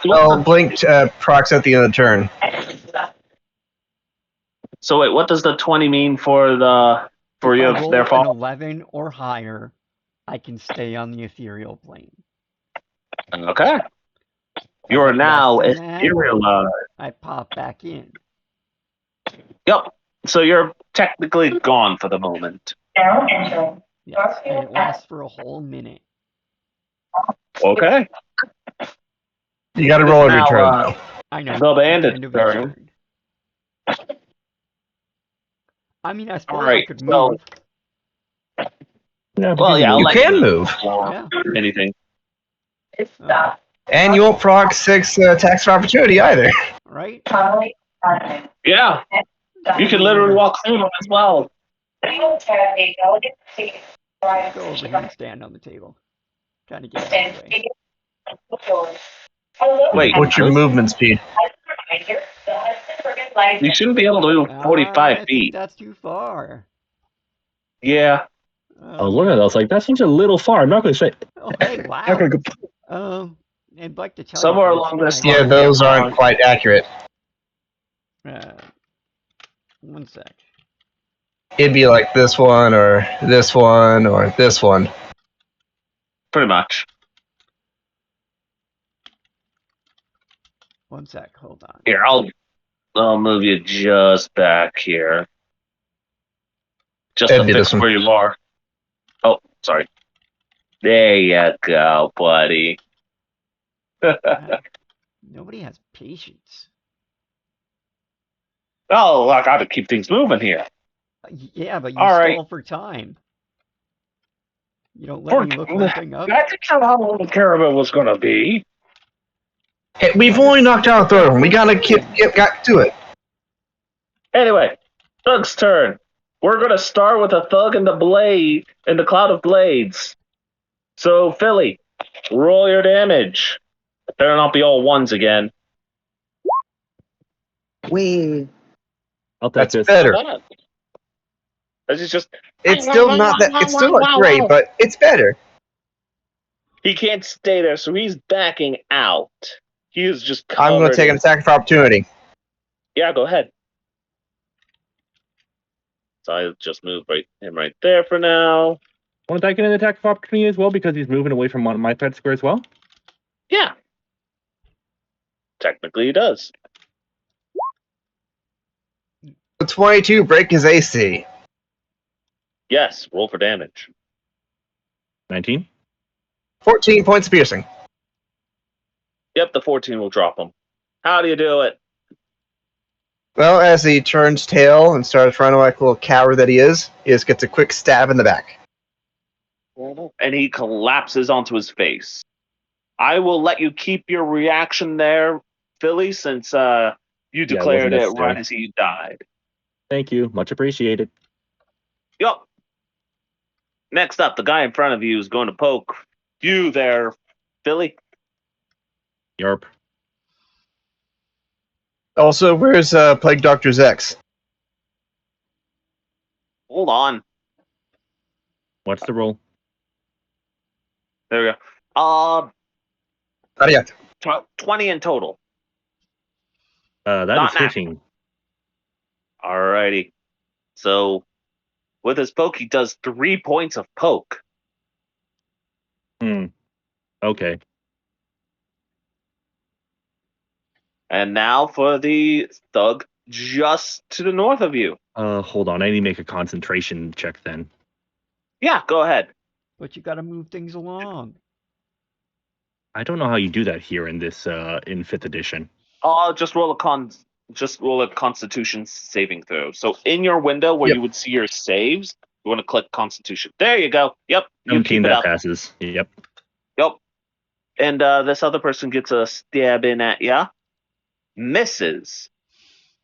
Well, blink procs at the end of the turn. So wait, what does the 20 mean for If I you there, roll an Foz? 11 or higher, I can stay on the ethereal plane. Okay. If You I are get less now than that, ethereal. I pop back in. Yep. So you're technically gone for the moment. Yes, and it lasts for a whole minute. Okay. You got to roll every Now, turn though. I know, the at the bandit's end of each turn. turn. I mean, I All suppose I right. could So, move. Yeah, well, yeah, I'll You let can you move, or Yeah. anything. Oh, and you won't proc 6 attacks for opportunity either. right? Yeah, you can literally walk through them as well. Go over here and stand on the table. Kind of get out of the way. Wait, What's your what? movement speed? You shouldn't be able to move 45 I think feet. that's too far. Yeah. I was looking at that. I was like, that seems a little far. I'm not going to say. Oh, hey, I'm wow. not gonna I'd like to tell Somewhere you, folks, along this Yeah, line. those aren't quite accurate. one sec. It'd be like this one, or this one, or this one. Pretty much. One sec, hold on. Here, I'll move you just back here. Just That'd to be fix this one. where you are. Oh, sorry. There you go, buddy. God, nobody has patience. Oh, I gotta keep things moving here. Yeah, but you All right. stall for time. You don't let me look one thing up. That's not how long the caravan was gonna be. Hey, we've only knocked out a third one. We gotta get back to it. Anyway, Thug's turn. We're gonna start with a thug in the cloud of blades. So, Philly, roll your damage. Better not be all ones again. I'll take That's this. better. This is just. It's still not that. It's still not great, but it's better. He can't stay there, so he's backing out. He is just covered. I'm gonna take an attack for opportunity. Yeah, go ahead. So I just moved him right there for now. Want to get an attack of opportunity as well because he's moving away from my pet square as well? Yeah. Technically, he does. The 22 break his AC. Yes, roll for damage. 19. 14 points of piercing. Yep, the 14 will drop him. How do you do it? Well, as he turns tail and starts running like a little coward that he just gets a quick stab in the back. And he collapses onto his face. I will let you keep your reaction there, Philly, since you declared it necessary. right as he died. Thank you. Much appreciated. Yup. Next up, the guy in front of you is going to poke you there, Philly. Yarp. Also, where's Plague Doctor Zex? Hold on. What's the roll? There we go. Arigato. 20 in total. That Not is now. hitting. Alrighty. So with his poke, he does 3 points of poke. Okay. And now for the thug just to the north of you. Hold on. I need to make a concentration check then. Yeah, go ahead. But you got to move things along. I don't know how you do that here in this in 5th edition. Just roll a Constitution saving throw. So in your window where Yep. you would see your saves, you want to click Constitution. There you go. Yep, you 17, keep it that up. passes. Yep. Yep. And this other person gets a stab in at ya. Misses.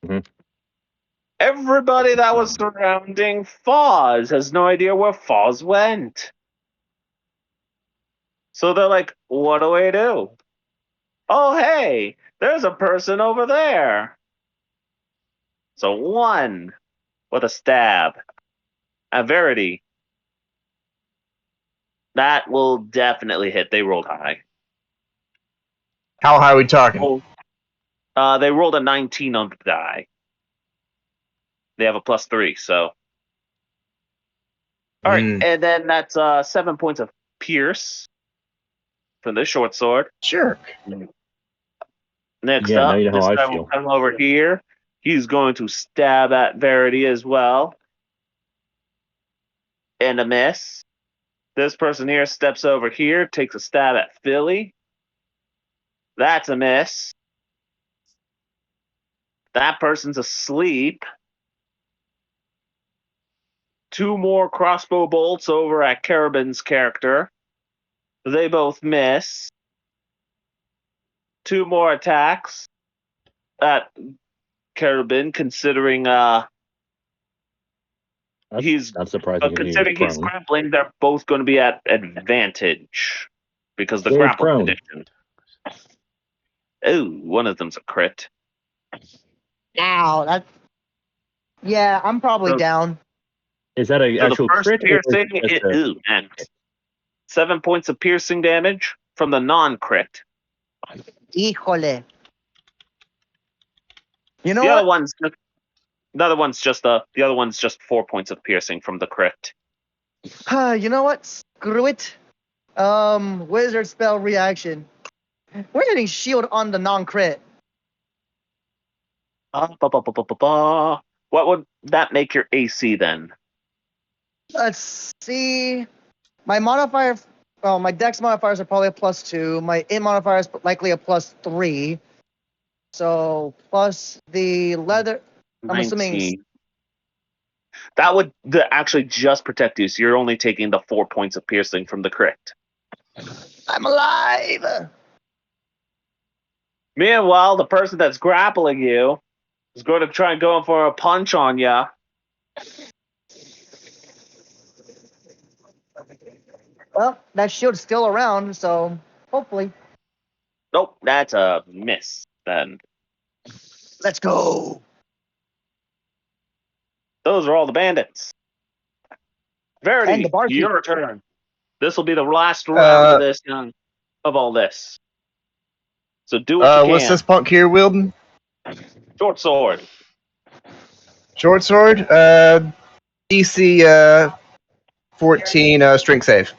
Mhm. Everybody that was surrounding Foz has no idea where Foz went. So they're like, what do we do? Oh, hey, there's a person over there. So 1 with a stab. At Verity. That will definitely hit. They rolled high. How high are we talking? They rolled a 19 on the die. They have a +3, so. All right, Mm, and then that's 7 points of pierce for the short sword. sure. Next Yeah, now up, you know this how I guy will feel. come over here. He's going to stab at Verity as well. And a miss. This person here steps over here, takes a stab at Philly. That's a miss. That person's asleep. 2 more crossbow bolts over at Carabin's character. They both miss. 2 more attacks at Carabin, considering he's Not surprising because he is considering he's prone. grappling. They're both going to be at advantage because the He is grapple prone. condition. Oh, one of them's a crit. Ow, that. Yeah, I'm probably So, down. Is that an so the actual first crit or is piercing, it just a? ooh, man, 7 points of piercing damage from the non-crit. Híjole. You know The other what? one's the other one's just 4 points of piercing from the crit. You know what? Screw it. Wizard spell reaction. We're hitting shield on the non-crit. What would that make your AC then? Let's see. My modifier. Oh, my dex modifiers are probably a +2. My int modifier is likely a +3. So plus the leather. I'm assuming. 19. That would actually just protect you, so you're only taking the 4 points of piercing from the crit. I'm alive. Meanwhile, the person that's grappling you is going to try and go for a punch on you. Well, that shield's still around, so hopefully. Nope, that's a miss then. Let's go. Those are all the bandits. And the Verity, barkeep. your turn. This will be the last round of this of all this. So do what you What's can. this punk here wielding? Short sword. Short sword. DC 14 strength save.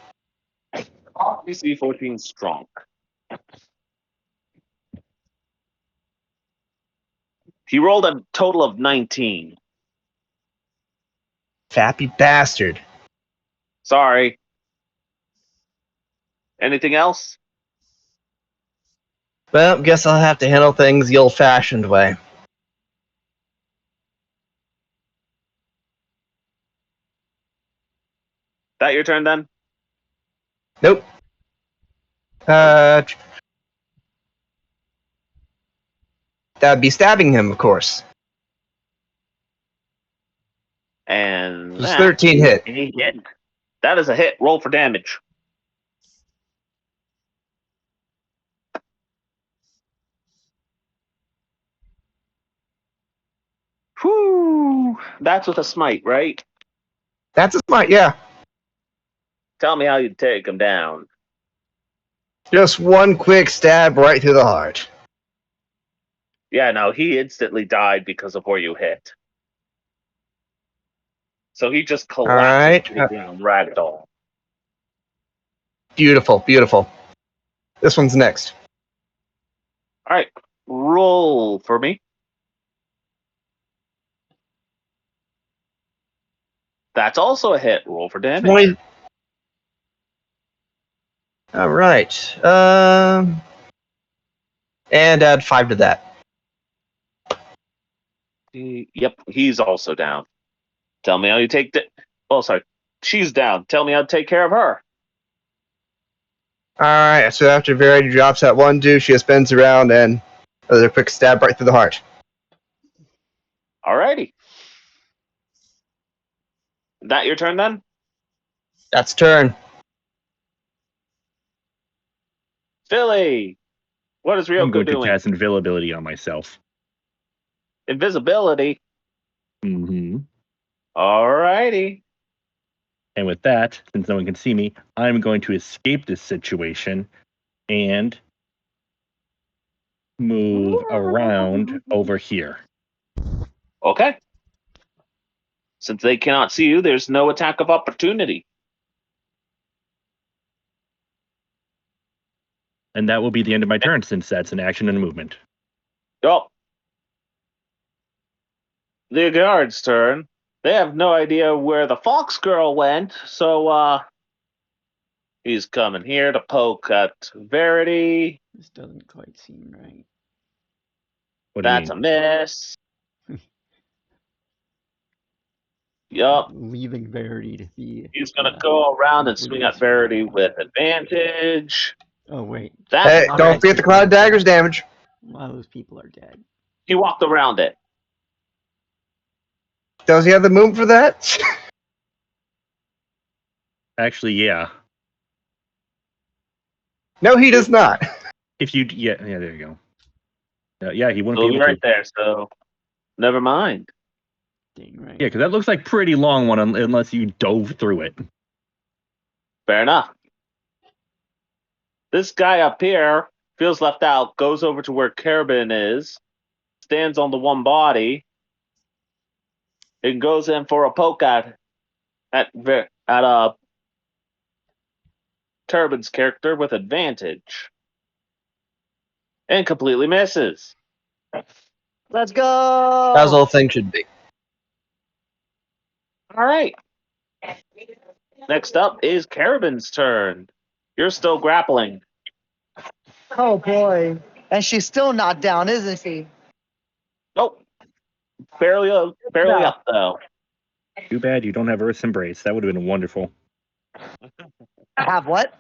DC 14 strong. He rolled a total of 19. Fappy bastard. Sorry. Anything else? Well, guess I'll have to handle things the old-fashioned way. That your turn then? Nope. That'd be stabbing him, of course. And Just that 13 is hit. a hit. That is a hit. Roll for damage. Whew. That's with a smite, right? That's a smite, yeah. Tell me how you take him down. Just one quick stab right through the heart. Yeah, no, he instantly died because of where you hit. So he just collapses right. to the ground, ragdoll. Beautiful, beautiful. This one's next. All right, roll for me. That's also a hit. Roll for damage. 20. All right. And add 5 to that. Yep, he's also down. Tell me how you take the. Oh, sorry, she's down. Tell me how to take care of her. All right. So after Verity drops that one dude, she just bends around and does a quick stab right through the heart. Alrighty. That your turn then? That's turn. Philly, what is I'm Ryoko going to doing? cast invisibility on myself. Invisibility. Hmm. Alrighty. And with that, since no one can see me, I'm going to escape this situation and move around over here. Okay. Since they cannot see you, there's no attack of opportunity. And that will be the end of my turn, since that's an action and a movement. Oh. The guard's turn. They have no idea where the fox girl went, so he's coming here to poke at Verity. This doesn't quite seem right. What do you That's a mean? miss. Yup. Leaving Verity to be. He's gonna go around and swing completely at Verity surrounded. with advantage. Oh wait, That's Hey, a lot don't of those forget the people are cloud dagger's dead. damage. A lot of those people are dead. he walked around it. Does he have the movement for that? Actually, yeah. No, he does not. If you, yeah, there you go. Yeah, he wouldn't So be you're able right to. there. So never mind. Dang right. Yeah, because that looks like pretty long one unless you dove through it. Fair enough. This guy up here feels left out. Goes over to where Carabin is. Stands on the one body. And goes in for a poke at Turbin's character with advantage. And completely misses. Let's As the go. whole thing should be. All right. Next up is Carabin's turn. You're still grappling. Oh boy. And she's still not down, isn't she? Nope. Barely No. up though. Too bad you don't have Earth's Embrace. That would have been wonderful. Have what?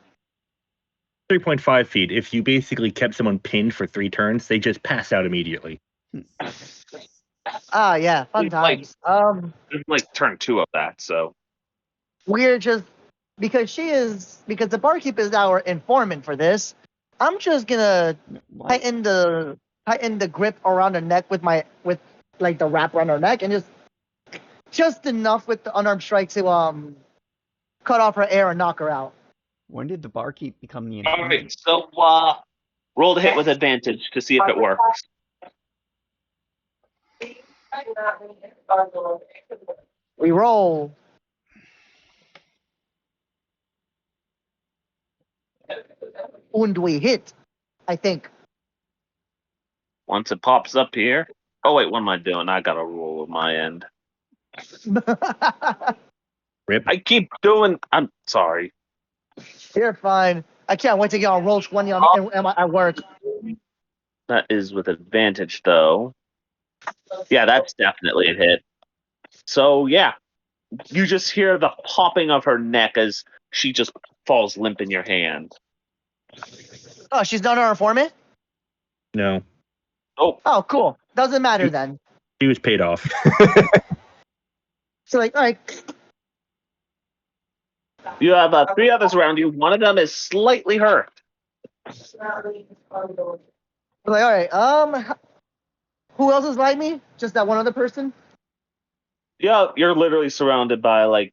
3.5 feet. If you basically kept someone pinned for 3 turns, they just pass out immediately. Ah, yeah, fun It's like- times. It's like turn 2 of that, so We're just because the barkeep is our informant for this. I'm just gonna What? tighten the grip around her neck with like the wrap around her neck and just enough with the unarmed strike to cut off her air and knock her out. When did the barkeep become the all right. informant? So roll the hit with advantage to see if it works. We roll. And we hit, I think. Once it pops up here. Oh wait, what am I doing? I got a roll on my end. Rip. I keep doing. I'm sorry. You're fine. I can't wait to get on roll 20 at work. That is with advantage though. Yeah, that's definitely a hit. So yeah, you just hear the popping of her neck as she just falls limp in your hand. Oh, she's not our informant? No, Oh, Oh, cool. Doesn't matter then. he was paid off. So like, all right. you have 3 others around you. One of them is slightly hurt. Like, all right. Who else is like me? Just that one other person? Yeah, you're literally surrounded by like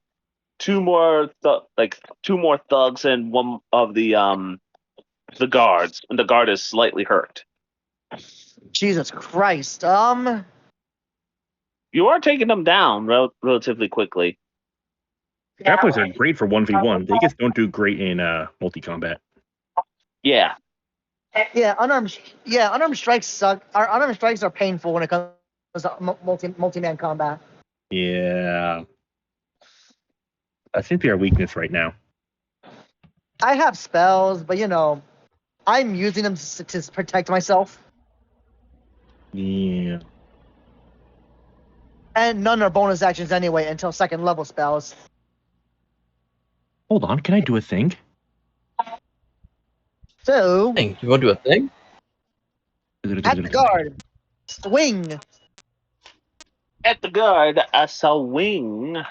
two more thugs and one of the guards, and the guard is slightly hurt. Jesus Christ. You are taking them down relatively quickly. Grapplers are great for 1v1. They just don't do great in multi-combat. Yeah. Yeah, unarmed strikes suck. Our unarmed strikes are painful when it comes to multi-man combat. Yeah. That seems to be our weakness right now. I have spells, but I'm using them to protect myself, Yeah. and none are bonus actions anyway until second level spells. Hold on, can I do a thing? So, Thing. You want to do a thing? at the guard, swing. At the guard, a swing.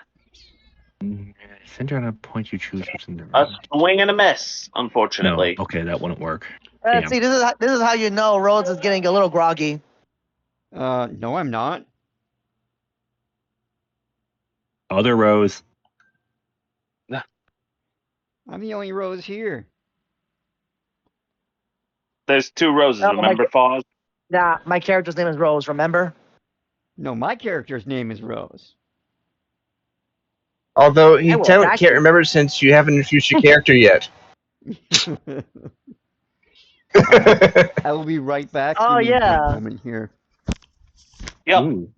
Center on a point you choose within the A range. swing and a miss, No, unfortunately. okay, that wouldn't work. Let's Damn. see, this is how you know Rhodes is getting a little groggy. No, I'm not. Other rows. I'm the only rose here. There's 2 roses, Oh, remember, Foz? Nah, my character's name is Rose, remember? No, my character's name is Rose. Although he I will can't attack you. remember since you haven't introduced your character yet. I will be right back. Oh, Give me yeah. 1 moment here. Yep. Ooh.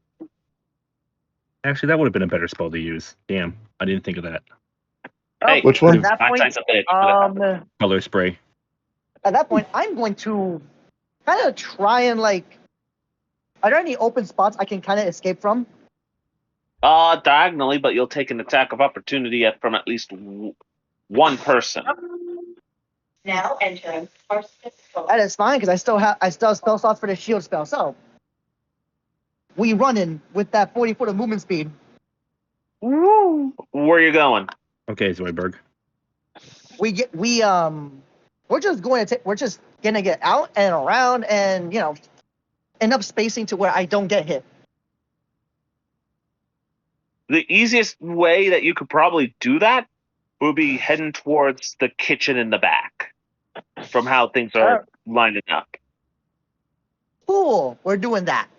Actually, that would have been a better spell to use. Damn, I didn't think of that. Hey, Which one? At that point, hindsight's a bitch. Color spray. at that point, I'm going to kind of try and are there any open spots I can kind of escape from? Diagonally, but you'll take an attack of opportunity from at least one person. Now entering first physical. That is fine because I still have spell slots for the shield spell. So we run in with that 40-foot of movement speed. Woo! Where are you going? Okay, Zoidberg. We're just gonna get out and around and enough spacing to where I don't get hit. The easiest way that you could probably do that would be heading towards the kitchen in the back, from how things are lining up. Cool, we're doing that.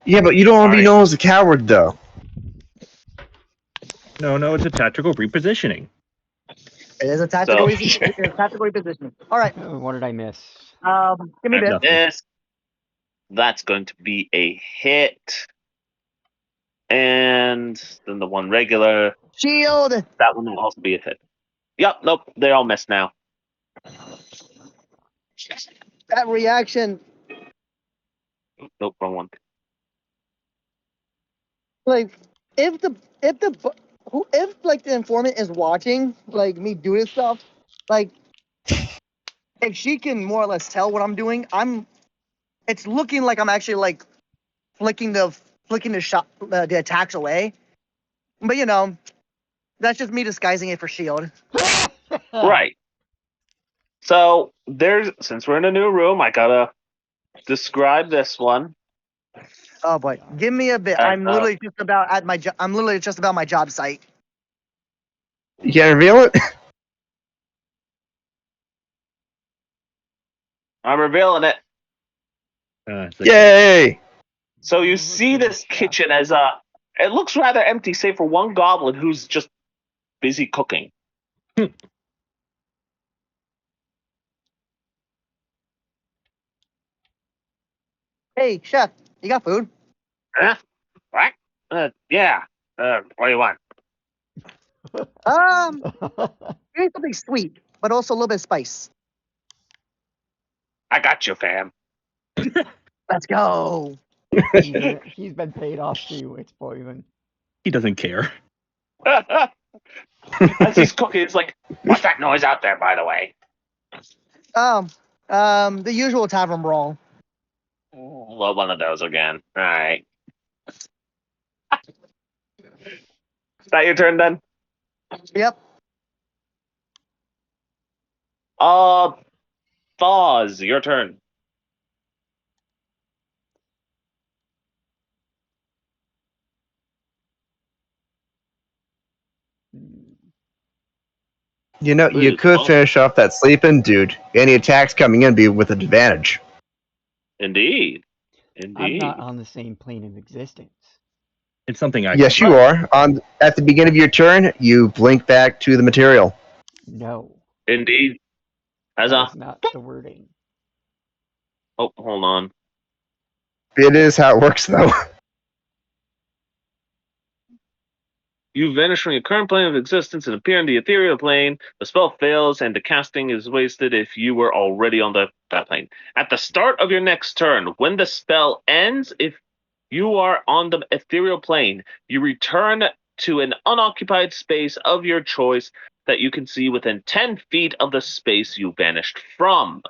Yeah, but you don't want to be Alright. known as a coward, though. No, it's a tactical repositioning. It is a tactical repositioning. All right, What did I miss? give me a bit. Nothing. This, that's going to be a hit. And then the one regular, Shield. that one will also be a hit. Yep, nope, they all missed now. That reaction, Nope, wrong one. if the informant is watching me do this stuff, if she can more or less tell what I'm doing, it's looking like I'm actually flicking the shot the attacks away, but that's just me disguising it for shield. Right. So since we're in a new room, I gotta describe this one. Oh boy, give me a bit. I'm literally just about at my I'm literally just about my job site. You can't reveal it? I'm revealing it. It's like, Yay! So you see this kitchen as it looks rather empty, save for one goblin who's just busy cooking. Hey, chef, you got food? Huh? What? Yeah. What do you want? Give me something sweet, but also a little bit of spice. I got you, fam. Let's go. He's been paid off too. It's poison. he doesn't care. As he's cooking, it's like, what's that noise out there, by the way? The usual tavern brawl. Well, one of those again. All right. Is that your turn then? Yep. Foz, your turn. You know, you Ooh, could oh. finish off that sleeping dude. Any attacks coming in be with advantage. Indeed. I'm not Indeed. on the same plane of existence. It's something I Yes, can you do. are. At the beginning of your turn, you blink back to the material. No, Indeed. As that a is not the wording. oh, hold on. It is how it works, though. You vanish from your current plane of existence and appear in the ethereal plane. The spell fails and the casting is wasted if you were already on that plane. At the start of your next turn, when the spell ends, if you are on the ethereal plane, you return to an unoccupied space of your choice that you can see within 10 feet of the space you vanished from.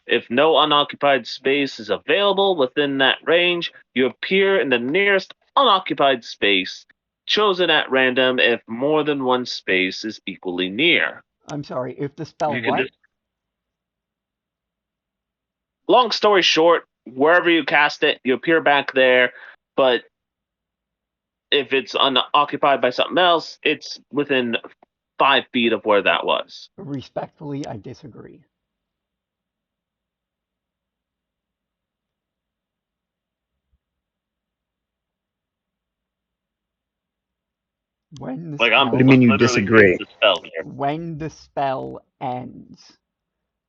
If no unoccupied space is available within that range, you appear in the nearest unoccupied space, chosen at random if more than one space is equally near. I'm sorry, if the spell You can what? just, long story short, wherever you cast it, you appear back there, but if it's unoccupied by something else, it's within 5 feet of where that was. Respectfully, I disagree. When the Like I'm What do you spell mean you literally reading disagree? the spell here. when the spell ends.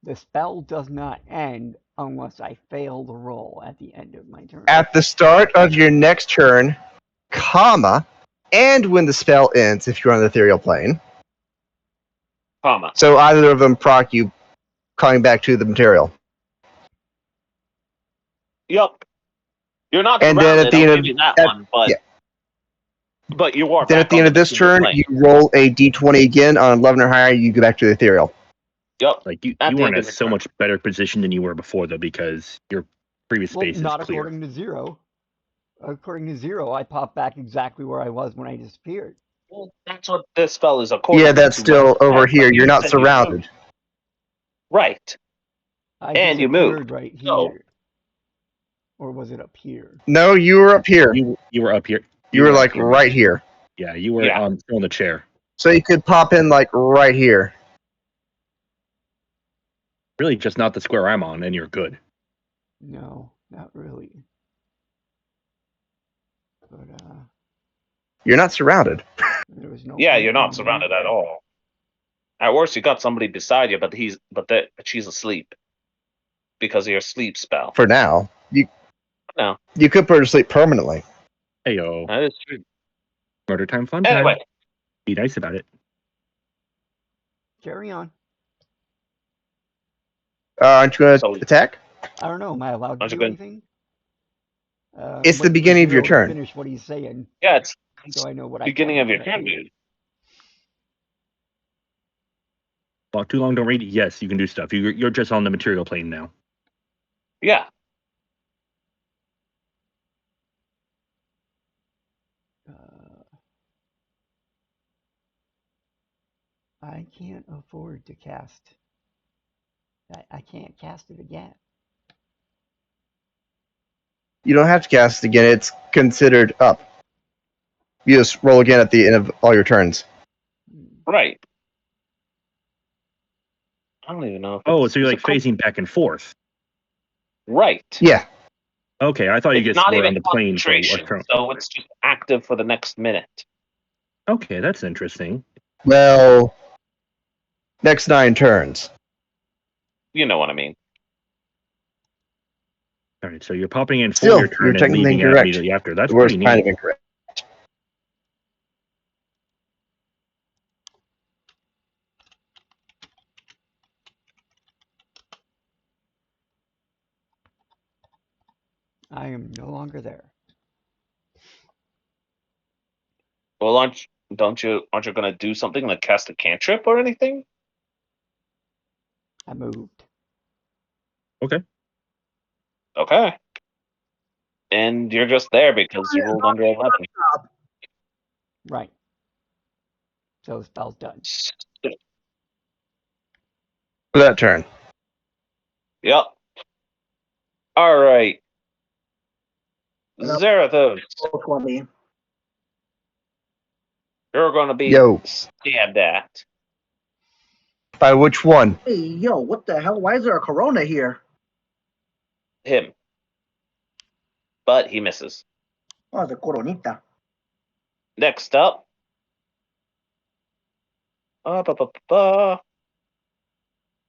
The spell does not end unless I fail the roll at the end of my turn. At the start of your next turn, comma, and when the spell ends, if you're on the ethereal plane. Comma. So either of them proc you coming back to the material. Yup. You're not And then at surrounded, the I'll end give of you that at, one, yeah. but you are Then at back the on end the of this material turn, plane. you roll a d20 again on 11 or higher. You go back to the ethereal. Yup. Like you At the are end in a of your so turn. much better position than you were before, though, because your previous Well, space is not clear. according to Zero. According to Zero, I popped back exactly where I was when I disappeared. Well, that's what this spell is Yeah, according that's to what still you over said, but here. You're you not said you moved. surrounded. Right. I And you disappeared moved. right So, here. Or was it up here? No, you were up here. You were up here. You were up like here. right here. Yeah, you were yeah. on the chair. So you could pop in like right here. Really, just not the square I'm on, and you're good. No, not really. But You're not surrounded. there was no Yeah, point you're in not me surrounded at moving. all. At worst, you got somebody beside you, but she's asleep because of your sleep spell. For now. No, You could put her to sleep permanently. Hey yo, that is true. murder time, fun Anyway, time. Be nice about it. Carry on. Aren't you going to so attack? I don't know. Am I allowed to aren't you do going? anything? It's the Wait for beginning of your Zero to turn. finish what he's saying, Yeah, so it's I know what I beginning can of and your can't turn, do. dude. Talk too long, don't read. Yes, you can do stuff. You're just on the material plane now. Yeah. I can't afford to cast. I can't cast it again. You don't have to cast it again. It's considered up. You just roll again at the end of all your turns. Right. I don't even know if Oh, it's. so you're Is like it phasing back and forth. right. Yeah. Okay, I thought you It's just not were even on the plane for a concentration, turn. so it's just active for the next minute. Okay, that's interesting. Well, next 9 turns. You know what I mean. All right, so you're popping in for Still, your you're turn and technically leaving out incorrect. immediately after. That's The worst pretty kind neat. of incorrect. I am no longer there. Well, aren't you going to do something like cast a cantrip or anything? I moved. Okay. Okay. And you're just there because you rolled under 11. Right. So the spell's done. For that turn. Yep. All right. No. Zarathos, Roll 20. you're going to be Yo. stabbed at. By which one? Hey, yo, what the hell? Why is there a Corona here? Him. but he misses. Oh, the coronita. Next up, ba.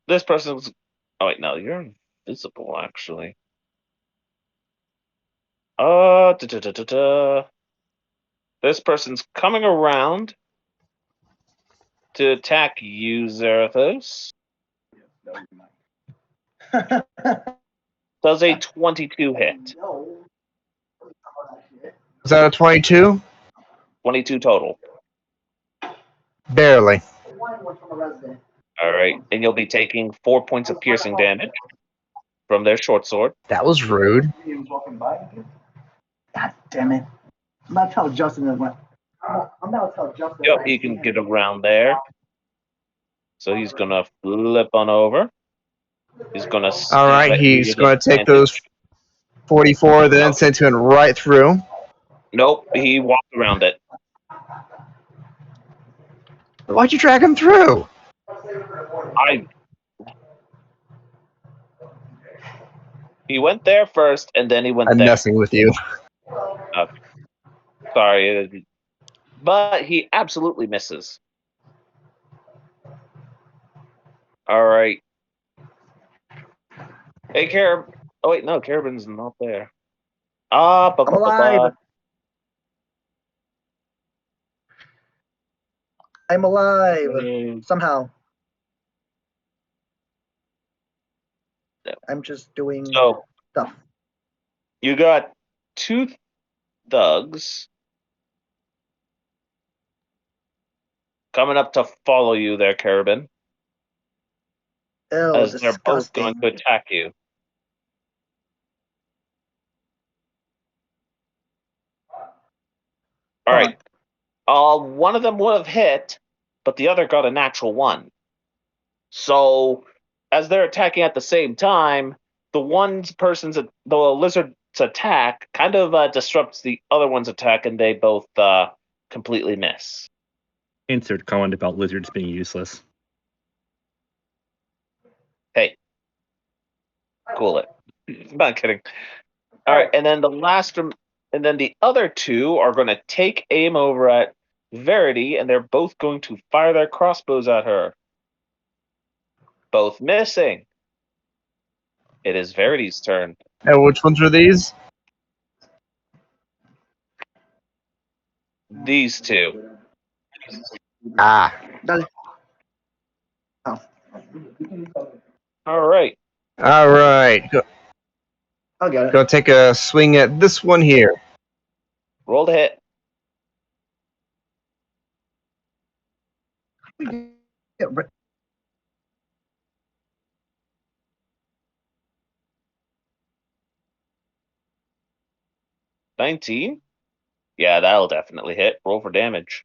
This person's. Oh wait, no, you're invisible actually. Da. This person's coming around to attack you, Zarathos. Does a 22 hit? Was that a 22? 22 total. Barely. All right, and you'll be taking 4 points of piercing damage from their short sword. That was rude. God damn it! I'm about to tell Justin that went. I'm about to tell Justin. Yep, he can get around there. So he's gonna flip on over. He's gonna All stab right, at you he's with going to take advantage. those 44, then Nope. send him right through. Nope, he walked around it. Why'd you drag him through? I. He went there first, and then he went I'm there. messing with you. Sorry, but he absolutely misses. All right. Hey, Carib. Oh wait, no, Carabin's not there. I'm alive. I'm alive somehow. I'm just doing So stuff. you got 2 thugs coming up to follow you there, Carabin, Ew, as they're both going disgusting. to attack you. All Come right. One of them would have hit, but the other got a natural 1. So as they're attacking at the same time, the lizard's attack kind of disrupts the other one's attack, and they both completely miss. Insert comment about lizards being useless. Hey, cool it. I'm not kidding. All right, and then and then the other 2 are going to take aim over at Verity, and they're both going to fire their crossbows at her. Both missing. It is Verity's turn. And which ones are these? These 2. Ah. Oh, All right. All right. I'll get it. Go take a swing at this one here. Roll to hit. Get rid- 19? Yeah, that'll definitely hit. Roll for damage.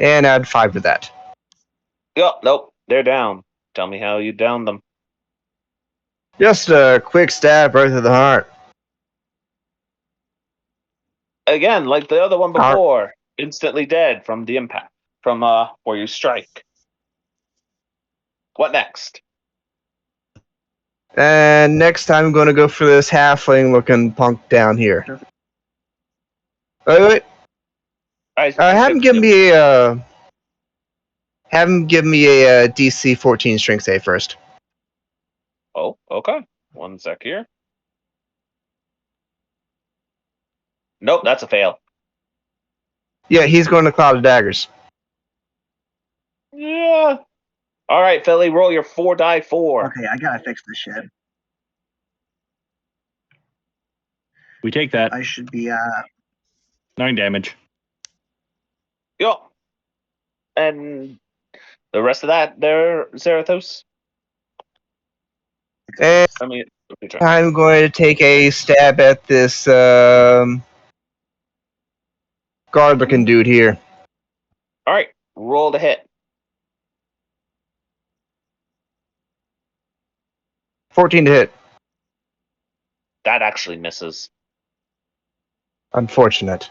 And add 5 to that. Yep, nope. They're down. Tell me how you down them. Just a quick stab right to the heart. Again, like the other one Heart. before. Instantly dead from the impact. From where you strike. What next? And next time I'm going to go for this halfling looking punk down here. Wait. Have him give me a DC 14 strength save first. Oh, okay. 1 sec here. Nope, that's a fail. Yeah, he's going to Cloud of Daggers. Yeah. All right, Philly, roll your 4-die-4. Okay, I gotta fix this shit. We take that. I should be 9 damage. Yep. And the rest of that there, Zarathos? And I mean, okay, I'm going to take a stab at this guard looking dude here. all right, roll to hit. 14 to hit. That actually misses. Unfortunate.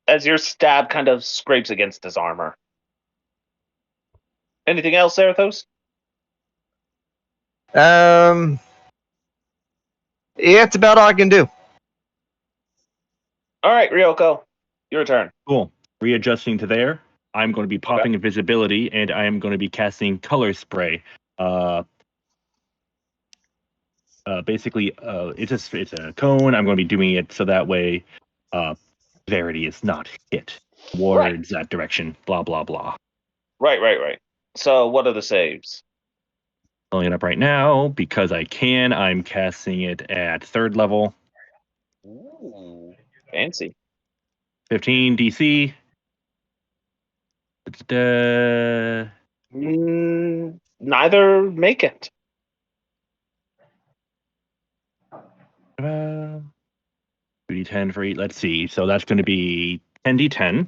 As your stab kind of scrapes against his armor. Anything else, Zarathos? Yeah, it's about all I can do. All right, Ryoko, your turn. Cool. Readjusting to there. I'm going to be Okay. popping invisibility, and I am going to be casting color spray. Basically, it's a cone. I'm going to be doing it so that way, Verity is not hit towards that direction. Blah blah blah. Right. So, what are the saves? Pulling it up right now because I can. I'm casting it at 3rd level. Ooh, fancy. 15 DC. Da-da-da. Neither make it. 2d10 for each. Let's see. So that's going to be 10d10.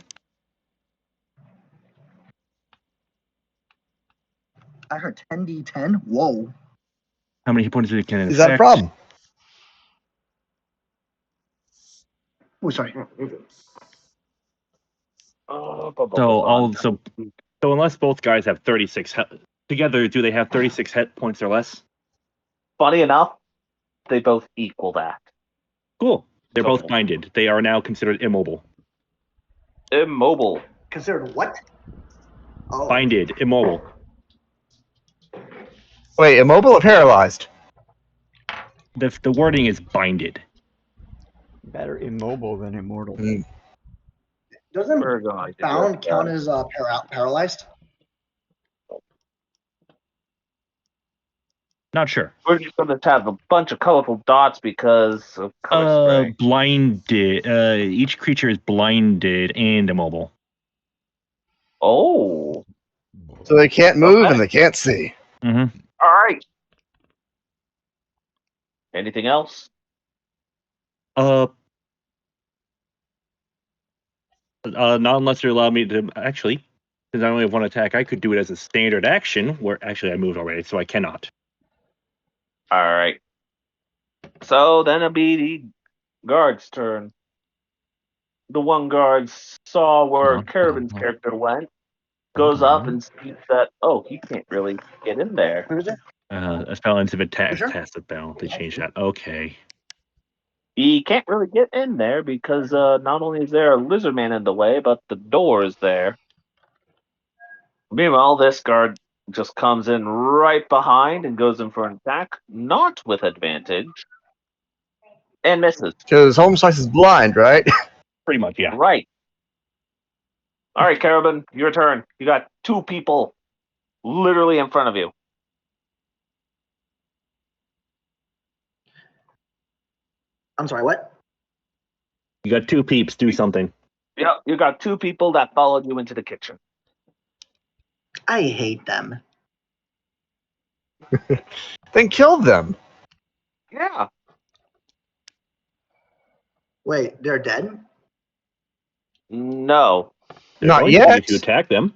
I heard 10d10. Whoa. How many hit points it can Is that a affect? problem? Oh, sorry. So unless both guys have 36 together, do they have 36 hit points or less? Funny enough, they both equal that. Cool. They're So- both binded. They are now considered immobile. Immobile. Considered what? Oh. Binded, immobile. Wait, immobile or paralyzed? The wording is binded. Better immobile than immortal. Mm. Doesn't Virgo, bound count as paralyzed? Not sure. We're just going to have a bunch of colorful dots because of color spray. Blinded. Each creature is blinded and immobile. Oh, So they can't move Okay. and they can't see. Mm-hmm. all right. Anything else? Not unless you allow me to. Actually, since I only have one attack, I could do it as a standard action. Where actually I moved already, so I cannot. All right. So then it'll be the guard's turn. The one guard saw where Caravan's character went, goes up and sees that, oh, he can't really get in there. Who is it? A felon's of attack Sure. test of bell. They changed that. Okay. He can't really get in there because not only is there a lizard man in the way, but the door is there. Meanwhile, this guard just comes in right behind and goes in for an attack, not with advantage, and misses. Because Home Slice is blind, right? Pretty much, yeah. Right. All right, Caravan, your turn. You got two people literally in front of you. I'm sorry, what? You got 2 peeps. Do something. Yep, you got two people that followed you into the kitchen. I hate them. Then kill them. Yeah. Wait, they're dead? No. They're Not going to be yet. if you attack them.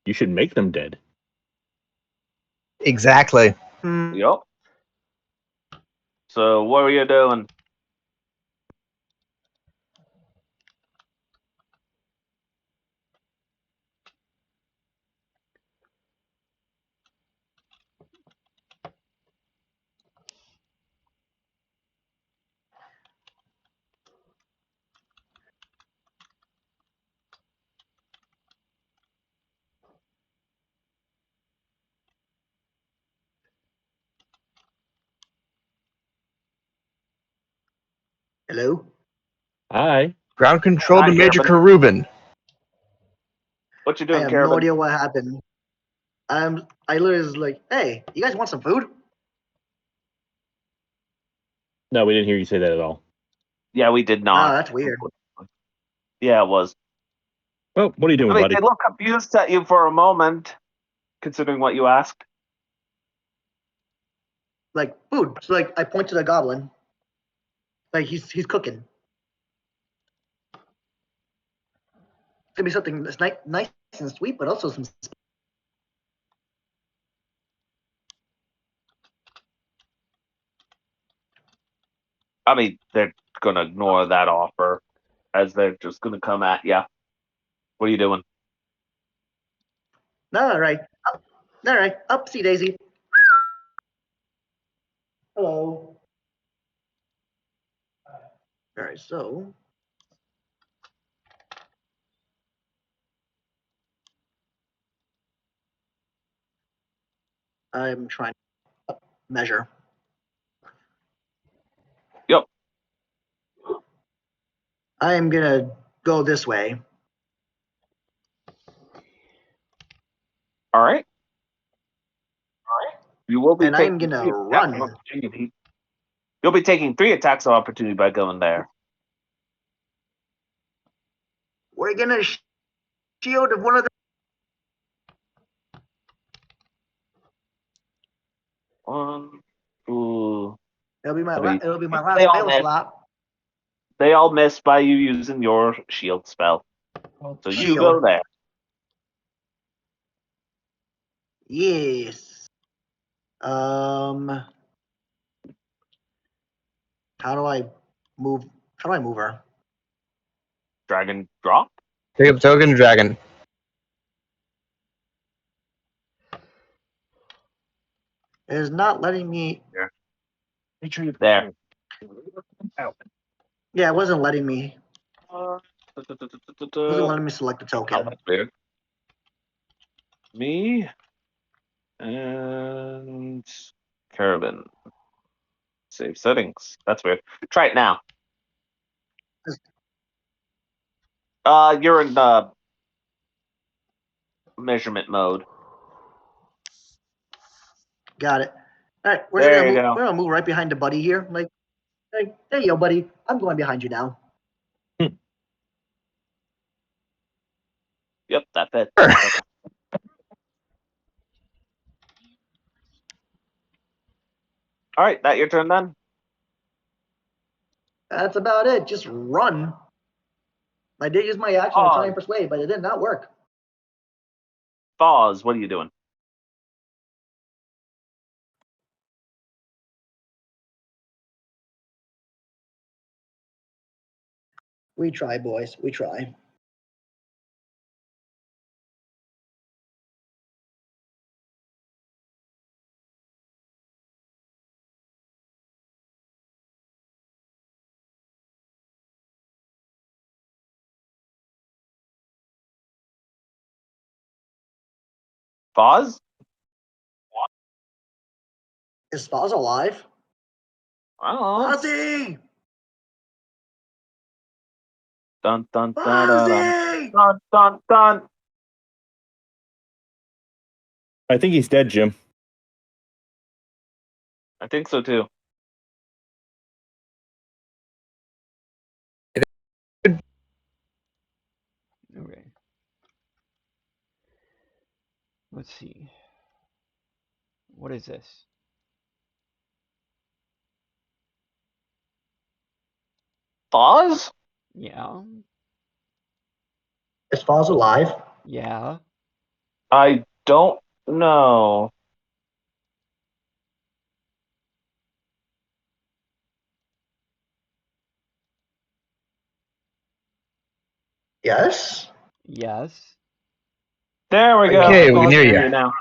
You should make them dead. Exactly. Yep. So what are you doing? Hello? Hi. Ground control to Hi, Major Caravan. Karubin. What you I doing, have Caravan? no idea what happened. I literally was like, hey, you guys want some food? No, we didn't hear you say that at all. Yeah, we did Oh, not. that's weird. Yeah, it was. Well, what are you doing, I mean, buddy? they look confused at you for a moment, considering what you asked. Like, food. So, like, I point to the goblin. Like, he's cooking. It's gonna be something that's nice and sweet, but also some. I mean, they're gonna ignore that offer, as they're just gonna come at you. What are you doing? All right. All right. Upsy daisy. Hello. All right. So I'm trying to measure. Yep. I'm gonna go this way. All right. You will be And I'm taking gonna 3 attacks of run. opportunity. You'll be taking 3 attacks of opportunity by going there. We're gonna shield one of the. One, two, It'll be my three. it'll be my They last all spell miss. slot. They all miss by you using your shield spell. So you Shield. go there. Yes. How do I move? How do I move her? Dragon drop. Pick up token, dragon. It is not letting me. There. Yeah, it wasn't letting me. Uh, It wasn't letting me select a Oh, token. that's weird. Me and Carabin. Save settings. That's weird. Try it now. You're in measurement mode. Got it. All right, we're just There gonna you move. go. We're gonna move right behind the buddy here. Like, hey, yo, buddy, I'm going behind you now. Yep, that's it. Sure. Okay. All right, that your turn then. That's about it. Just run. I did use my action to try and persuade, but it did not work. Foz, what are you doing? We try, boys. We try. Foz? Is Spaz alive? I don't know. Fozzie! Dun dun dun dun dun Fozzie! dun dun dun. I think he's dead, Jim. I think so too. Okay. Let's see. What is this? Foz? Yeah. Is Foz alive? Yeah. I don't know. Yes. Yes. There we go. Okay, we can Foz hear is you. here now.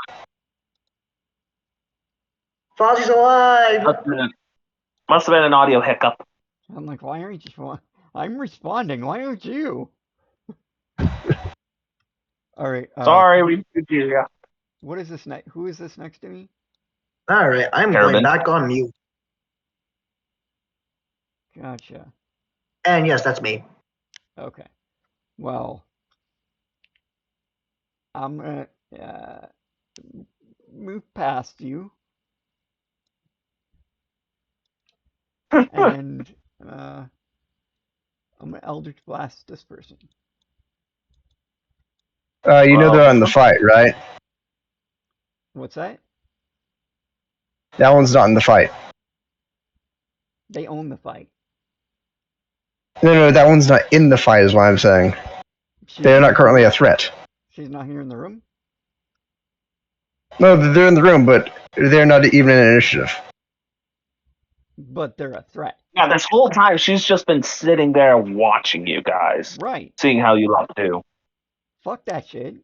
Fozzie's alive! Must have been an audio hiccup. I'm like, why aren't you? I'm responding. Why aren't you? All right. Sorry, we confused you. What is this next? Who is this next to me? All right, I'm Carabin. going back on mute. Gotcha. And yes, that's me. Okay. Well, I'm gonna move past you, and I'm gonna Eldritch Blast this person. You know Well, they're on the fight, right? What's that? That one's not in the fight. They own the fight. No, that one's not in the fight, is what I'm saying. They're not currently a threat. She's not here in the room. No, they're in the room, but they're not even in initiative. But they're a threat. yeah, this whole time she's just been sitting there watching you guys, Right. seeing how you lot do. Fuck that shit.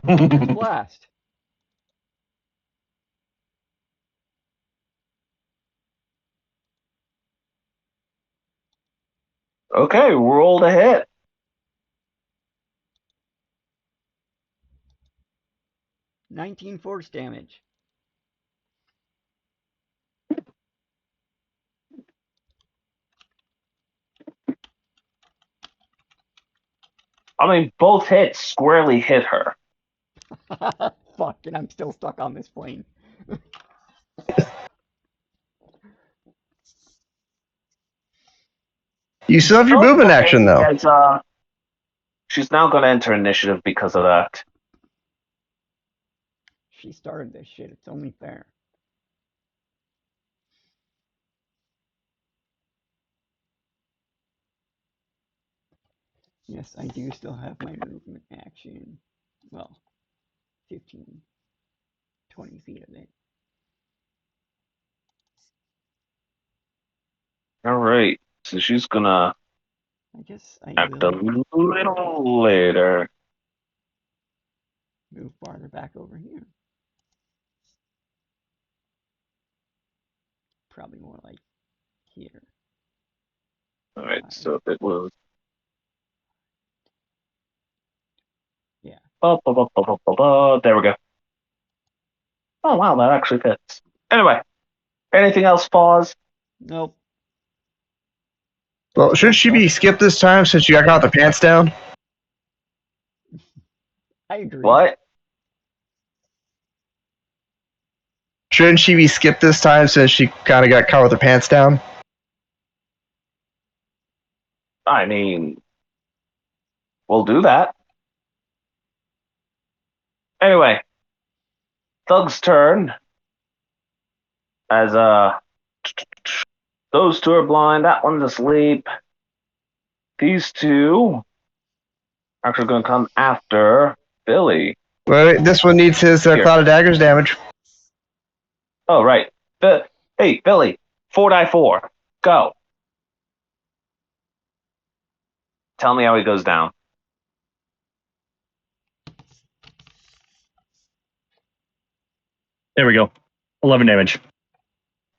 Eldritch Blast. Okay, roll to hit. 19 force damage. I mean, both hits squarely hit her. Fuck, and I'm still stuck on this plane. You still have your Oh, movement action, okay. though. As she's now going to enter initiative because of that. She started this shit. It's only fair. Yes, I do still have my movement action. Well, 15, 20 feet of it. All right. So she's gonna I guess I act a will little later. move farther back over here. Probably more like here. All right. 5. So it was. Yeah. There we go. Oh wow, that actually fits. Anyway, anything else, pause? Nope. Well, shouldn't she be skipped this time since you got caught with the pants down? I agree. What? Shouldn't she be skipped this time since she kind of got caught with her pants down? I mean, we'll do that. Anyway, Thug's turn. As those two are blind. That one's asleep. These two are actually going to come after Billy. Well, this one needs his Here. Cloud of Daggers damage. Oh right. Hey Billy, 4 die 4. Go. Tell me how he goes down. There we go. 11 damage.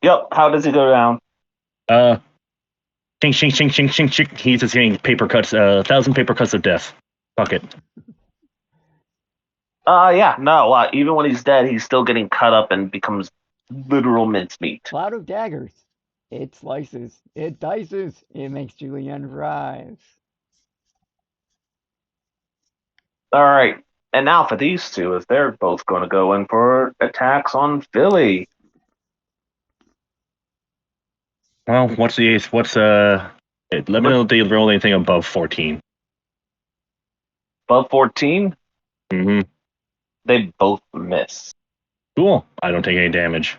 Yep. How does he go down? Shink, shink, shink, shink, shink, shink. He's just getting paper cuts, 1,000 paper cuts of death. Fuck it. Yeah. No. Even when he's dead, he's still getting cut up and becomes literal mincemeat. Cloud of Daggers. It slices. It dices. It makes julienne rise. All right. And now for these two, as they're both going to go in for attacks on Billy. Well, what's the ace? Let me know if they roll anything above 14. Above 14, Mm-hmm. they both miss. Cool. I don't take any damage.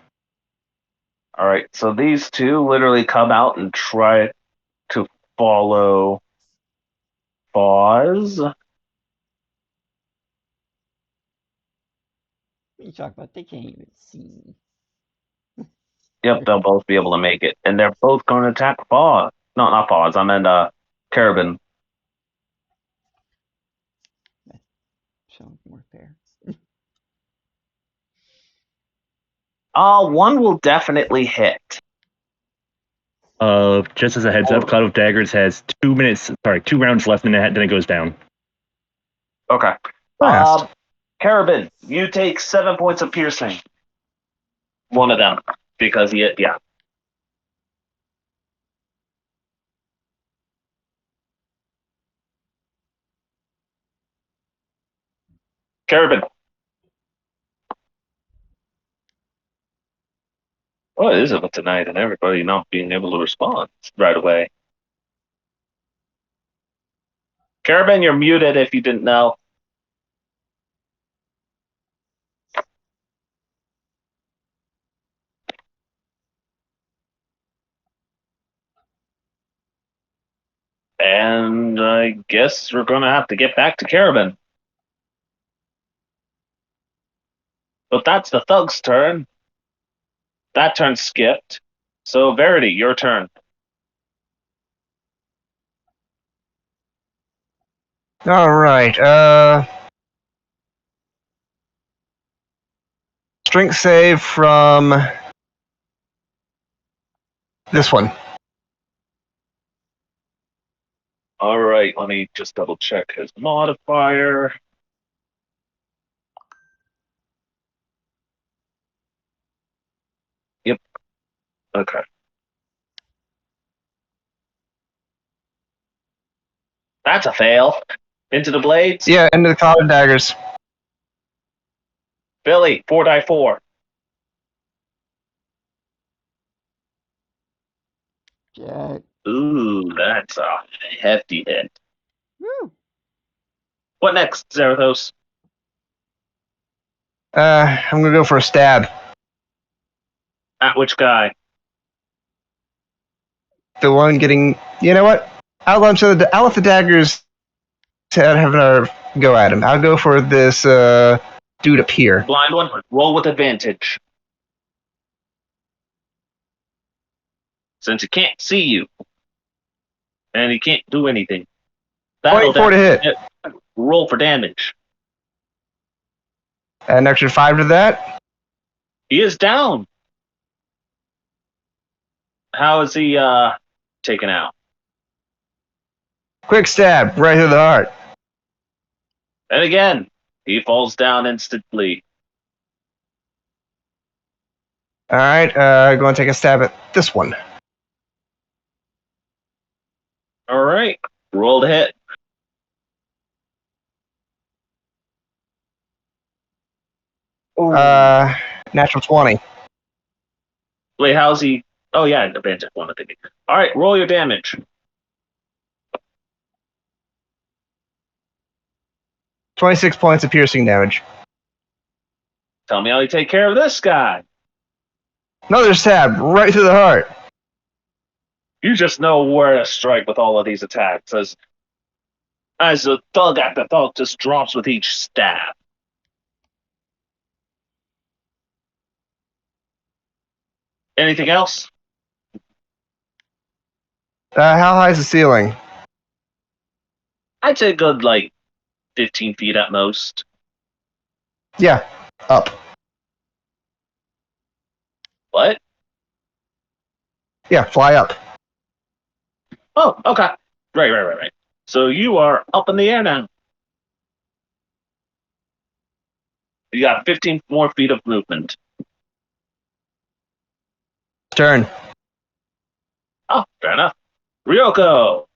All right. So these two literally come out and try to follow Foz. What are you talking about? They can't even see me. Yep, they'll both be able to make it, and they're both going to attack Foz. No, not Foz. I meant Carabin. Sounds more fair. One will definitely hit. Just as a heads up, Cloud of Daggers has 2 minutes. Sorry, 2 rounds left, and then it goes down. Okay. Fast. Carabin, you take 7 points of piercing. One of them, because yeah. Carabin. What is it with tonight and everybody not being able to respond right away? Carabin, you're muted if you didn't know. And I guess we're going to have to get back to Carabin. But that's the thug's turn. That turn skipped. So, Verity, your turn. All right. Strength save from this one. All right, let me just double check his modifier. Yep. Okay. That's a fail. Into the blades. Yeah, into the cloud of daggers. Billy, 4 die 4. Jack. Ooh, that's a hefty hit. Woo. What next, Zarathos? I'm gonna go for a stab. At which guy? The one getting. You know what? I'll let the daggers have a go at him. I'll go for this dude up here. Blind one? Roll with advantage. Since he can't see you. And he can't do anything. That'll 24 to hit. Roll for damage. Add an extra 5 to that. He is down. How is he taken out? Quick stab right through the heart. And again, he falls down instantly. All right, going to take a stab at this one. All right. Roll to hit. Ooh. Natural 20. Wait, how's he? Oh, yeah, advantage one, I think. All right, roll your damage. 26 points of piercing damage. Tell me how you take care of this guy. Another stab right through the heart. You just know where to strike with all of these attacks, as the thug after thug just drops with each stab. Anything else? How high is the ceiling? I'd say good, 15 feet at most. Yeah, up. What? Yeah, fly up. Oh, okay. Right. So you are up in the air now. You got 15 more feet of movement. Turn. Oh, fair enough. Ryoko!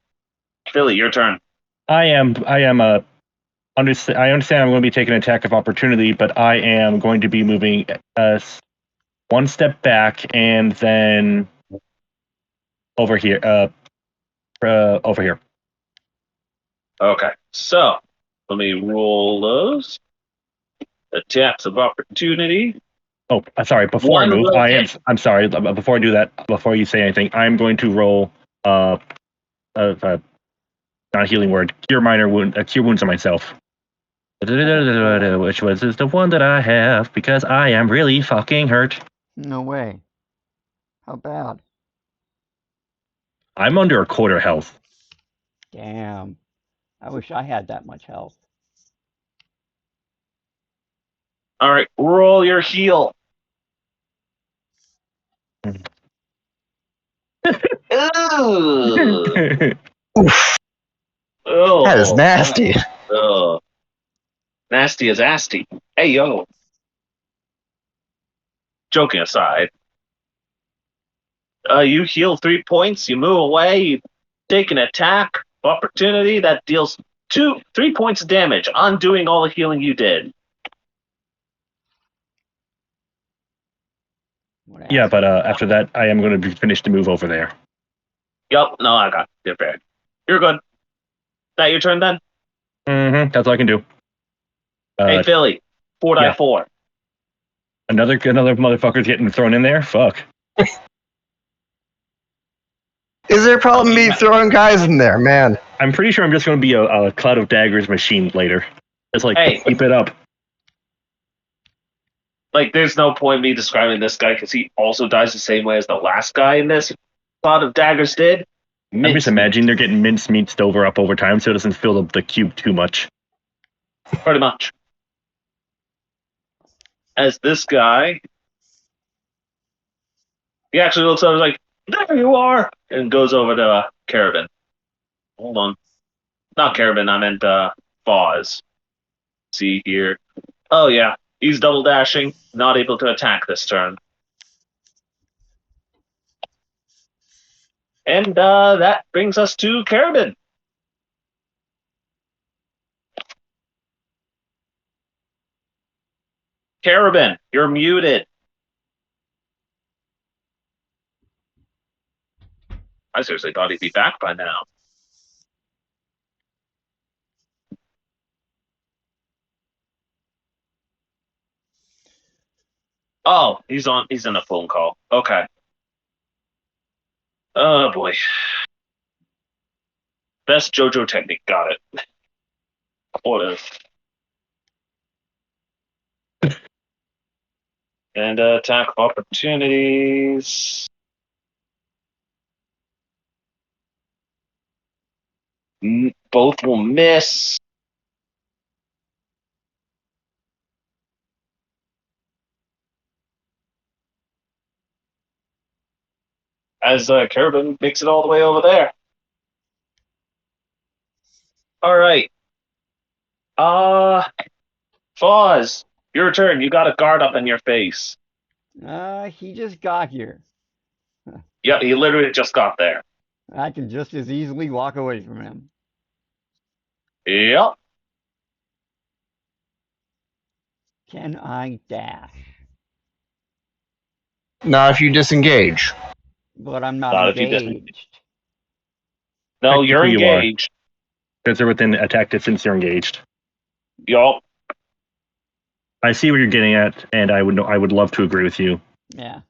Philly, your turn. I understand I'm going to be taking an attack of opportunity, but I am going to be moving one step back and then over here. Over here. Okay, so let me roll those. Attacks of opportunity. Oh, sorry. Before I One move, will hit. I'm sorry. Before I do that, before you say anything, I'm going to roll not a healing word. Cure wounds on myself. Which is the one that I have because I am really fucking hurt. No way. How bad? I'm under a quarter health. Damn. I wish I had that much health. All right, roll your heal. Ugh. Oof, that is Oh, nasty. ugh. Nasty as asty. Hey, yo. Joking aside, you heal 3 points, you move away, you take an attack opportunity that deals 3 points of damage, undoing all the healing you did. What Yeah, but asshole. after that, I am going to be finished to move over there. Yup, no, I got it. Fair. You're good. That your turn then? That's all I can do. Hey, Philly, 4 die yeah. 4. Another motherfucker's getting thrown in there? Fuck. Is there a problem me throwing guys in there, man? I'm pretty sure I'm just going to be a cloud of daggers machine later. Just Hey. keep it up. There's no point in me describing this guy because he also dies the same way as the last guy in this Cloud of Daggers did. I'm just imagining they're getting mincemeat up over time so it doesn't fill the cube too much. Pretty much. as this guy, he actually looks over like, there you are, and goes over to Carabin. Hold on. Not Carabin, I meant Foz. See here. Oh, yeah. He's double dashing, not able to attack this turn. And that brings us to Carabin. Carabin, you're muted. I seriously thought he'd be back by now. Oh, he's in a phone call. Okay. Oh boy. Best JoJo technique, got it. What if? And attack opportunities. Both will miss. As Carabin makes it all the way over there. All right. Foz, your turn. You got a guard up in your face. He just got here. Yep, he literally just got there. I can just as easily walk away from him. Yep. Can I dash? Not if you disengage. But I'm not Not if you disengage. engaged. No, you're Technically you are. engaged. Because they're within attack distance, you're engaged. Yup. I see what you're getting at, and I would love to agree with you, Yeah.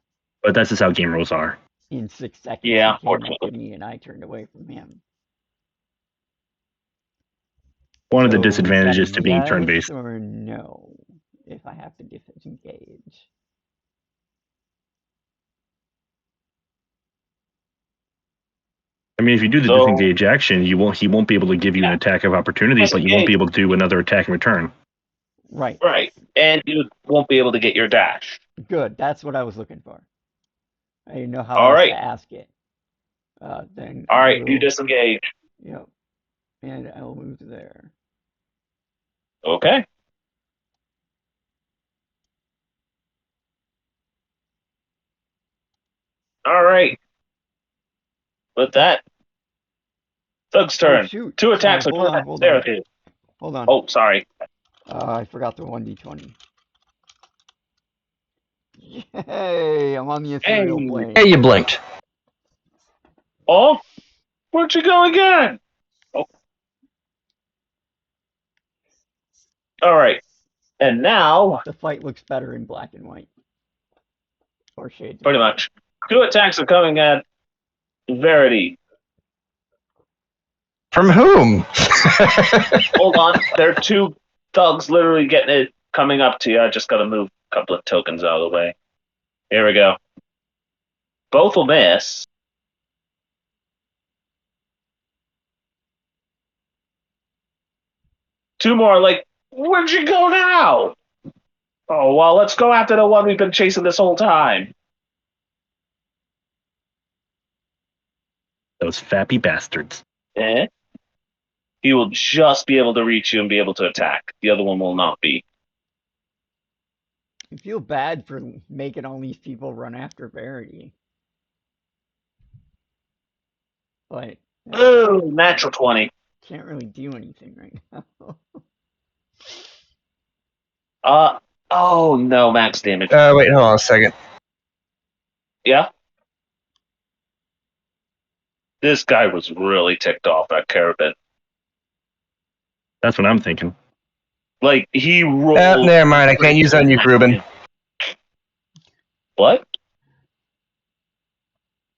but that's just how game rules are. In 6 seconds, Yeah, he came up to fortunately. me and I turned away from him. One of the So, is that a disadvantages to being yes turn-based. or no if I have to disengage? I mean, if you do the So- disengage action, he won't be able to give you an attack of opportunity, but you won't be able to do another attack in return. Right. Right. And you won't be able to get your dash. Good. That's what I was looking for. I didn't know how All else right. to ask it. Then All I right, you will. disengage. Yep. And I will move there. Okay. All right. With that, Thug's Oh turn. shoot! 2 attacks. Hold on. There it is. Hold on. Oh, sorry. I forgot the 1d20. Yay! I'm on the ethereal Hey. plane. Hey, you blinked. Oh, where'd you go again? Oh. All right. And now, The fight looks better in black and white. Or shades of pretty gray. much, 2 attacks are coming at Verity. From whom? Hold on. There are 2 thugs literally getting it coming up to you. I just got to move a couple of tokens out of the way. Here we go. Both will miss. Two more, like, where'd you go now? Oh, well, let's go after the one we've been chasing this whole time. Those fappy bastards. Eh? He will just be able to reach you and be able to attack. The other one will not be. I feel bad for making all these people run after Verity. But Oh, natural 20. can't really do anything right now. Oh no, max damage. Wait, hold on a second. Yeah? This guy was really ticked off at Carabin. That's what I'm thinking. Like, he rolled. Never mind. I can't use that on you, Ruben. What?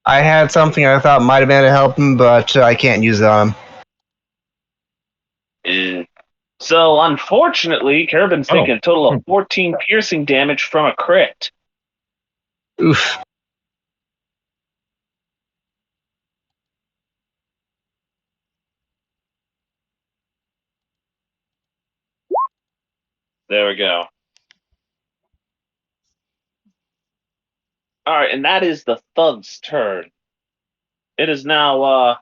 I had something I thought might have been able to help him, but I can't use it on him. So, unfortunately, Carabin's taking a total of 14 piercing damage from a crit. Oof. There we go. All right, and that is the thug's turn. It is now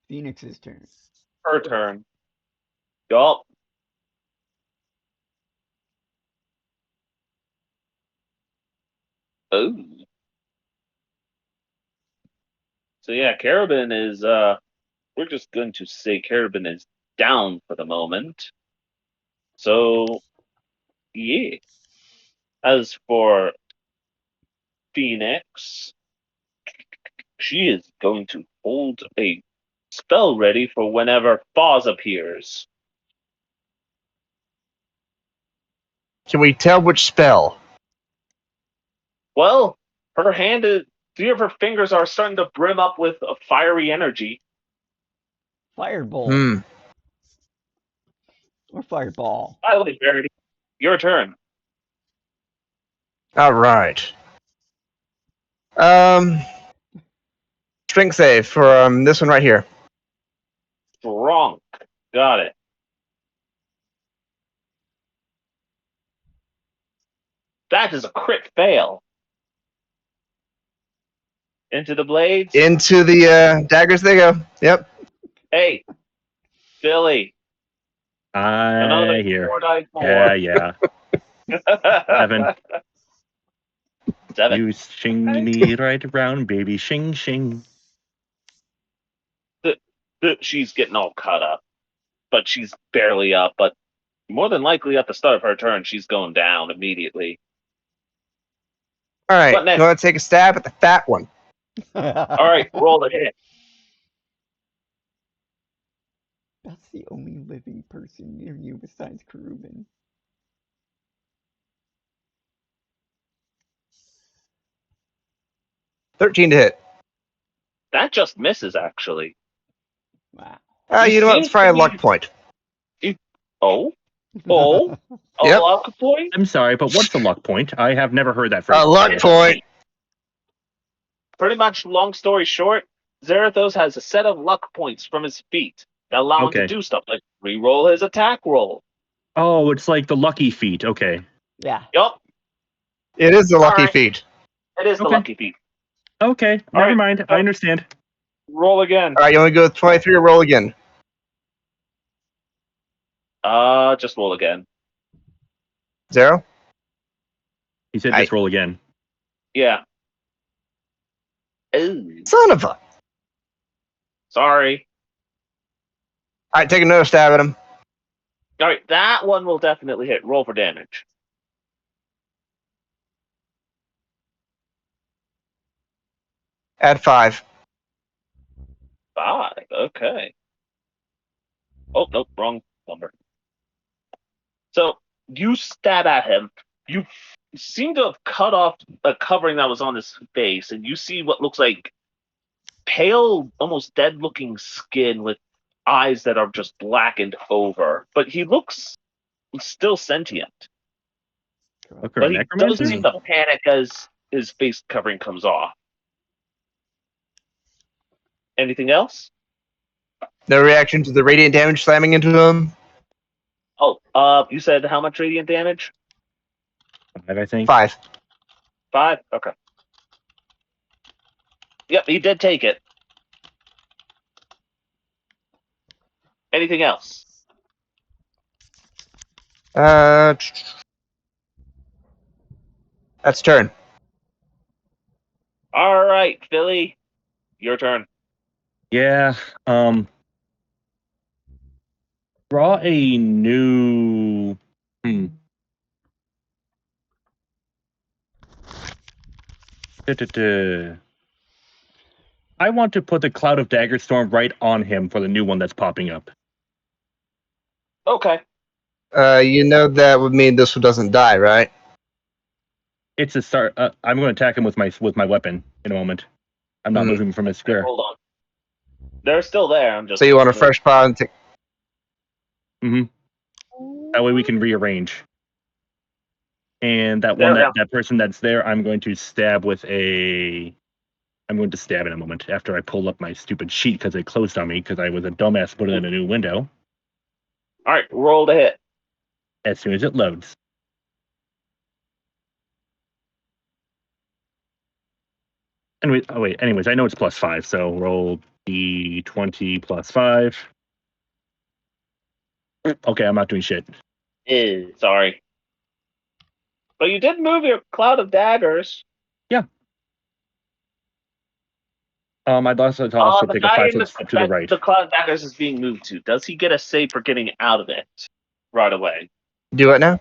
Phoenix's turn. her turn. Yup. Oh. So yeah, Carabin is we're just going to say Carabin is down for the moment. So yeah. As for Phoenix, she is going to hold a spell ready for whenever Foz appears. Can we tell which spell? Well, her hand is 3 of her fingers are starting to brim up with a fiery energy. Firebolt. Hmm. Or fireball. By the way, Verity, your turn. All right. Um, strength save for this one right here. Strong. Got it. That is a crit fail. Into the blades. Into the daggers they go. Yep. Hey, Billy. Another I hear. 4 dice Yeah, more. yeah. 7. 7. You shing me right around, baby. Shing, shing. She's getting all caught up, but she's barely up. But more than likely, at the start of her turn, she's going down immediately. All right. What You next? want to take a stab at the fat one? All right, roll the hit. That's the only living person near you besides Karubin. 13 to hit. That just misses, actually. Wow. He You know what? It's seems to probably a luck be. point. Oh, oh, a Yep. luck point. I'm sorry, but what's the luck point? I have never heard that A phrase. luck point. Pretty much, long story short, Zarathos has a set of luck points from his feet that allow him to Okay. do stuff like re-roll his attack roll. Oh, it's like the lucky feet. Okay. Yeah. Yup, It is a lucky Alright. feat. it is the Okay. lucky feet. Okay. All Never right, mind. I so- understand. Roll again. All right. You want to go with 23 or roll again? Just roll again. 0? He said Aye. just roll again. Yeah. Ooh, Son of a. All sorry. right. Take another stab at him. All right, that one will definitely hit. Roll for damage. Add 5. 5. Okay. Oh nope, wrong number. So you stab at him. You seem to have cut off a covering that was on his face, and you see what looks like pale, almost dead-looking skin with eyes that are just blackened over. But he looks still sentient. Look for a But he does necromancer? seem to panic as his face covering comes off. Anything else? No reaction to the radiant damage slamming into him. Oh, you said how much radiant damage? 5, I think. 5. 5? Okay. Yep, he did take it. Anything else? That's turn. All right, Philly, your turn. Yeah. Draw a new. Da-da-da. I want to put the Cloud of Dagger Storm right on him for the new one that's popping up. Okay. You know that would mean this one doesn't die, right? It's a start. I'm going to attack him with my weapon in a moment. I'm not moving from his square. Hold on. They're still there. I'm just. So you want a fresh pile and take. That way we can rearrange. And that There one we go. that person that's there, I'm going to stab with a. I'm going to stab in a moment after I pull up my stupid sheet because it closed on me because I was a dumbass put it in a new window. All right, roll to hit. As soon as it loads. Anyway, anyways, I know it's +5, so roll d20 +5. Okay, I'm not doing shit. Sorry. But you did move your cloud of daggers. I'd also The take a guy in 5-foot step to the right. the cloud of daggers is being moved to. Does he get a save for getting out of it right away? Do it now.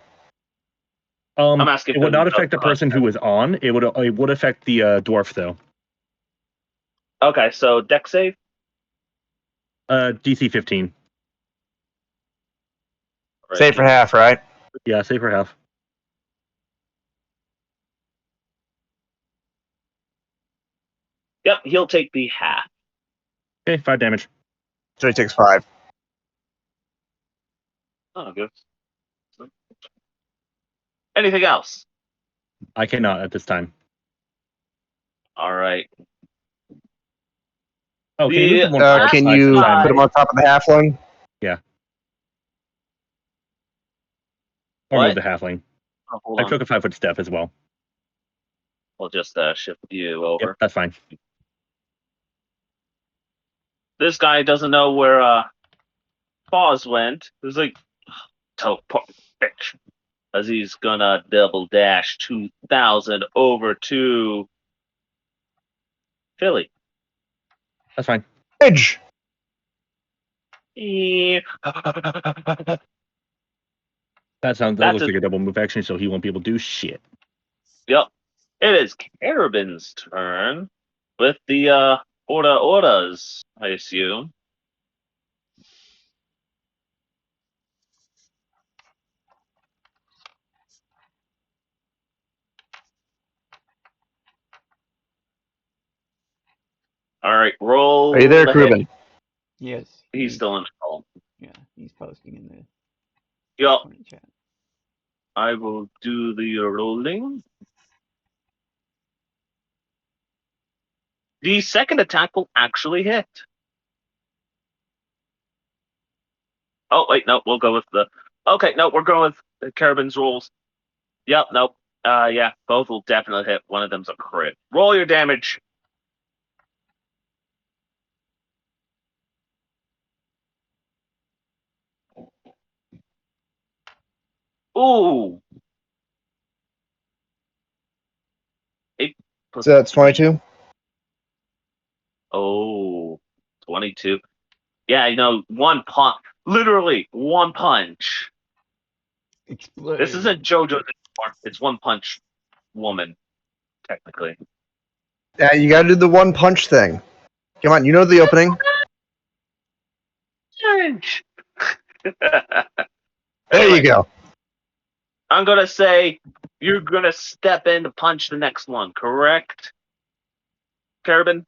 I'm asking. It would not affect the cloud person who was on. It would affect the dwarf though. Okay, so deck save. DC 15. Save for half, right? Yeah, save for half. Yep, he'll take the half. Okay, 5 damage. So he takes 5. Oh, good. Anything else? I cannot at this time. All right. Oh, can you move The them one side? Can side to you side? put him on top of the halfling? Or What? move the halfling. Oh, hold I on. took a 5-foot step as well. We'll just shift you over. Yep, that's fine. This guy doesn't know where Paws went. He's like, bitch. As he's gonna double dash 2,000 over to Philly. That's fine. Edge. That looks like a double move action, so he won't be able to do shit. Yep. It is Carabin's turn with the orders, I assume. All right, roll. Are you there, the hit. Ruben? Yes. He's still in call. Yeah, he's posting in the Yep. chat. I will do the rolling. The second attack will actually hit. Oh, wait, no, we'll go with the... Okay, no, we're going with Carabin's rolls. Yep, nope. Yeah, both will definitely hit. One of them's a crit. Roll your damage. Ooh. 8 plus So that's 3. 22. Oh, 22. Yeah, you know, one punch. Literally, one punch. Explode. This isn't JoJo's anymore. It's One Punch Woman, technically. Yeah, you gotta do the one punch thing. Come on, you know the opening. Punch! There you go. I'm going to say you're going to step in to punch the next one, correct? Carabin?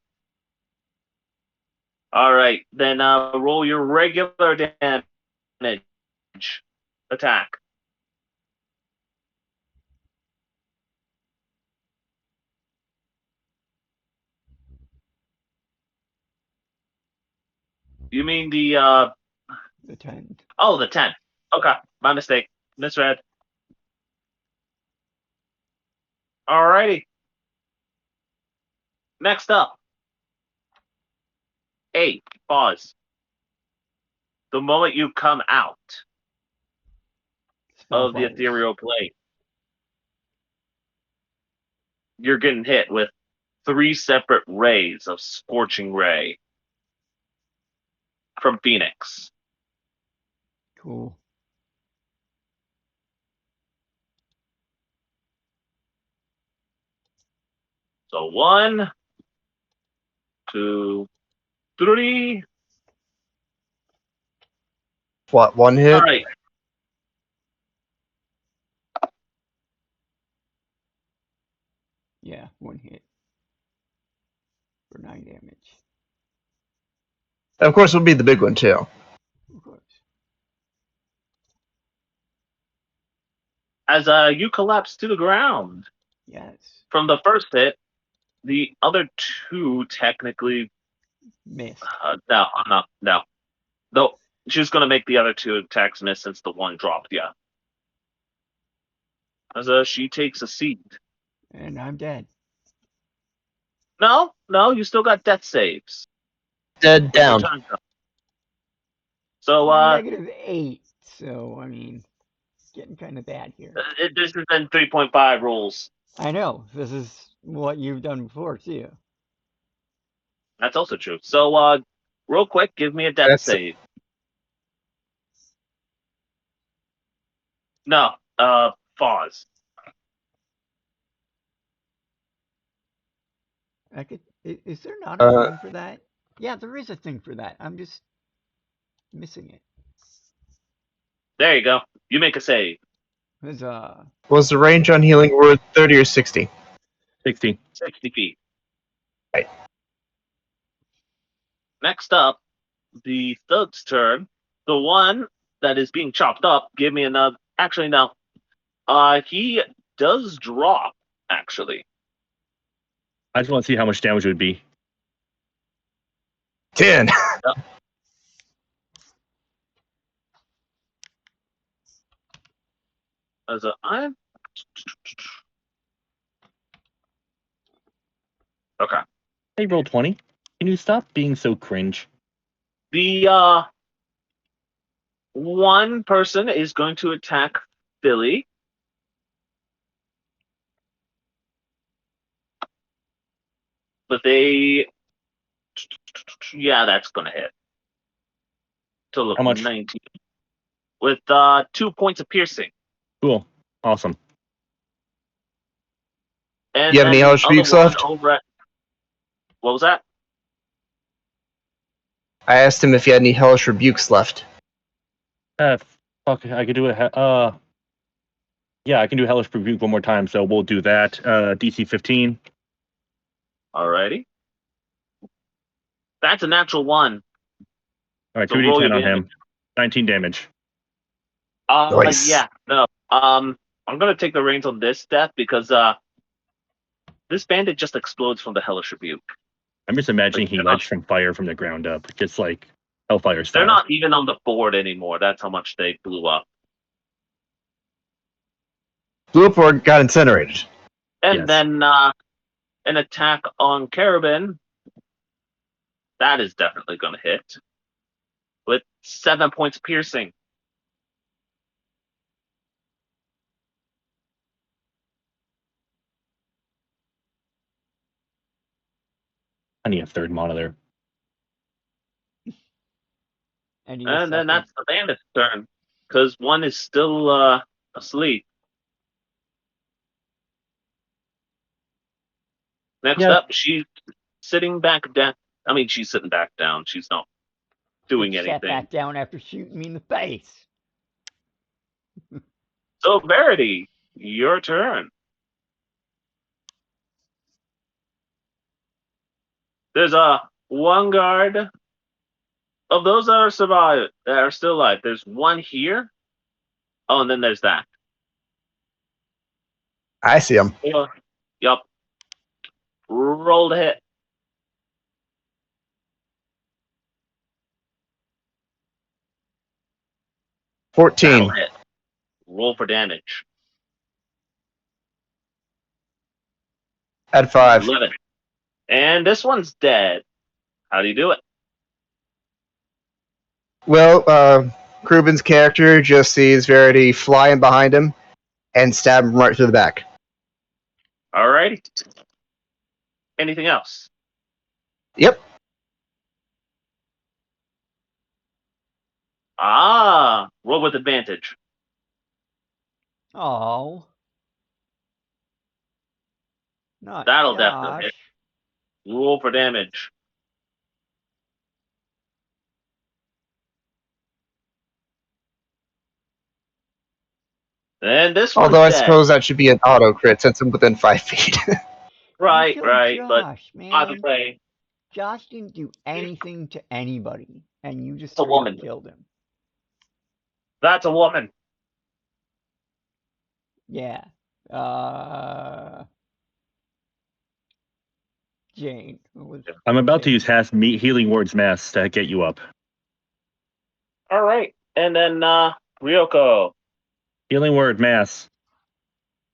All right, then roll your regular damage attack. You mean the 10. oh, the 10. Okay, my mistake. Misread. Alrighty. Next up. 8. Pause. The moment you come out of the Spellfires. ethereal plane, you're getting hit with 3 separate rays of Scorching Ray from Phoenix. Cool. So 1, 2, 3. What, one hit? All right. Yeah, one hit. For 9 damage. Of course, it'll be the big one, too. Of course. As you collapse to the ground Yes. from the first hit, the other 2 technically. Missed. No, I'm not. No. No, she's going to make the other 2 attacks miss since the one dropped, yeah. As she takes a seat. And I'm dead. No, you still got death saves. Dead With your down. turn though. So I'm -8, so I mean, getting kind of bad here. this has been 3.5 rolls. I know this is what you've done before too. That's also true. So real quick, give me a death That's save. No, pause. I could. Is there not a uh thing for that? Yeah, there is a thing for that. I'm just missing it. There you go. You make a save. There's was the range on healing word 30 or 60? 60. 60 feet. Right. Next up, the thug's turn. The one that is being chopped up, give me another. Actually, no. He does drop, actually. I just want to see how much damage it would be. 10. As a, I'm okay. Hey, roll 20. Can you stop being so cringe? The one person is going to attack Billy. But they, yeah, that's gonna hit. Total How of much? 19 with 2 points of piercing, Cool. Awesome. and You have any then the hellish other rebukes one left? over at what was that? I asked him if he had any hellish rebukes left. Fuck, I could do it. Yeah, I can do Hellish Rebuke one more time, so we'll do that. DC 15. Alrighty, that's a natural one. All right, So roll your 2d10 on damage. him. 19 damage. Nice. Yeah, no. I'm gonna take the reins on this death because this bandit just explodes from the hellish rebuke. I'm just imagining Like, he lights from fire from the ground up, just like Hellfire they're style. not even on the board anymore. That's how much they blew up. Blew up or got incinerated. And Yes. then an attack on Carabin. That is definitely gonna hit with 7 points of piercing. I need a third monitor. I need a And then second. that's the bandit's turn, because one is still asleep. Next Yeah, up, she's sitting back down. I mean, she's sitting back down. She's not It doing sat anything. back down after shooting me in the face. So, Verity, your turn. There's one guard of those that are still alive. There's one here. Oh, and then there's that. I see him. Yeah. Yup. Roll to hit. 14. That'll hit. Roll for damage. Add 5. 11. And this one's dead. How do you do it? Well, Krubin's character just sees Verity flying behind him and stab him right through the back. Alrighty. Anything else? Yep. Roll with advantage. Oh, not That'll definitely hit. Josh. Roll for damage. And this one's Although I dead. suppose that should be an auto crit since I'm within 5 feet. You Right. killed But Josh, either man. way, Josh didn't do anything to anybody, and you just it's a straight up woman. killed him. That's a woman. Yeah. Jane. I'm about to use Healing Words Mass to get you up. Alright. And then Ryoko. Healing Word Mass.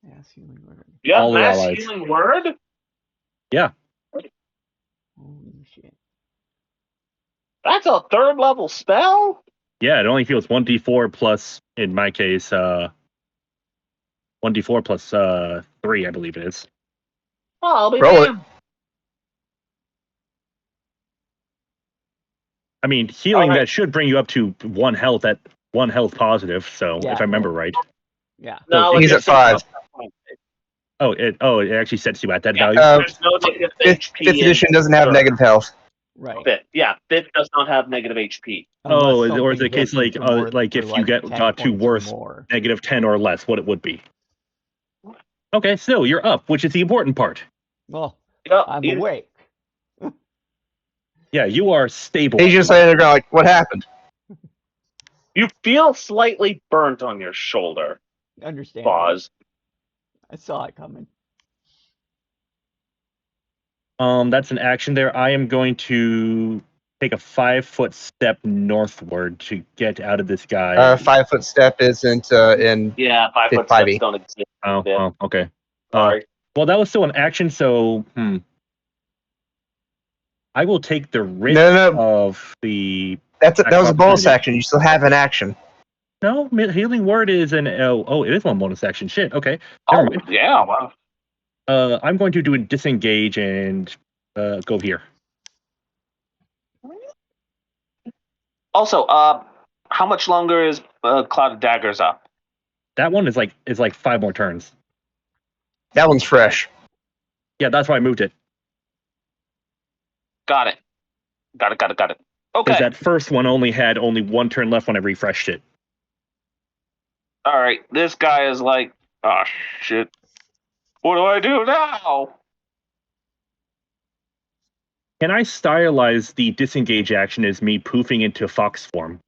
Mass healing word. You have All the mass allies. healing word? Yeah. That's a third level spell? Yeah, it only heals 1d4 plus, in my case, 1d4 plus 3, I believe it is. Oh, I'll be Roll it. damned. I mean, healing Alright. that should bring you up to 1 health at 1 health positive. So Yeah. if I remember right. Yeah. No, So He's it's at 5. it actually sets you at that Yeah, value. there's no negative Fifth HP edition in doesn't have third. negative health. Right. Fifth. Yeah, fifth does not have negative HP. Unless Or is something the case gets you to worth like for if you like 10 got to points or worth more. -10 or less, what it would be. Okay, so you're up, which is the important part. Well, Yep, I'm you, awake. Yeah, you are stable. He's just laying on the ground like, what happened? you feel slightly burnt on your shoulder. Understandable. Pause. I saw it coming. That's an action there. I am going to take a 5-foot step northward to get out of this guy. 5-foot step isn't in Yeah, 5-foot 5e. steps don't exist. Oh, okay. Sorry. Well, that was still an action, so I will take the risk No. of the. That was a bonus opportunity. action. You still have an action. No, healing word is an it is one bonus action. Shit. Okay. Oh, Never mind. yeah. Wow. I'm going to do a disengage and go here. Also, how much longer is Cloud of Daggers up? That one is like 5 more turns. That one's fresh. Yeah, that's why I moved it. Got it. Got it. Because Okay. that first one had only 1 turn left when I refreshed it. All right. This guy is like, oh, shit. What do I do now? Can I stylize the disengage action as me poofing into fox form?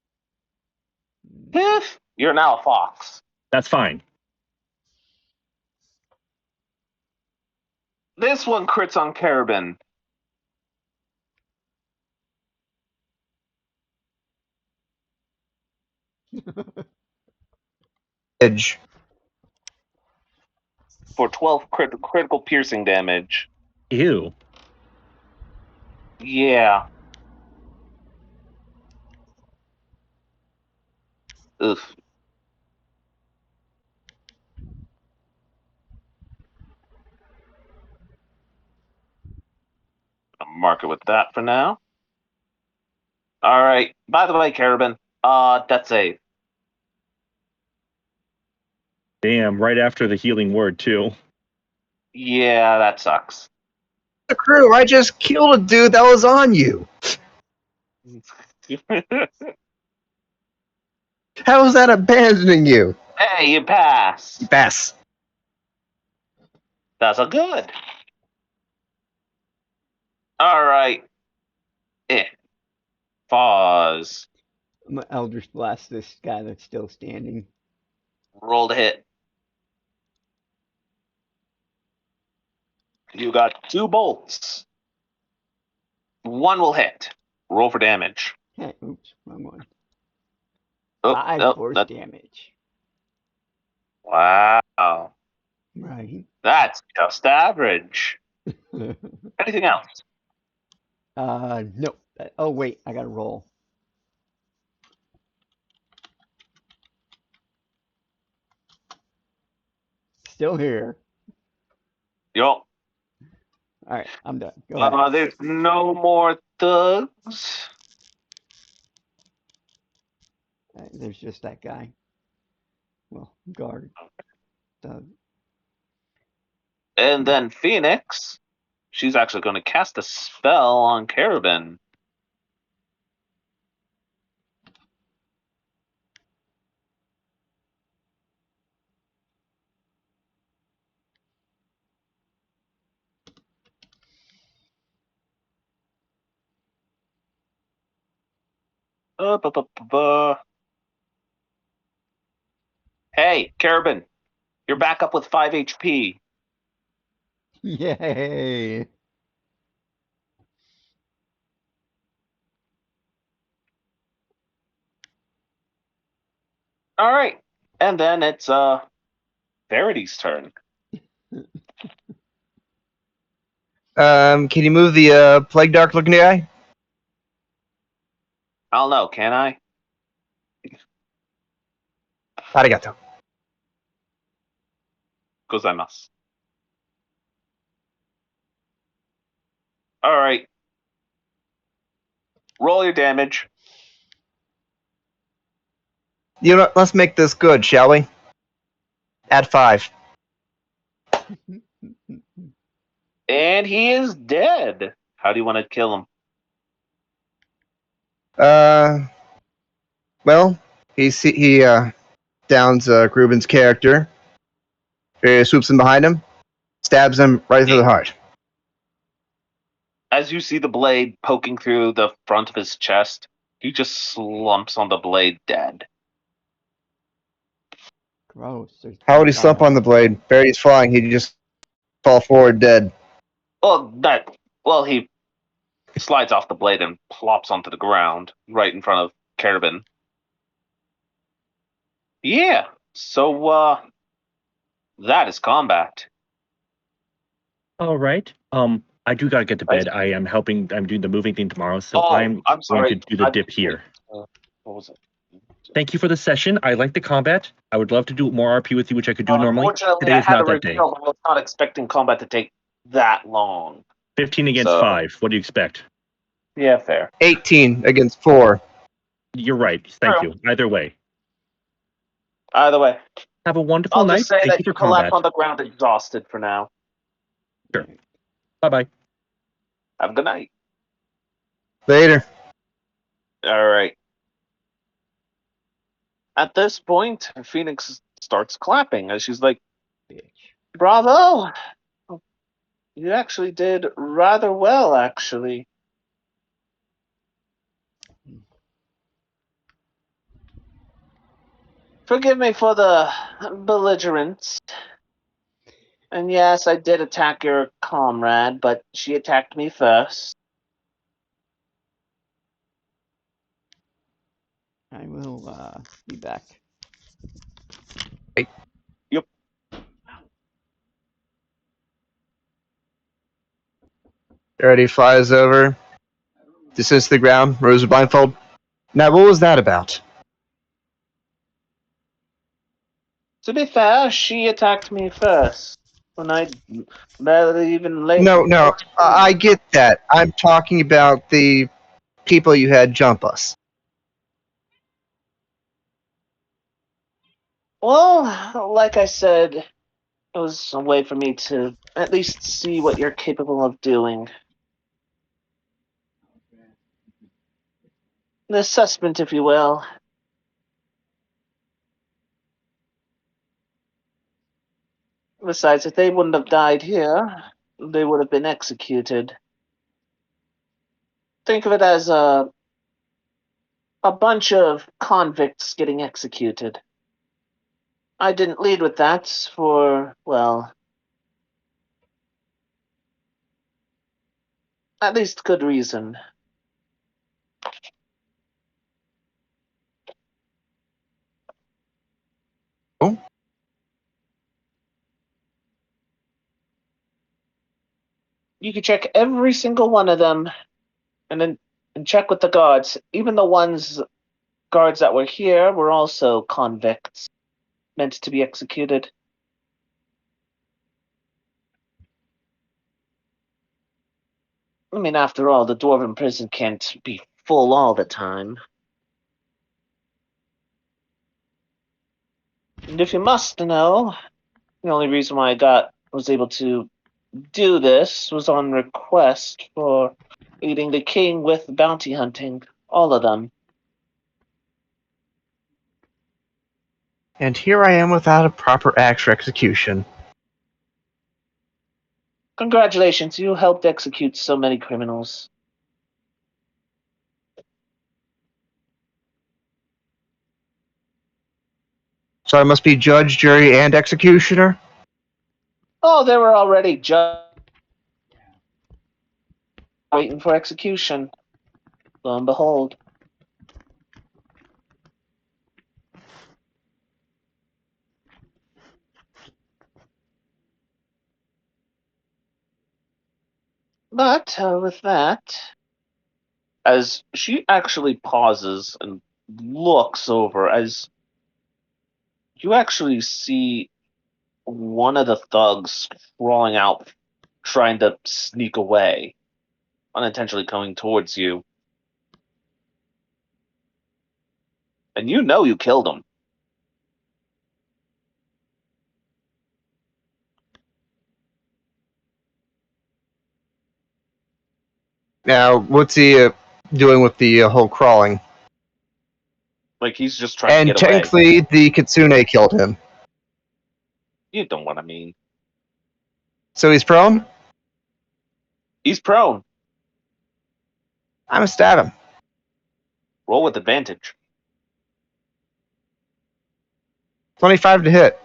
Piff, you're now a fox. That's fine. This one crits on Carabin. Edge. For 12 critical piercing damage. Ew. Yeah. Ugh. I'll mark it with that for now. All right. By the way, Carabin, death save. Damn, right after the healing word, too. Yeah, that sucks. The crew, I just killed a dude that was on you. How is that abandoning you? Hey, you pass. Bass. That's a good. All right. Pause. I'm gonna Eldritch Blast this guy that's still standing. Roll to hit. You got 2 bolts. 1 will hit. Roll for damage. Hey, oops, wrong one. Oh, 5 force damage. Wow. Right. That's just average. Anything else? No. Oh wait, I gotta roll. Still here. Yo. Alright, I'm done. Go ahead. There's no more thugs. There's just that guy. Well, guard. And then Phoenix. She's actually going to cast a spell on Carabin. Hey, Carabin, you're back up with 5 HP. Yay! All right. And then it's Verity's turn. Can you move the plague dark looking guy? I'll know, can I? Arigato. Gozaimasu. All right. Roll your damage. You know, let's make this good, shall we? Add 5. And he is dead. How do you want to kill him? Uh, well, he downs Gruben's character. Swoops in behind him, stabs him right through the heart. As you see the blade poking through the front of his chest, he just slumps on the blade dead. Gross. There's How would he blood all slump on the over. blade? Barry's flying. He'd just fall forward dead. Well, he slides off the blade and plops onto the ground right in front of Carabin. Yeah. So that is combat. All right. I do gotta get to Right? bed. I am helping. I'm doing the moving thing tomorrow, so I'm I'm going to sorry. do the dip Wait, here. what was it? Thank you for the session. I like the combat. I would love to do more RP with you, which I could do normally. Unfortunately, Today I is had to not that day. reveal I was not expecting combat to take that long. 15 against So 5. What do you expect? yeah, fair. 18 against 4. You're right. Thank you. Either way. Either way, Have a wonderful I'll just night. say Thank that you for you collapse combat. on the ground exhausted for now. Sure. Bye-bye. Have a good night. Later. All right. At this point, Phoenix starts clapping as she's like, Bitch. "Bravo! You actually did rather well, actually. Forgive me for the belligerence. And yes, I did attack your comrade, but she attacked me first. I will be back. Yep. Already flies over, descends to the ground, removes the blindfold. Now, what was that about? To be fair, she attacked me first. When I barely even late. No, I get that. I'm talking about the people you had jump us. Well, like I said, it was a way for me to at least see what you're capable of doing. An assessment, if you will. Besides, if they wouldn't have died here, they would have been executed. Think of it as a bunch of convicts getting executed. I didn't lead with that for, well, at least good reason. Oh? You could check every single one of them and then and check with the guards. Even the guards that were here were also convicts meant to be executed. I mean, after all, the dwarven prison can't be full all the time. And if you must know, the only reason why was able to do this was on request for aiding the king with bounty hunting. All of them. And here I am without a proper axe for execution. Congratulations, you helped execute so many criminals. So I must be judge, jury, and executioner? Oh, they were already just waiting for execution. Lo and behold. But with that, as she actually pauses and looks over, as you actually see one of the thugs crawling out, trying to sneak away, unintentionally coming towards you. And you know you killed him. Now, what's he doing with the whole crawling? Like, he's just trying to And get away. technically, the kitsune killed him. You don't want to mean. So he's prone? He's prone. I'm gonna stab him. Roll with advantage. 25 to hit.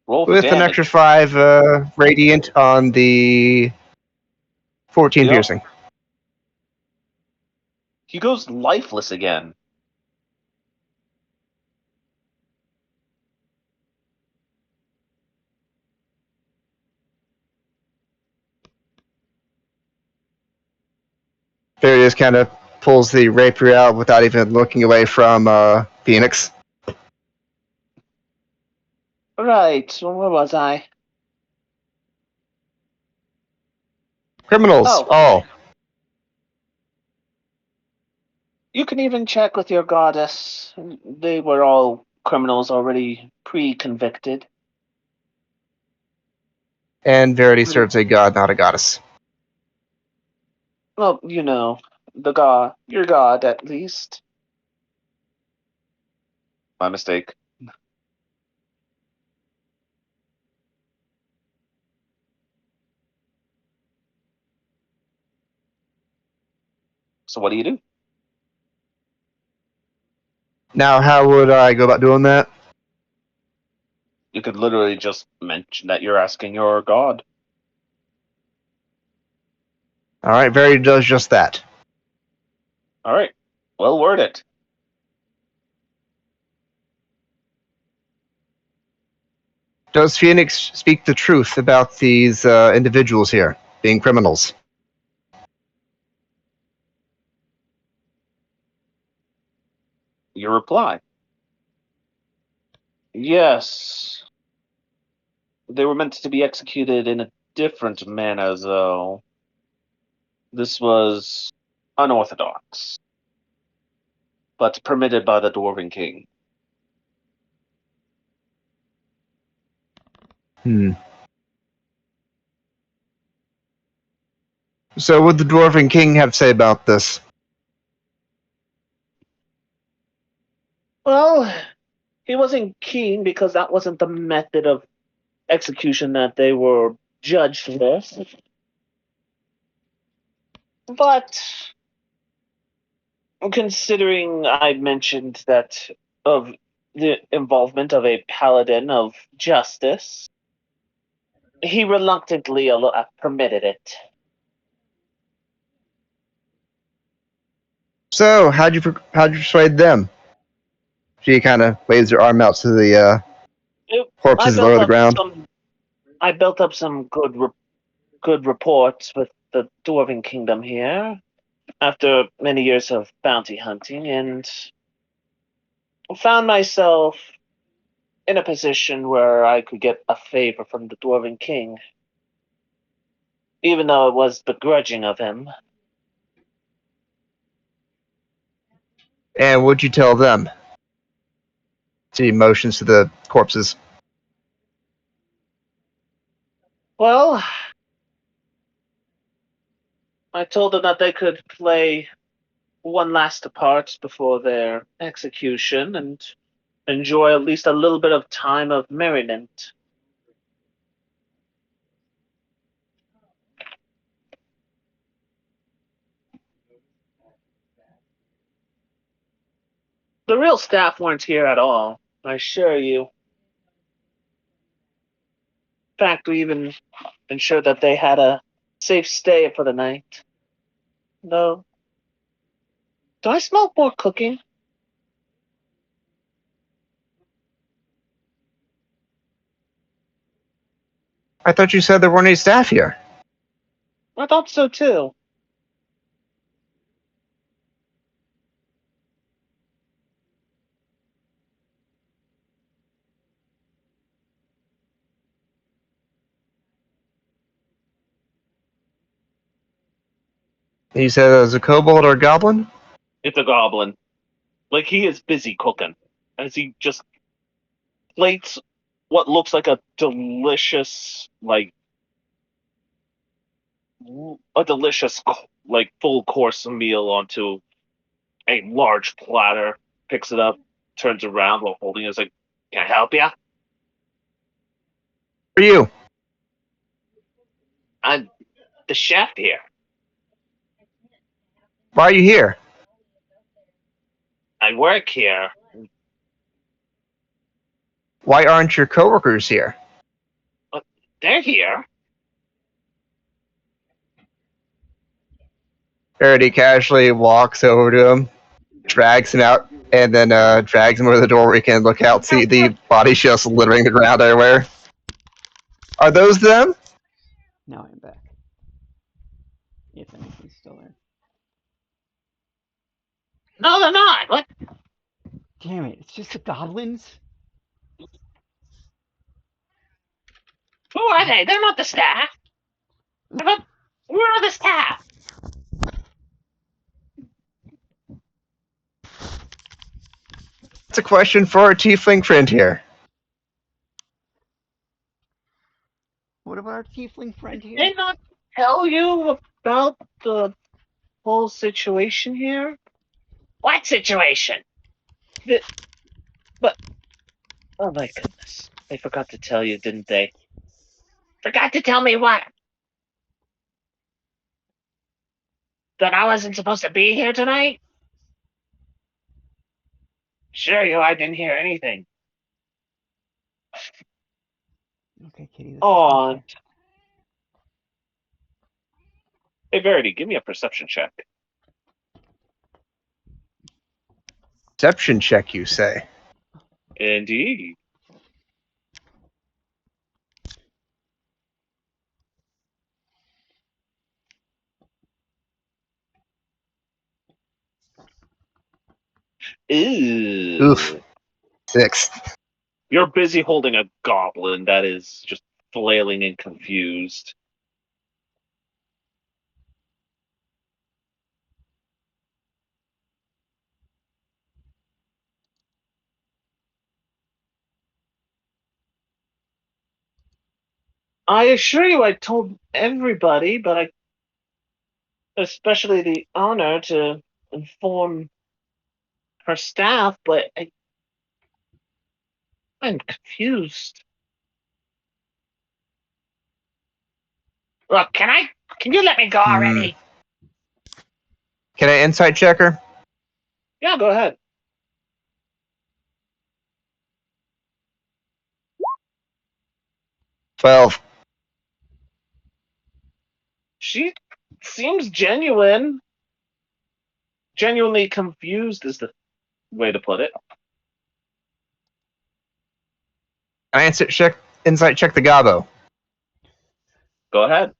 Roll for With an damage. extra 5 radiant on the 14 Yep. piercing. He goes lifeless again. Barry just kind of pulls the rapier out without even looking away from Phoenix. Right, so where was I? Criminals, Oh, all. you can even check with your goddess. They were all criminals already pre-convicted. And Verity serves a god, not a goddess. Well, you know, the god, your god at least. My mistake. So what do you do? Now, how would I go about doing that? You could literally just mention that you're asking your god. Alright, Verity does just that. All right, well word it. Does Phoenix speak the truth about these individuals here being criminals? Your reply. Yes, they were meant to be executed in a different manner, though. This was unorthodox, but permitted by the Dwarven King. So, what would the Dwarven King have to say about this? Well, he wasn't keen because that wasn't the method of execution that they were judged with. But considering I mentioned that of the involvement of a paladin of justice, he reluctantly permitted it. So, how'd you persuade them? She kind of waves her arm out to the I corpses built below the up ground. some. I built up some good reports with the Dwarven Kingdom here after many years of bounty hunting, and found myself in a position where I could get a favor from the Dwarven King, even though it was begrudging of him. And what'd you tell them? She motions to the corpses. Well, I told them that they could play one last part before their execution and enjoy at least a little bit of time of merriment. The real staff weren't here at all, I assure you. In fact, we even ensured that they had a safe stay for the night. No. Do I smell more cooking? I thought you said there weren't any staff here. I thought so too. You said it was a kobold or a goblin? It's a goblin. Like, he is busy cooking as he just plates what looks like a delicious, like full course meal onto a large platter. Picks it up, turns around while holding it. It's like, "Can I help you? For you. I'm the chef here. Why are you here? I work here. Why aren't your coworkers here? But they're here." Verity casually walks over to him, drags him out, and then drags him over the door where he can look out, see the bodies just littering the ground everywhere. Are those them? Now I'm back. If anything's still there. No, they're not. What? Damn it! It's just the goblins. Who are they? They're not the staff. Where are the staff? It's a question for our tiefling friend here. What about our tiefling friend Did here? they not tell you about the whole situation here? What situation? The, but oh my goodness, they forgot to tell you, didn't they? Forgot to tell me what? That I wasn't supposed to be here tonight? Sure, I didn't hear anything. Okay, Kitty, let's just go Oh, back. hey Verity, give me a perception check. Perception check, you say? Indeed. Oof. Ew. 6. You're busy holding a goblin that is just flailing and confused. I assure you, I told everybody, but especially the owner, to inform her staff, but I'm confused. Look, can you let me go Hmm. already? Can I insight check her? Yeah, go ahead. 12. She seems genuinely confused is the way to put it. Can I insight check the gobbo? Go ahead.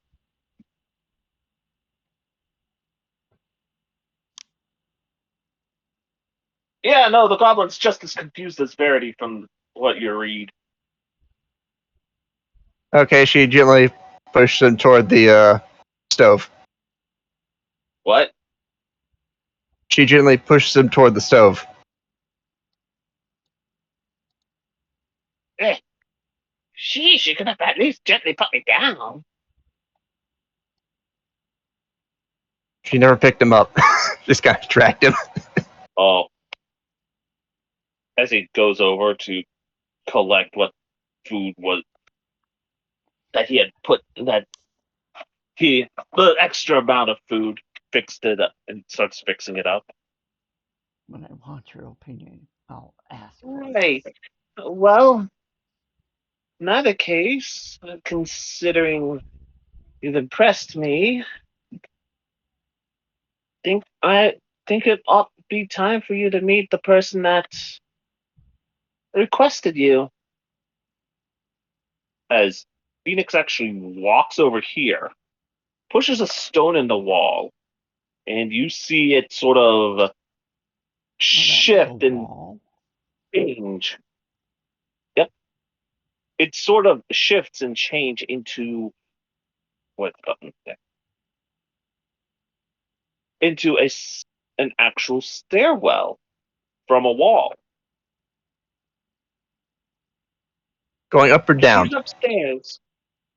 Yeah, no, the goblin's just as confused as Verity from what you read. Okay, she gently pushes him toward the stove. What? She gently pushes him toward the stove. Eh, she could have at least gently put me down. She never picked him up. Just kind of dragged him. Oh, as he goes over to collect what food was that he had put that the extra amount of food fixed it up and starts fixing it up. When I want your opinion, I'll ask for it. Right. Well, in that case, considering you've impressed me, I think it ought to be time for you to meet the person that requested you. As Phoenix actually walks over here, pushes a stone in the wall, and you see it sort of Oh, that was a shift and wall. change. Yep, it sort of shifts and change into what button? into an actual stairwell from a wall. Going up or down? She's upstairs.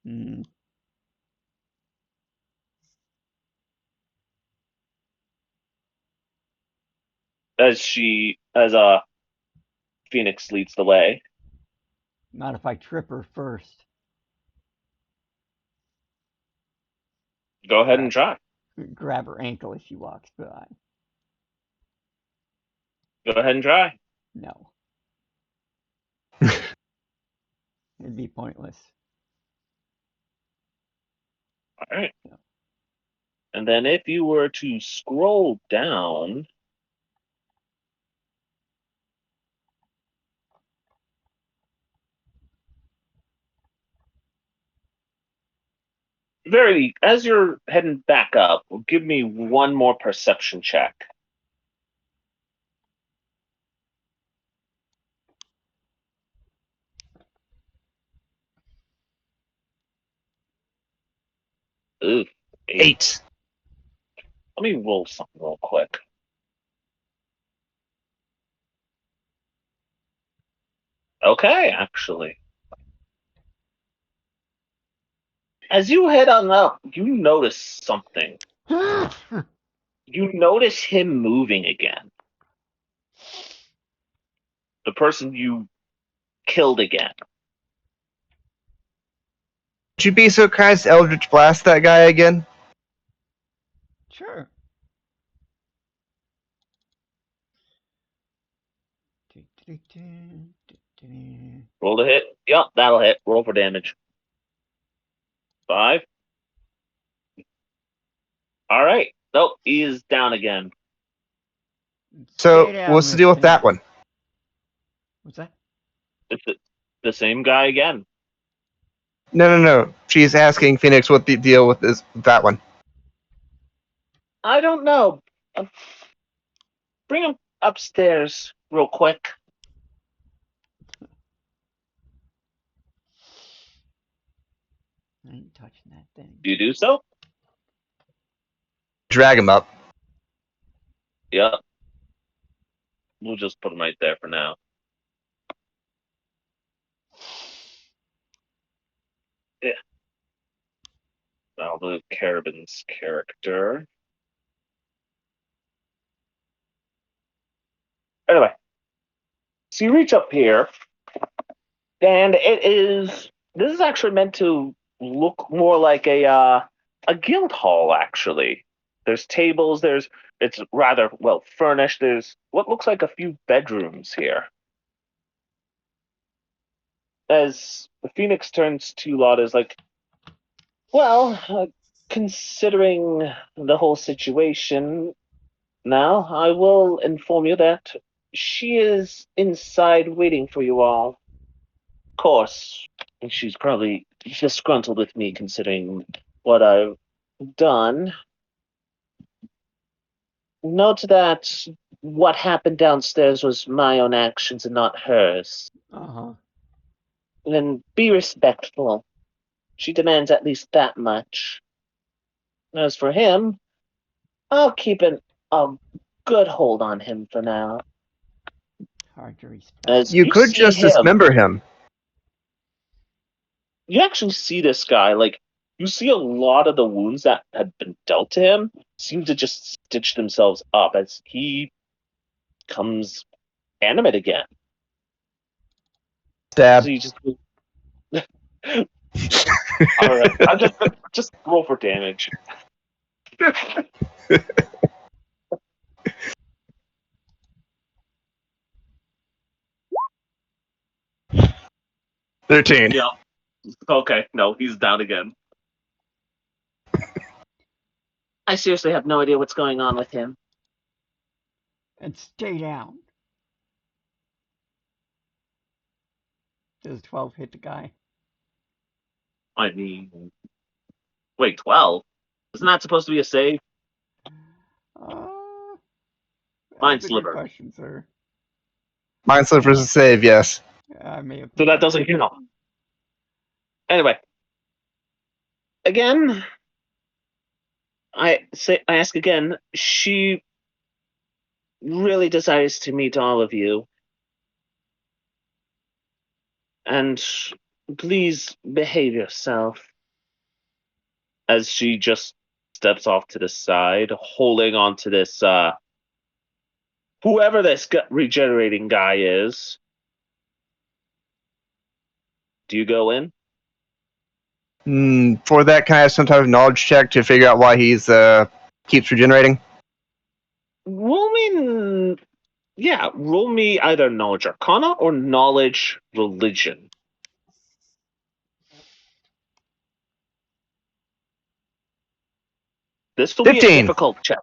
Hmm. As Phoenix leads the way. Not if I trip her first. Go ahead and try. Grab her ankle as she walks by. Go ahead and try. No. It'd be pointless. All right. Yeah. And then if you were to scroll down, as you're heading back up, give me one more perception check. Ooh, 8. 8. Let me roll something real quick. Okay, actually. As you head on up, you notice something. You notice him moving again. The person you killed again. Would you be so kind as to Eldritch Blast that guy again? Sure. Roll to hit. Yep, that'll hit. Roll for damage. 5. All right. Nope, he is down again. So, Stay down, what's the Miss deal with that Pink. one? What's that? It's the same guy again. No. She's asking Phoenix what the deal with that one. I don't know. Bring him upstairs real quick. I ain't touching that thing. You do so? Drag him up. Yep. We'll just put him right there for now. Yeah. I'll do Carabin's character. Anyway, so you reach up here, and this is actually meant to look more like a guild hall. Actually, there's tables. It's rather well furnished. There's what looks like a few bedrooms here. As the Phoenix turns to Lotta, is like, well, considering the whole situation, now I will inform you that she is inside waiting for you all. Of course, she's probably disgruntled with me considering what I've done. Note that what happened downstairs was my own actions and not hers. Uh-huh. Then be respectful. She demands at least that much. As for him, I'll keep a good hold on him for now. Hard to respect. As You you could see just him, dismember him. you actually see this guy, like, you see a lot of the wounds that had been dealt to him seem to just stitch themselves up as he comes animate again. Stab. So you just all right. I just roll for damage. 13. Yeah. Okay. No, he's down again. I seriously have no idea what's going on with him. And stay down. Does 12 hit the guy? I mean, wait, 12? Isn't that supposed to be a save? Uh, Mind that's a good sliver. question, sir. Mind Slipper's a save, yes. I may have So that forgotten. doesn't. Anyway, again, I ask again. She really desires to meet all of you, and please behave yourself. As she just steps off to the side, holding on to this whoever this regenerating guy is. Do you go in? For that, can I have some type of knowledge check to figure out why he's keeps regenerating? Roll me, yeah, roll me either knowledge arcana or knowledge religion. This will be a 15. difficult check.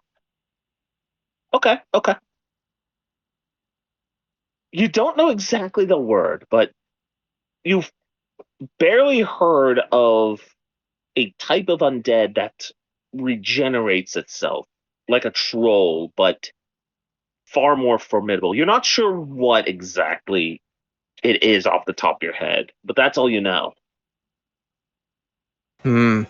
Okay, okay. You don't know exactly the word, but you've barely heard of a type of undead that regenerates itself like a troll, but far more formidable. You're not sure what exactly it is off the top of your head, but that's all you know. Hmm.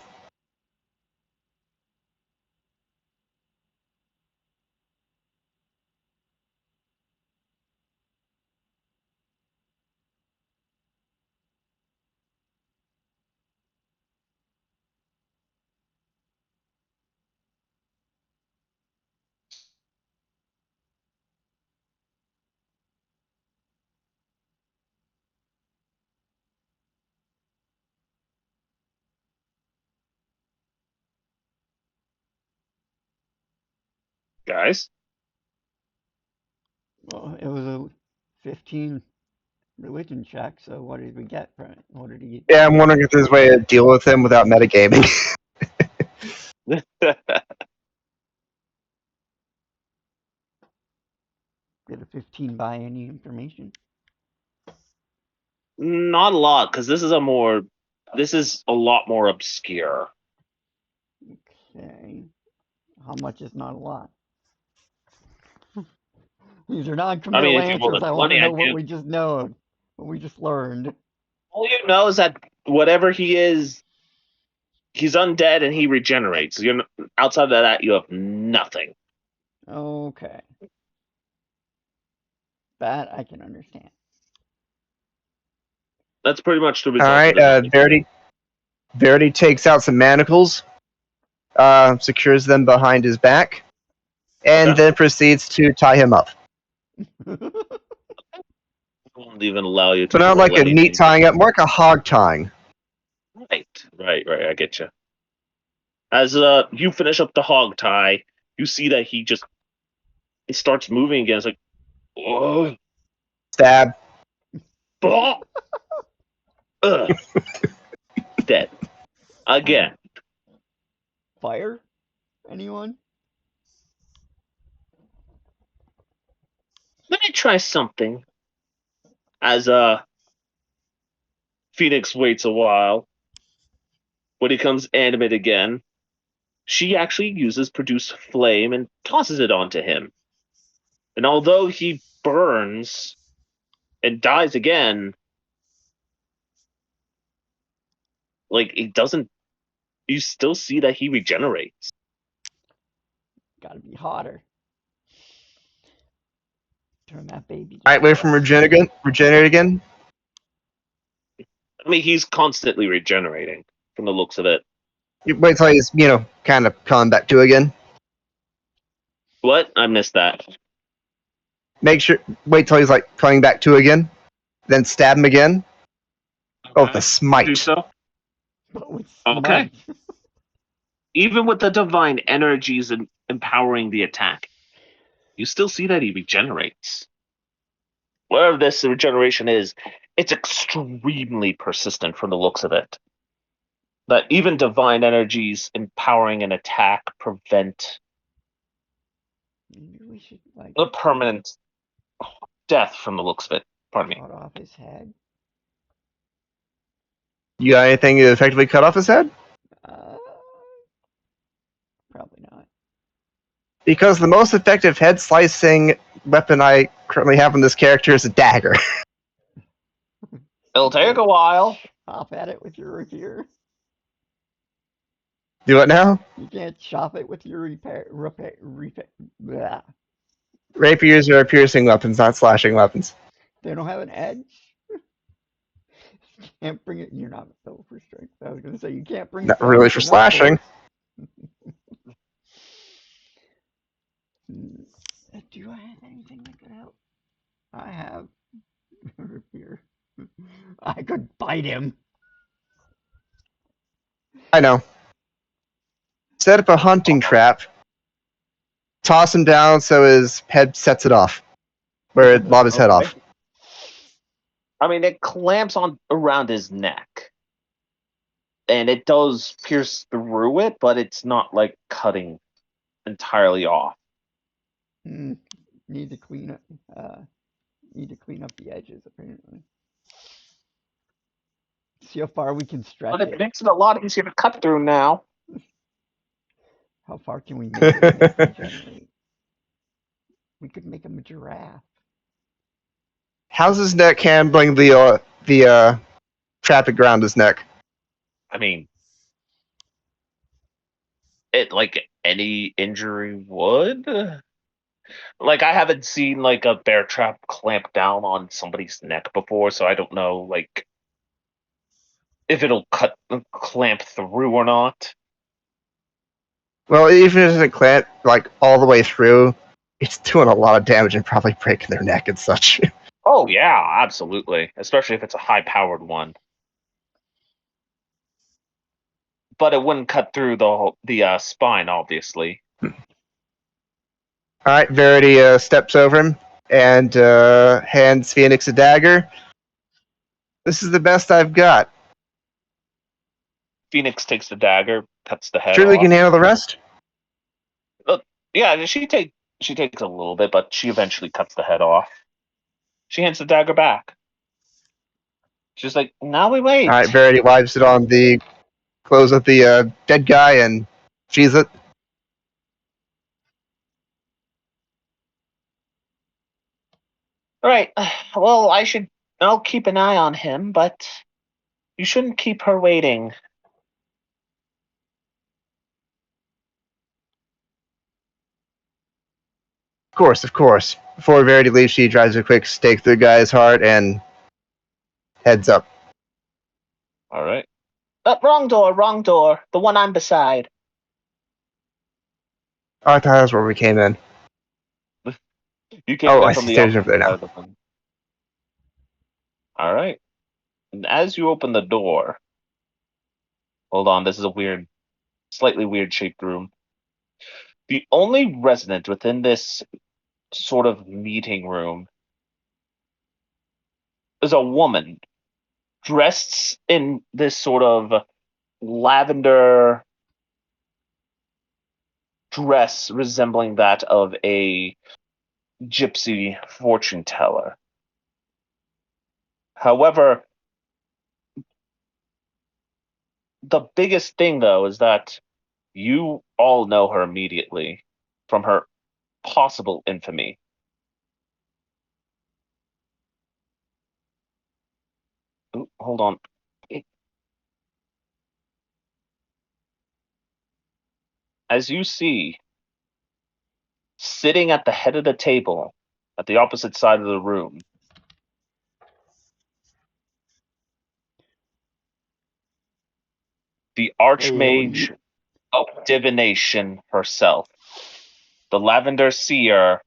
Guys, Well, it was a 15 religion check, so what did we get from it? What did he Yeah, I'm wondering if there's a way to deal with him without metagaming. get a 15 by any information? not a lot, because this is a lot more obscure. Okay. How much is not a lot? These are I mean, non-committal if you roll answers. a I want 20, to know I'd what give. we just know, what we just learned. All you know is that whatever he is, he's undead and he regenerates. Outside of that, you have nothing. Okay. That I can understand. That's pretty much the All result of right, his undead. Verity takes out some manacles, secures them behind his back, and Okay. then proceeds to tie him up. Won't even allow you to But not roll like a neat anything. tying up, more like a hog tying. Right. I get you. As you finish up the hog tie, you see that he starts moving again. It's like, oh, Stab. oh, ugh, dead again. Fire? Anyone? Let me try something. As Phoenix waits a while, when he comes animate again, she actually uses produce flame and tosses it onto him. And although he burns and dies again, like it doesn't. You still see that he regenerates. Gotta be hotter. Turn that baby to All right, wait from dust. regenerate again. I mean, he's constantly regenerating from the looks of it. You wait till he's, kind of coming back to again. What? I missed that. Wait till he's like coming back to again. Then stab him again. Oh, the Okay. Do smite. so. But with Okay. smite. Even with the divine energies and empowering the attack, you still see that he regenerates. Whatever this regeneration is, it's extremely persistent from the looks of it. That even divine energies empowering an attack prevent Maybe we should, like, a permanent death from the looks of it. Pardon me. cut off his head. You got anything to effectively cut off his head? Uh, probably not. Because the most effective head slicing weapon I currently have on this character is a dagger. It'll take a while. Hop at it with your rapier. Do what now? You can't chop it with your repair. Blah. Rapiers are piercing weapons, not slashing weapons. They don't have an edge. Can't bring it. You're not built for strength. I was gonna say you can't bring Not stone really to for the slashing. workforce. Hmm. Do I have anything that could help? I have rapier. I could bite him. I know. Set up a hunting trap. Toss him down so his head sets it off. Where it lob his head Okay. off. I mean, it clamps on around his neck, and it does pierce through it, but it's not like cutting entirely off. Hmm. Need to clean up. Need to clean up the edges apparently. See how far we can But stretch it it. makes it a lot easier to cut through now. How far can we make his neck regenerate? We could make him a giraffe. How's his neck handling the traffic around his neck? I mean, it like any injury would. Like I haven't seen like a bear trap clamp down on somebody's neck before, so I don't know like if it'll clamp through or not. Well, even if it doesn't clamp like all the way through, it's doing a lot of damage and probably breaking their neck and such. Oh yeah, absolutely. Especially if it's a high powered one. But it wouldn't cut through the spine, obviously. All right, Verity steps over him and hands Phoenix a dagger. This is the best I've got. Phoenix takes the dagger, cuts the head Surely you off. can handle the rest. Yeah, she takes a little bit, but she eventually cuts the head off. She hands the dagger back. She's like, "Now we All right, wait." Verity wipes it on the clothes of the dead guy and sheathes it. All right. Well, I'll keep an eye on him, but you shouldn't keep her waiting. Of course, of course. Before Verity leaves, she drives a quick stake through the guy's heart and heads up. All right. Wrong door, wrong door. The one I'm beside. Oh, I thought that was where we came in. You came Oh, in I from see the stage over opposite there side now. of the room. All right. And as you open the door, hold on, this is a slightly weird shaped room. The only resident within this sort of meeting room is a woman dressed in this sort of lavender dress resembling that of a gypsy fortune teller. However, the biggest thing though is that you all know her immediately from her possible infamy. Ooh, hold on. As you see, sitting at the head of the table at the opposite side of the room, the Hey, Archmage of Divination herself, the Lavender Seer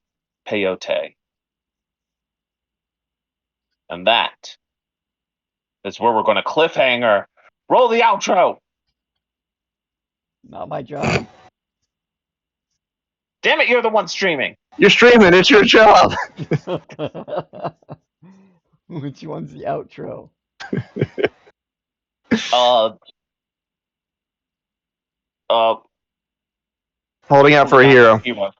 Peyote. And that is where we're going to cliffhanger. Roll the outro. not my job. Damn it, you're the one streaming. You're streaming. It's your job. Which one's the outro? Uh, uh, Holding out for a holding out for hero. a hero.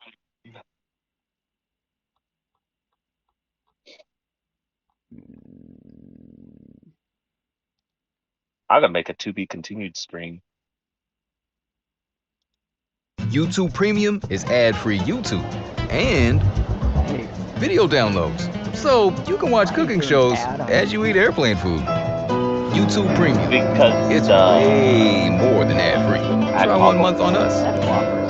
I'm gonna make a to be continued stream. YouTube Premium is ad-free YouTube and Hey, video downloads. So you can watch why is cooking there an shows ad on as you eat airplane food. YouTube Premium. Because It's way more than ad-free. At Try 1 Hoggle. month on us. That's whoppers.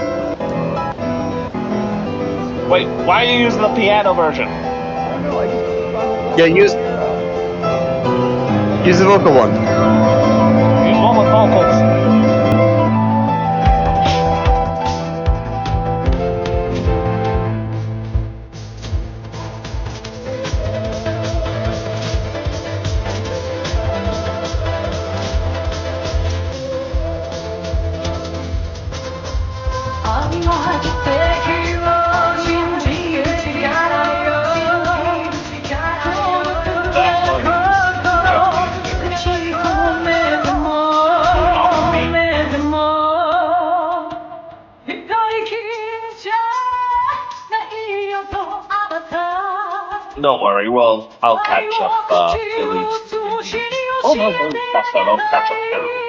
Wait, why are you using the piano version? I don't know. I just thought it was Yeah, the use the vocal one. Use one with vocals. Don't worry, I'll catch up Billy. Oh no, I'll catch up Billy.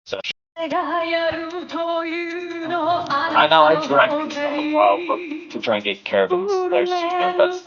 Session. I know I dragged it a while to try and get care of it. There's but